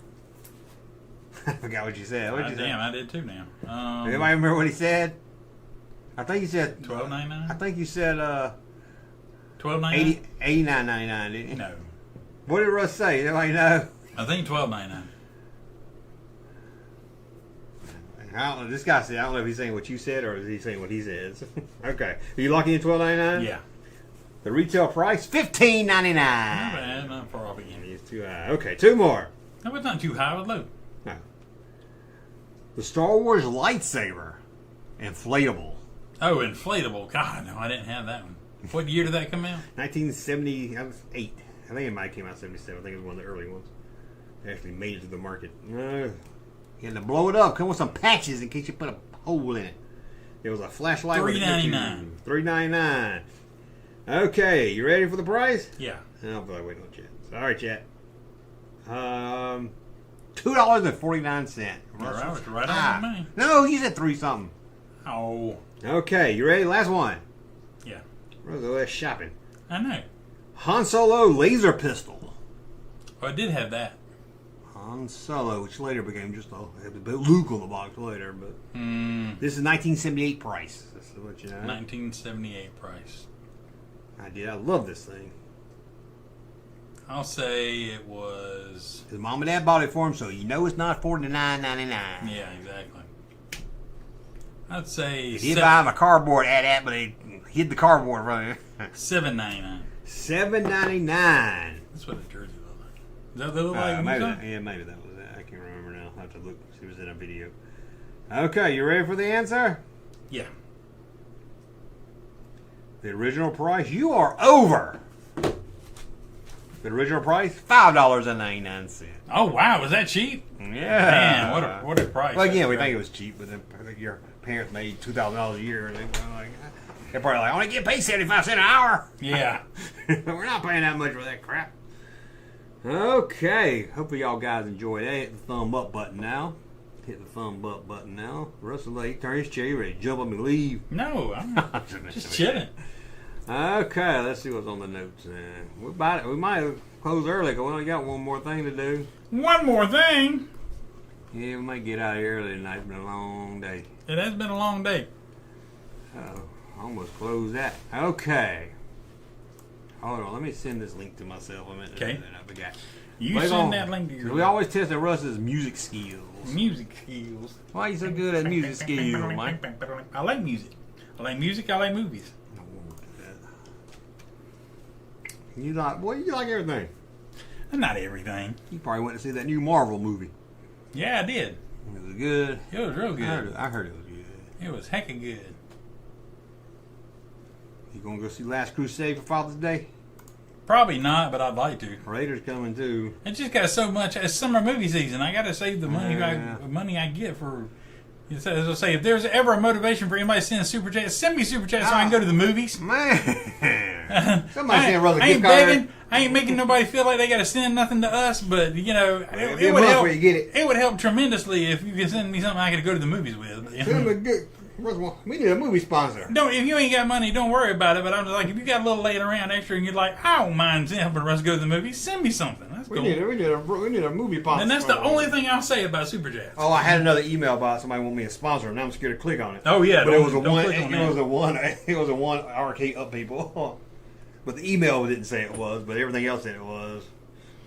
I forgot what you said. What did you say? Damn, I did too now. Anybody remember what he said? I think he said $12.99. I think you said $12.99. $89.99, didn't you? No. What did Russ say? Anybody know? I think $12.99. I don't know. This guy said, I don't know if he's saying what you said or is he saying what he says. Okay. Are you locking in $12.99? Yeah. The retail price, $15.99. Not bad. Not far off again. He's too high. Okay, 2 more. No, it's not too high. It was low. No. The Star Wars lightsaber. Inflatable. Oh, inflatable. God, no, I didn't have that one. What year did that come out? 1978. I think it might have came out 77. I think it was one of the early ones. Actually made it to the market. You had to blow it up. Come with some patches in case you put a hole in it. It was a flashlight. $3.99. $3.99. Okay, you ready for the price? Yeah. I'll be waiting on chat. Sorry, chat. $2.49. Right on me. No, you said 3 something. Oh. Okay, you ready? Last one. Yeah. Where's the last shopping? I know. Han Solo laser pistol. Oh, I did have that. Han Solo, which later became just had the Luke on the box later, but this is 1978 price. That's what you know. 1978 price. I love this thing. I'll say it was. His mom and dad bought it for him, so you know it's not $49.99. Yeah, exactly. I'd say. He'd buy him a cardboard but they hid the cardboard from him. $7.99. $7.99. That's what a jersey looked like. Is that what they look like? Maybe that was it. I can't remember now. I have to look. See if it was in a video. Okay, you ready for the answer? Yeah. The original price, you are over. The original price, $5.99. Oh wow, was that cheap? Yeah. Man, what a price. Well, again, we think it was cheap, but then your parents made $2,000 a year, and they're probably like, I only get paid 75 cents an hour. Yeah. We're not paying that much for that crap. Okay, hopefully y'all guys enjoyed that. Hit the thumb up button now. Russ, he turned his chair, ready to jump up and leave. No, I'm just chilling. Okay, let's see what's on the notes. We might close early because we only got one more thing to do. One more thing? Yeah, we might get out of here early tonight. It's been a long day. It has been a long day. Almost closed that. Okay. Hold on, let me send this link to myself a minute. Okay. I forgot. You send that link to your. We always test Russ's music skills. Why are you so good at music skills, Mike? I like music. I like movies. You like everything. Not everything. You probably went to see that new Marvel movie. Yeah, I did. It was good. It was real good. I heard it was good. It was heckin' good. You gonna go see Last Crusade for Father's Day? Probably not, but I'd like to. Raiders coming too. It just got so much. It's summer movie season. I gotta save the money. Money I get for. As I say, if there's ever a motivation for anybody to send super chats, send me super chats so I can go to the movies. Man, somebody send Russ a I ain't gift card. begging. I ain't making nobody feel like they got to send nothing to us. But it would help. Where you get it. It would help tremendously if you could send me something I could go to the movies with. We need a movie sponsor. If you ain't got money, don't worry about it. But I'm just like, if you got a little laid around extra and you're like, I don't mind helping Russ go to the movies, send me something. That's cool. We need a movie sponsor. And that's the only thing I'll say about Super Chats. Oh, I had another email about somebody wanting me to sponsor, and now I'm scared to click on it. Oh yeah, but it was a one RK up people. But the email didn't say it was, but everything else said it was.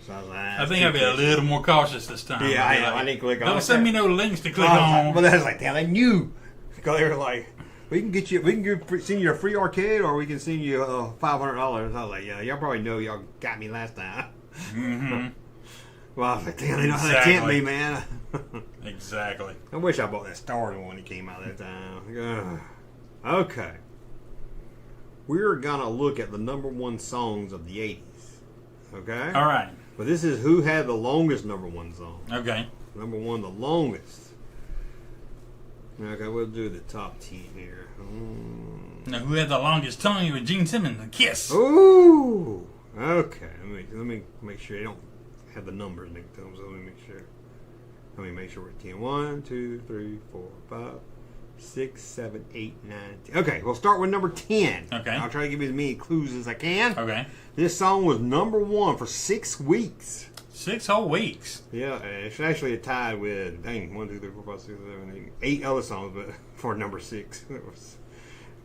So I was like, I think I'll be a little more cautious this time. Yeah, I didn't click on it. Don't send me no links to click on. But I was like, damn, I knew. Because they were like, we can send you a free arcade, or we can send you $500. I was like, yeah, y'all probably know y'all got me last time. Mm-hmm. Well, I was like, damn, they know how to tempt me, man. Exactly. I wish I bought that Star Wars when it came out that time. Okay. We're going to look at the number one songs of the 80s. Okay? All right. But this is who had the longest number one song. Okay. Number one, the longest. Okay, we'll do the top 10 here. Now, who had the longest tongue with Gene Simmons? A Kiss. Ooh. Okay. Let me make sure they don't have the numbers next to them. So let me make sure we're 10. 1, 2, 3, 4, 5, 6, 7, 8, 9, 10. Okay, we'll start with number 10. Okay. I'll try to give you as many clues as I can. Okay. This song was number one for 6 weeks. 6 whole weeks. Yeah, it's actually tied with 1, 2, 3, 4, 5, 6, 7, 8 other songs, but for number 6. It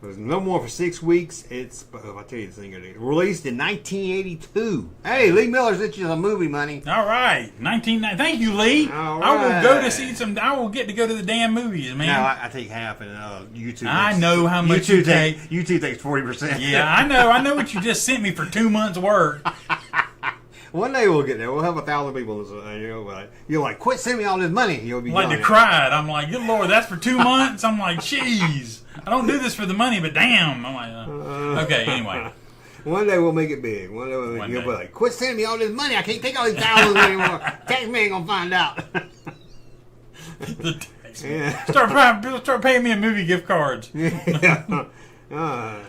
was number one for 6 weeks. I'll tell you the thing. Released in 1982. Hey, Lee Miller sent you some movie money. All right, 1990. Thank you, Lee. All right. I will go to see some. I will get to go to the damn movies, man. No, I take half, and YouTube. I know how much you take. YouTube takes 40%. Yeah, I know. I know what you just sent me for 2 months' work. One day we'll get there. We'll have 1,000 people. You're like, quit sending me all this money. You'll be like to cry. I'm like, good Lord, that's for 2 months. I'm like, jeez. I don't do this for the money, but damn. I'm like, okay. Anyway, One day we'll make it big. One day we'll make it. You'll be like, quit sending me all this money. I can't take all these thousands anymore. Tax man ain't gonna find out. The tax man. Start paying me in movie gift cards. Yeah.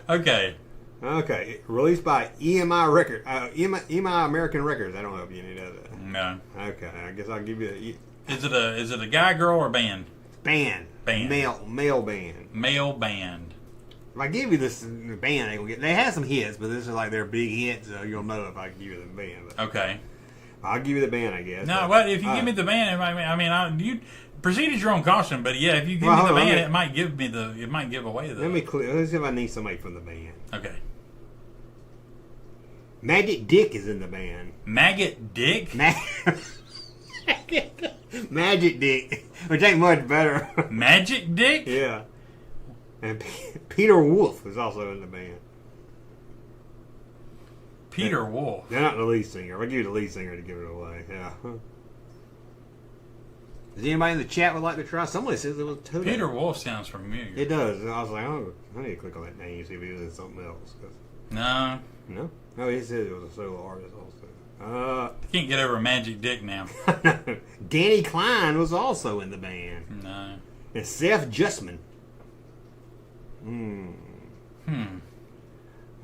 Okay. Okay. Released by EMI Record. EMI American Records. I don't know if you need that. No. Okay. I guess I'll give you. Is it a guy, girl, or band? Band. Male band. Male band. If I give you this band, they have some hits, but this is like their big hits, so you'll know if I give you the band. But Okay. I'll give you the band, I guess. No, what if you give me the band? You proceed at your own caution, but yeah, if you give me the band, it might give away the. Let's see if I need somebody from the band. Okay. Magic Dick is in the band. Maggot Dick? Magic Dick, which ain't much better. Magic Dick? Yeah. And Peter Wolf is also in the band. Peter Wolf? They're not the lead singer. I'll give you the lead singer to give it away. Yeah. Does anybody in the chat would like to try? Somebody says it was Toto. Peter Wolf sounds familiar. It does. I was like, oh, I need to click on that name and see if he was in something else. No. No? No, he said it was a solo artist also. I can't get over Magic Dick now. Danny Klein was also in the band. No. And Seth Justman.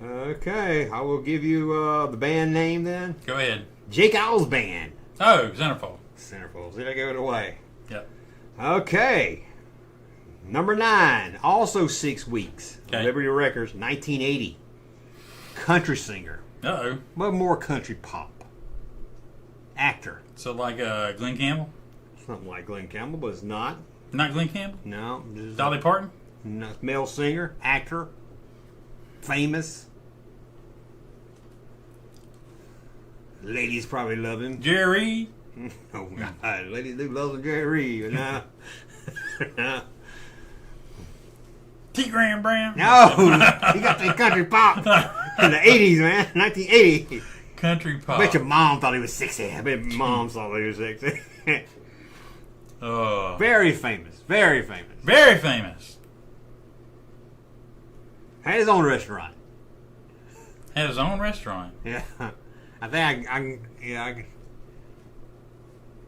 Okay, I will give you the band name then. Go ahead. Jake Owl's band. Oh, Centerfold. Centerfold. Did I give it away? Yep. Okay. Number 9, also 6 weeks. Okay. Liberty Records, 1980. Country singer. Uh-oh. But more country pop. Actor. So like Glenn Campbell? Something like Glenn Campbell, but it's not. Not Glenn Campbell? No. Dolly Parton? No. Male singer, actor, famous. Ladies probably love him. Jerry? Oh, God. Ladies do love him, Jerry. But no. No. T. Graham Brown? No. He got that country pop in the 80s, man. 1980. Country pop. I bet your mom thought he was sexy. I bet mom thought he was sexy. Very famous. Very famous. Very famous. Had his own restaurant. Had his own restaurant? Yeah. I think I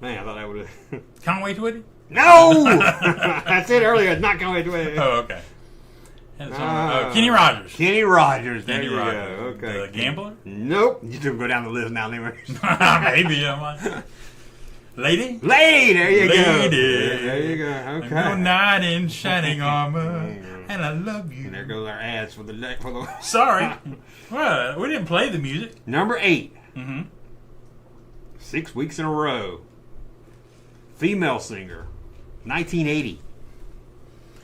man, I thought I would have. Conway Twitty? No! I said earlier, it's not Conway Twitty. Oh, okay. Kenny Rogers. Kenny Rogers. Kenny There you Rogers. go. Okay. The gambler? Nope. You should go down the list now, anyway. Maybe. I'm like, Lady? Lady, there you go. Lady. There you go. Okay. No knight in shining armor, and I love you. And there goes our ads for the next. Sorry. Well, we didn't play the music. Number 8. Mm-hmm. 6 weeks in a row. Female singer. 1980.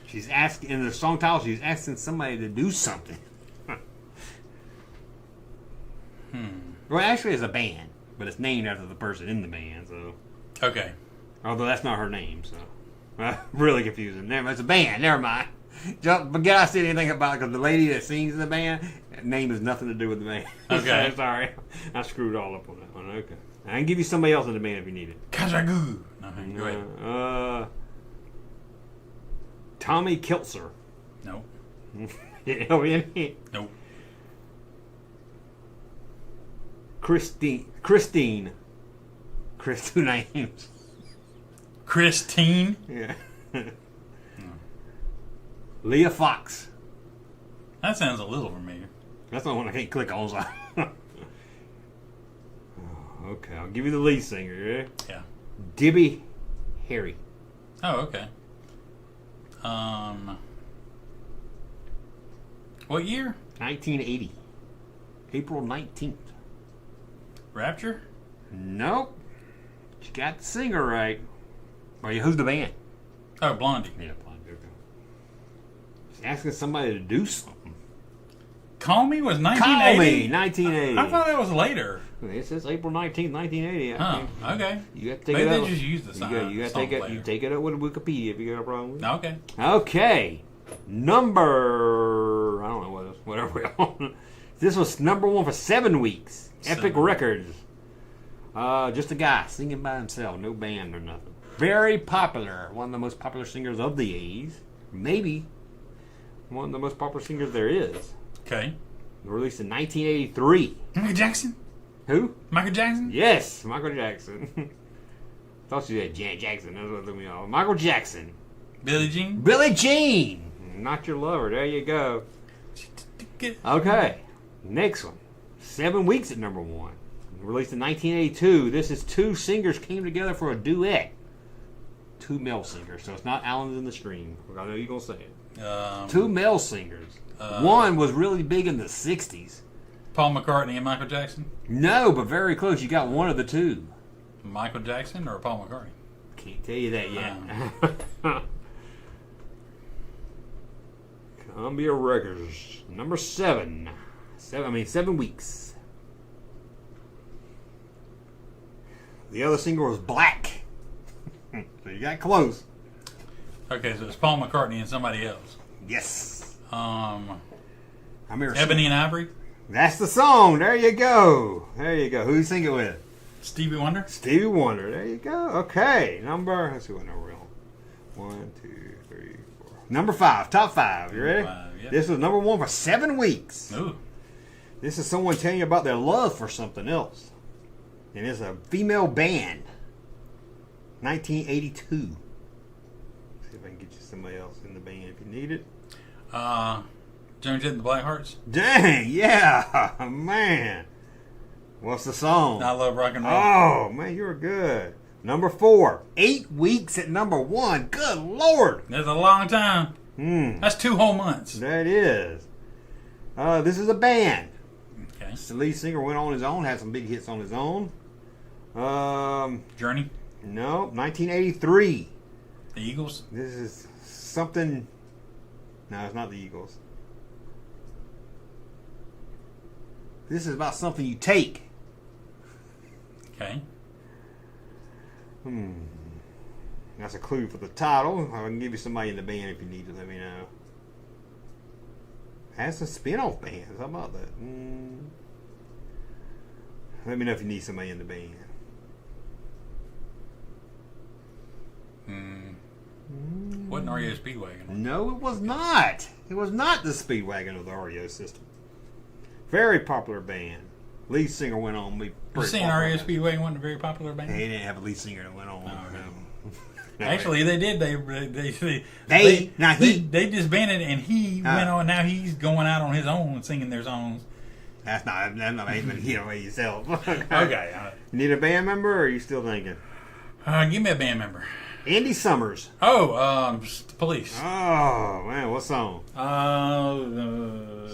She's asking, in the song title, she's asking somebody to do something. Well, actually, it's a band, but it's named after the person in the band, so. Okay. Although that's not her name, so. Really confusing. It's a band, never mind. Forget I said anything about it, because the lady that sings in the band, that name has nothing to do with the band. Okay. So, sorry. I screwed all up on that one. Okay. I can give you somebody else in the band if you need it. Kazagoo. Okay, go ahead. Tommy Kiltzer. No. Nope. Christine. Chris, two names. Christine? Yeah. Leah Fox. That sounds a little familiar. That's the one I can't click on. So. Okay, I'll give you the lead singer. Yeah. Yeah. Debbie Harry. Oh, okay. What year? 1980. April 19th. Rapture? Nope. You got the singer right. Or who's the band? Oh, Blondie. Yeah, Blondie. Okay. She's asking somebody to do something. Call Me was 1980? Call Me, 1980. I thought that was later. It says April 19th, 1980. Oh, okay. You got to take Maybe it they up. just used the sign. You got to take it. You take it up with Wikipedia if you got a problem with it. Okay. Okay. Number. I don't know what it is. Whatever we're on. This was number 1 for 7 weeks. Epic Records. Just a guy singing by himself, no band or nothing. Very popular. One of the most popular singers of the 80s. Maybe one of the most popular singers there is. Okay. Released in 1983. Michael Jackson? Who? Michael Jackson? Yes, Michael Jackson. Thought you said Jan Jackson. That's what threw me off. Michael Jackson. Billie Jean? Billie Jean. Not Your Lover. There you go. Okay. Next one. 7 weeks at number 1. Released in 1982. This is two singers came together for a duet. Two male singers. So it's not Allen's in the Stream. I know you're going to say it. Two male singers. One was really big in the 60s. Paul McCartney and Michael Jackson? No, but very close. You got one of the two. Michael Jackson or Paul McCartney? Can't tell you that yet. Columbia Records. Number 7. 7 weeks. The other single was Black. So you got close. Okay, so it's Paul McCartney and somebody else. Yes. Ebony and Ivory? That's the song. There you go. There you go. Who you sing it with? Stevie Wonder? Stevie Wonder. There you go. Okay. Let's see what number we're on. 1, 2, 3, 4. Number 5. Top 5. You ready? 5, yeah. This was number 1 for 7 weeks. Ooh. This is someone telling you about their love for something else. And it's a female band. 1982. See if I can get you somebody else in the band if you need it. Joan Jett and the Blackhearts? Dang, yeah, man. What's the song? I Love Rock and Roll. Oh, man, you're good. Number 4. 8 weeks at number 1. Good Lord. That's a long time. That's 2 whole months. That is. This is a band. Okay. The lead singer went on his own, had some big hits on his own. Journey? No, 1983. The Eagles? This is something. No, it's not the Eagles. This is about something you take. Okay. That's a clue for the title. I can give you somebody in the band if you need to. Let me know. Has some spin-off bands. How about that? Let me know if you need somebody in the band. Wasn't REO Speedwagon? No, it was not. It was not the Speedwagon of the REO system. Very popular band. Lead singer went on. You saying REO Speedwagon wasn't a very popular band? They didn't have a lead singer that went on. No. Actually, they did. They disbanded, and he went on. Now he's going out on his own and singing their songs. That's not even yourself. Okay. You need a band member, or are you still thinking? Give me a band member. Andy Summers. Oh, the Police. Oh man, what song?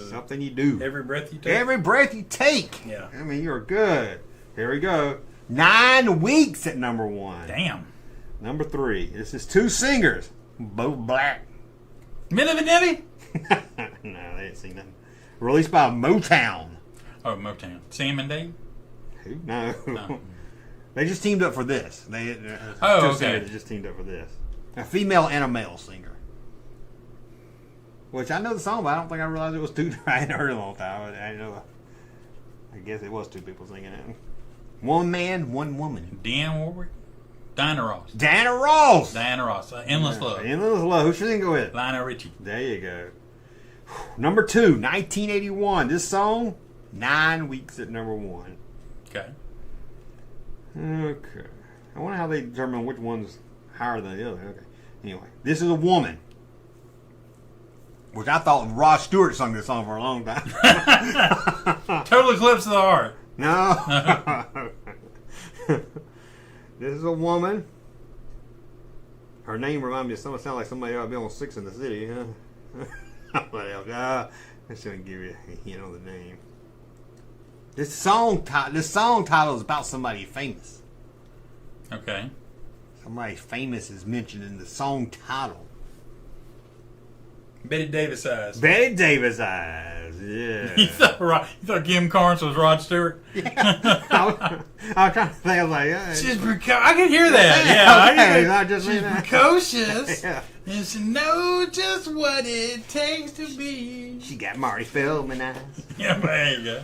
Something You Do. Every Breath You Take. Every Breath You Take. Yeah. I mean, you're good. Here we go. 9 weeks at number 1. Damn. Number 3. This is 2 singers, both black. Milli Vanilli? No, they didn't sing nothing. Released by Motown. Oh, Motown. Sam and Dave? Who? No. They just teamed up for this. They just teamed up for this. A female and a male singer. Which I know the song, but I don't think I realized it was 2. I hadn't heard it in a long time. I guess it was 2 people singing it. 1 man, 1 woman. Dionne Warwick? Diana Ross. Diana Ross. Diana Ross. Endless Love. Endless Love. Who should they go with? Lionel Richie. There you go. Number 2, 1981. This song, 9 weeks at number 1. Okay. Okay. I wonder how they determine which one's higher than the other. Okay. Anyway, this is a woman. Which I thought Rod Stewart sung this song for a long time. Total Eclipse of the Heart. No. This is a woman. Her name reminds me of someone. Sound like somebody ought to be on 6 in the City, huh? What else? I shouldn't give you a hint on the name. This song title is about somebody famous. Okay. Somebody famous is mentioned in the song title. Betty Davis Eyes. Betty Davis Eyes, yeah. You thought Kim Carnes was Rod Stewart? Yeah. I was trying to think. I was like, she's I can hear that. Yeah, okay. She's precocious. Yeah. And she knows just what it takes to be. She got Marty Feldman eyes. Yeah, there you go.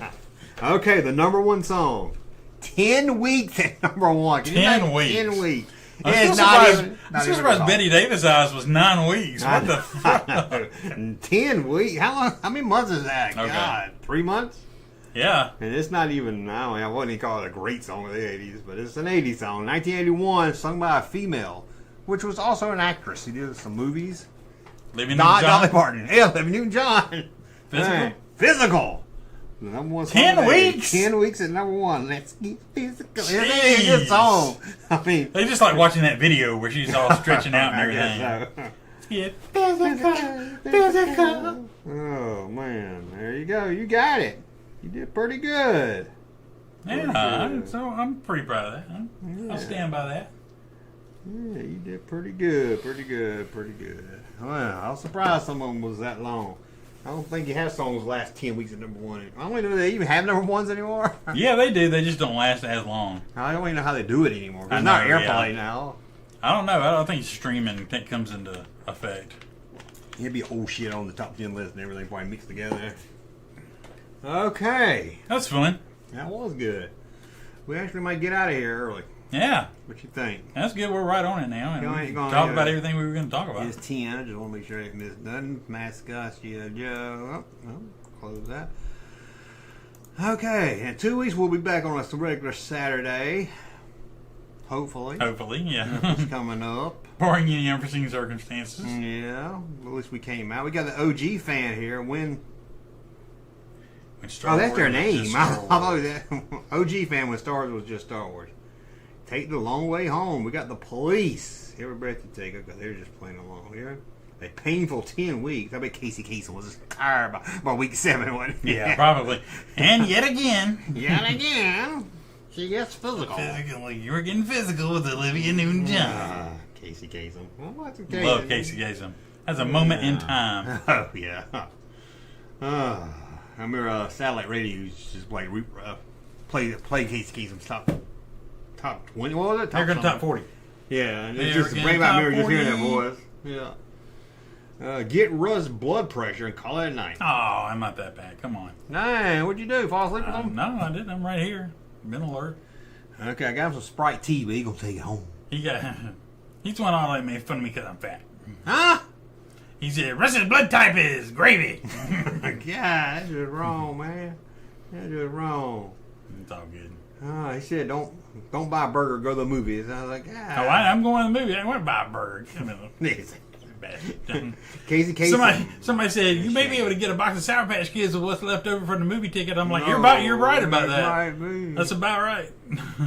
Okay, the number 1 song. 10 weeks at number 1. 10 weeks. 10 weeks. It's not even. I'm still surprised Betty Davis' eyes was 9 weeks. What the fuck? 10 weeks? How many months is that? Okay. God, 3 months? Yeah. And it's not even, I wouldn't even call it a great song of the 80s, but it's an 80s song. 1981, sung by a female, which was also an actress. She did some movies. Olivia Not Newton-John? Dolly Parton. Yeah, Olivia Newton-John. Physical? Man, Physical. The number one song 10 of the day. weeks? 10 weeks at number one. Let's get physical. It's a good song. I mean, They just like watching that video where she's all stretching out and I everything. guess so. Yeah, physical. Oh, man. There you go. You got it. You did pretty good. Yeah, so I'm pretty proud of that. I'll stand by that. Yeah, you did pretty good. Pretty good. Pretty good. Well, I was surprised some of them was that long. I don't think you have songs last 10 weeks at number one. I don't even know they even have number ones anymore. Yeah, they do. They just don't last as long. I don't even know how they do it anymore. I It's not know, airplay yeah. now. I don't know. I don't think streaming comes into effect. It'd be old shit on the top 10 list and everything probably mixed together. Okay. That's fun. That was good. We actually might get out of here early. Yeah. What you think? That's good. We're right on it now. And You we ain't gonna talk do about it. everything we were going to talk about. It's 10. I just want to make sure I ain't missed nothing. Mascot, Joe. Close that. Okay. In 2 weeks, we'll be back on a regular Saturday. Hopefully. Hopefully, yeah. It's coming up. Barring any unforeseen circumstances. Yeah. At least we came out. We got the OG fan here. When Star oh, that's their Wars was name. just I Star thought that OG fan when Star Wars was just Star Wars. Take the long way home. We got the police. Every breath you take. Okay, they're just playing along here. A painful 10 weeks. I bet Casey Kasem was tired by week 7. Wasn't he? Yeah, probably. And yet again. Yet again. She gets physical. You were getting physical with Olivia Newton-John. Casey Kasem. Well, what's a Love Casey Kasem. That's a moment in time. Oh, yeah. I remember satellite radio used to just play Casey Kasem's top 20. What was it? They're going to top 40. Yeah, and it's just bring back memory just hearing that voice. Yeah. Get Russ blood pressure and call it a night. Oh, I'm not that bad. Come on. Nah, what'd you do? Fall asleep with him? No, I didn't. I'm right here. Been alert. Okay, I got him some Sprite tea, but he gonna take it home. He's the one all made fun of me because I'm fat. Huh? He said, Russ's blood type is gravy. God, that's just wrong, man. That's just wrong. It's all good. He said, don't buy a burger, go to the movies. And I was like, Oh, I'm going to the movie. I went to buy a burger. Casey Kasem. Somebody said, you may be able to get a box of Sour Patch Kids with what's left over from the movie ticket. I'm like, you're right about that. Right, that's about right.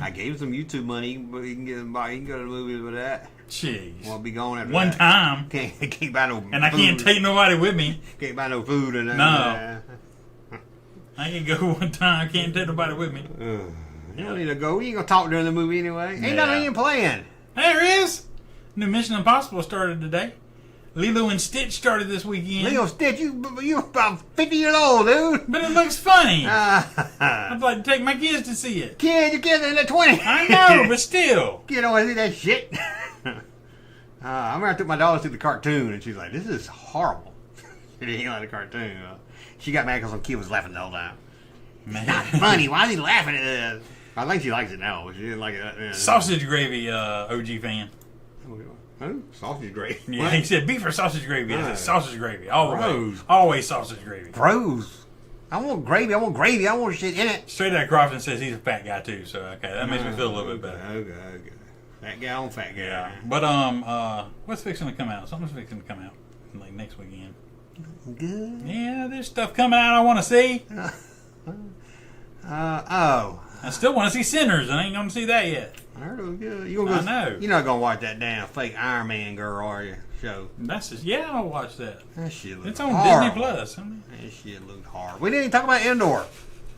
I gave him some YouTube money, but he can go to the movies with that. Jeez. Won't be going after One that. time. Can't buy no and I can't take nobody with me. Can't buy no food and no. I can go one time. I can't take nobody with me. You don't need to go. You ain't gonna talk during the movie anyway. Ain't nothing even playing. There is. New Mission Impossible started today. Lilo and Stitch started this weekend. Lilo and Stitch, you about 50 years old, dude. But it looks funny. I'd like to take my kids to see it. Your kids in the 20s. I know, but still. You don't want to see that shit. I remember I took my daughter to the cartoon, and she's like, this is horrible. She didn't like the cartoon. She got mad because some kid was laughing the whole time. Man. It's not funny. Why is he laughing at this? I think she likes it now, but she didn't like it. Sausage Gravy OG fan. Who? Sausage gravy. Yeah, he said beef or sausage gravy. I said sausage gravy. Always. Gross. Always sausage gravy. Gross. I want gravy. I want shit in it. Straight Out Crofton says he's a fat guy too, so okay, that makes me feel a little bit better. Okay. Fat guy on fat guy. Yeah. But what's fixing to come out? Something's fixing to come out like next weekend. Good. Yeah, there's stuff coming out I want to see. I still want to see Sinners, and I ain't gonna see that yet. I heard it was good. I know. You're not gonna watch that damn fake Iron Man girl, are you? Show. That's just I'll watch that. That shit looks It's on horrible. Disney Plus. That shit looked hard. We didn't even talk about Endor.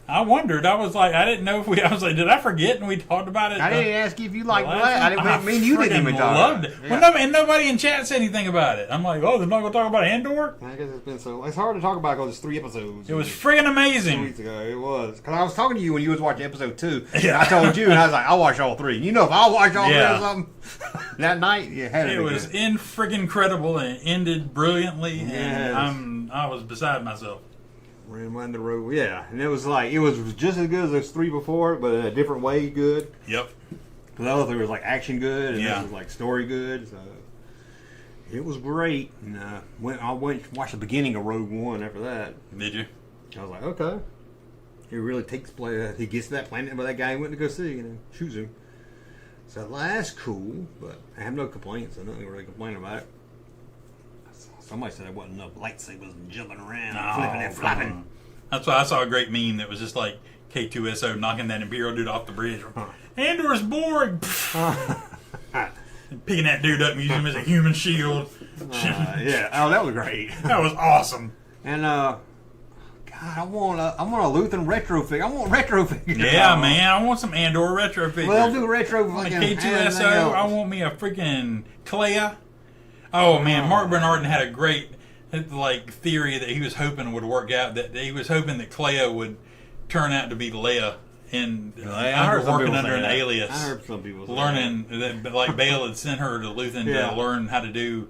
I wondered. I was like, I didn't know if I was like, did I forget? And we talked about it. I didn't ask you if you liked that. I didn't mean you didn't even talk loved about it. it. Well, and nobody in chat said anything about it. I'm like, oh, they're not going to talk about Andor? I guess it's hard to talk about because it's 3 episodes. It was friggin' amazing. 2 weeks ago, it was. Because I was talking to you when you was watching episode 2. Yeah. I told you, and I was like, I'll watch all 3. You know, if I'll watch all 3 or something, that night, it was incredible and it ended brilliantly. And I was beside myself. Ran down the road, yeah, and it was just as good as those 3 before, but in a different way good. Yep. But the other three was like action good, and Yeah. this was like story good. So it was great. And I went watched the beginning of Rogue One after that. Did you? I was like, okay. He really takes play. He gets to that planet where that guy went to go see, and shoots him. So that's cool, but I have no complaints. I don't really complain about it. Somebody said there wasn't enough lightsabers and jumping around, and flipping and flopping. That's why I saw a great meme that was just like K2SO knocking that Imperial dude off the bridge. Andor's boring. Picking that dude up and using him as a human shield. Yeah. Oh, that was great. That was awesome. And God, I want a Lutheran retro figure. I want retro figures. Yeah, man. I want some Andor retro figures. Well, they'll do retro I want a fucking K2SO. I want me a freaking Clea. Oh man, Mark Bernardin had a great like theory that he was hoping would work out. That he was hoping that Clea would turn out to be Leia in working under an alias. I heard some people say learning that like Bale had sent her to Luthen to learn how to do,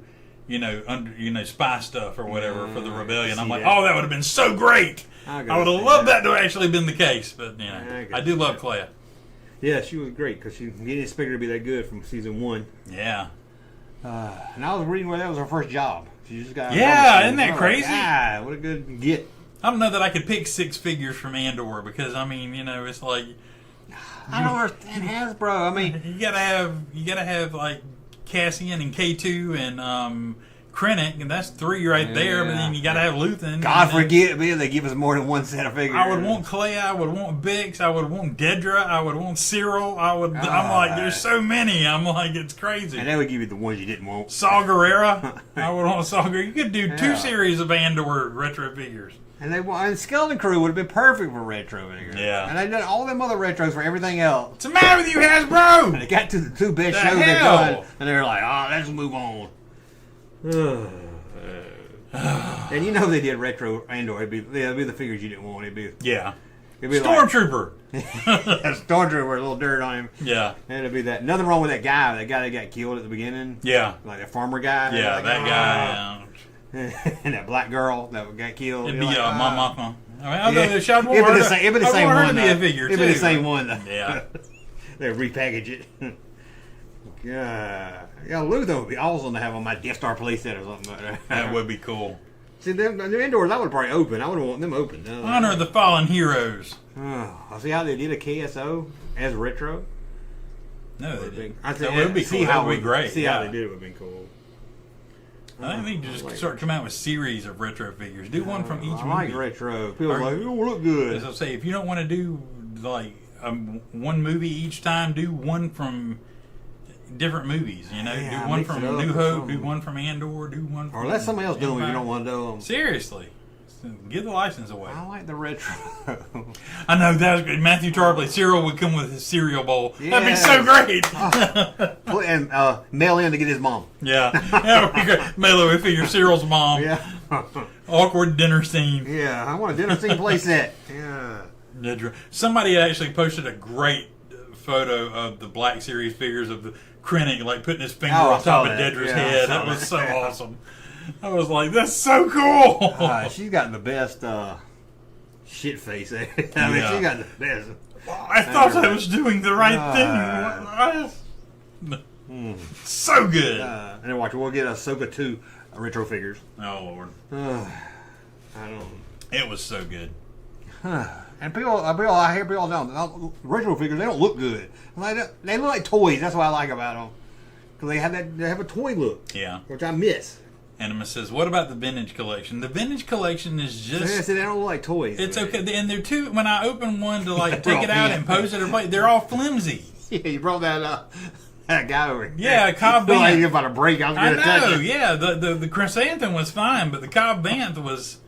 spy stuff or whatever for the rebellion. I'm like, oh, that would have been so great. I would have loved that to have actually been the case. But I do love Clea. Yeah, she was great because you didn't expect her to be that good from season 1. Yeah. And I was reading where that was her first job. She just got isn't that crazy? Ah, what a good get. I don't know that I could pick 6 figures from Andor because it's like I don't understand Hasbro. I mean, you gotta have like Cassian and K2 and Krennic, and that's 3 right there. But then you gotta have Luthen. God forget me, they give us more than one set of figures. I would want Clea. I would want Bix. I would want Dedra. I would want Cyril. I'm like, there's so many. I'm like, it's crazy. And they would give you the ones you didn't want. Saw Gerrera. I would want Saw Gerrera. You could do 2 series of Andor retro figures. And Skeleton Crew would have been perfect for retro figures. Yeah. And they've done all them other retros for everything else. What's the matter with you, Hasbro? And they got to the 2 best shows they've done, and they're like, let's move on. And you know they did retro Andor. It'd be the figures you didn't want. It'd be Stormtrooper. Stormtrooper, a little dirt on him. Yeah. And it'd be that. Nothing wrong with that guy. That guy that got killed at the beginning. Yeah. Like that farmer guy. Yeah, that guy. And that black girl that got killed. It'd be Mama. It'd be the same one. It'd be the same one. Yeah. They repackage it. Yeah, Luther would be awesome to have on my Death Star playset or something like that. That would be cool. See, the Andors I would probably open. I would want them open. Honor the fallen heroes. I see how they did a KSO as retro. No, they didn't. That would be cool. That would be great. See how they did it would be cool. I think they just start coming out with series of retro figures. Do one from each movie. I like retro. People are like, it will look good. As I say, if you don't want to do like one movie each time, do one from different movies. Do one from New Hope, do one from Andor, do one from... Or let somebody else do them if you don't want to do them. Seriously. Give the license away. I like the retro. I know, that was good. Matthew Tarpley, Cyril would come with his cereal bowl. That'd be so great. And mail in to get his mom. Yeah. That would be great. Mail in with your Cyril's mom. Yeah. Awkward dinner scene. Yeah, I want a dinner scene playset. Yeah. Somebody actually posted a great photo of the Black Series figures of the Krennic, like putting his finger on top of Dedra's head. That was so awesome. I was like, that's so cool. She's got the best shit face. I mean, she got the best. I thought I was doing the right thing. So good. And then watch, we'll get Ahsoka 2 retro figures. Oh, Lord. I don't. It was so good. And I hear people down retro figures. They don't look good. They look like toys. That's what I like about them because they have a toy look. Yeah, which I miss. Anima says, "What about the vintage collection? The vintage collection is just they don't look like toys. It's okay, and they're too. When I open one to like take it out and pose it or play, they're all flimsy. Yeah, you brought that guy over. Yeah, Cobb Vanth. Like you're about to break. I know. Touch it. Yeah, the chrysanthemum was fine, but the Cobb Vanth was.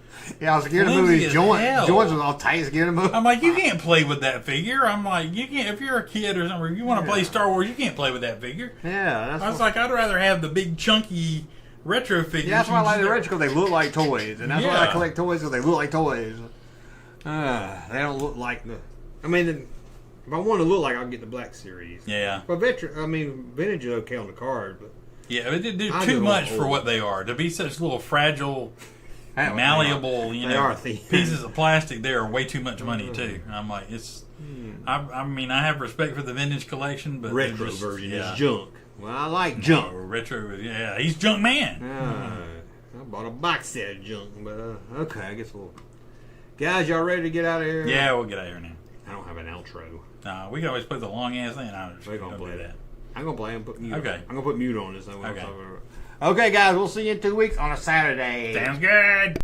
Yeah, I was scared to move his joints. Joints was all tight, scared to move. I'm like, you can't play with that figure. I'm like, you can't. If you're a kid or something, if you want to play Star Wars, you can't play with that figure. Yeah, I was like, I'd rather have the big chunky retro figures. Yeah, that's why I like the retro because they look like toys, and that's why I collect toys because they look like toys. They don't look like the. I mean, if I want to look like, I'll get the Black Series. Yeah, but vintage is okay on the card, but yeah, but they're too much for what they are to be such little fragile. malleable, they are thin. pieces of plastic. They are way too much money too. I'm like, it's. I mean, I have respect for the vintage collection, but retro version is junk. Well, I like junk. Retro, yeah, he's junk man. I bought a box set of junk, but okay, I guess we'll. Guys, y'all ready to get out of here? Yeah, we'll get out of here now. I don't have an outro. Nah, we can always put the long ass thing on. We're gonna play that. I'm gonna play and put mute. Okay. I'm gonna put mute on this. Okay. Okay, guys, we'll see you in 2 weeks on a Saturday. Sounds good.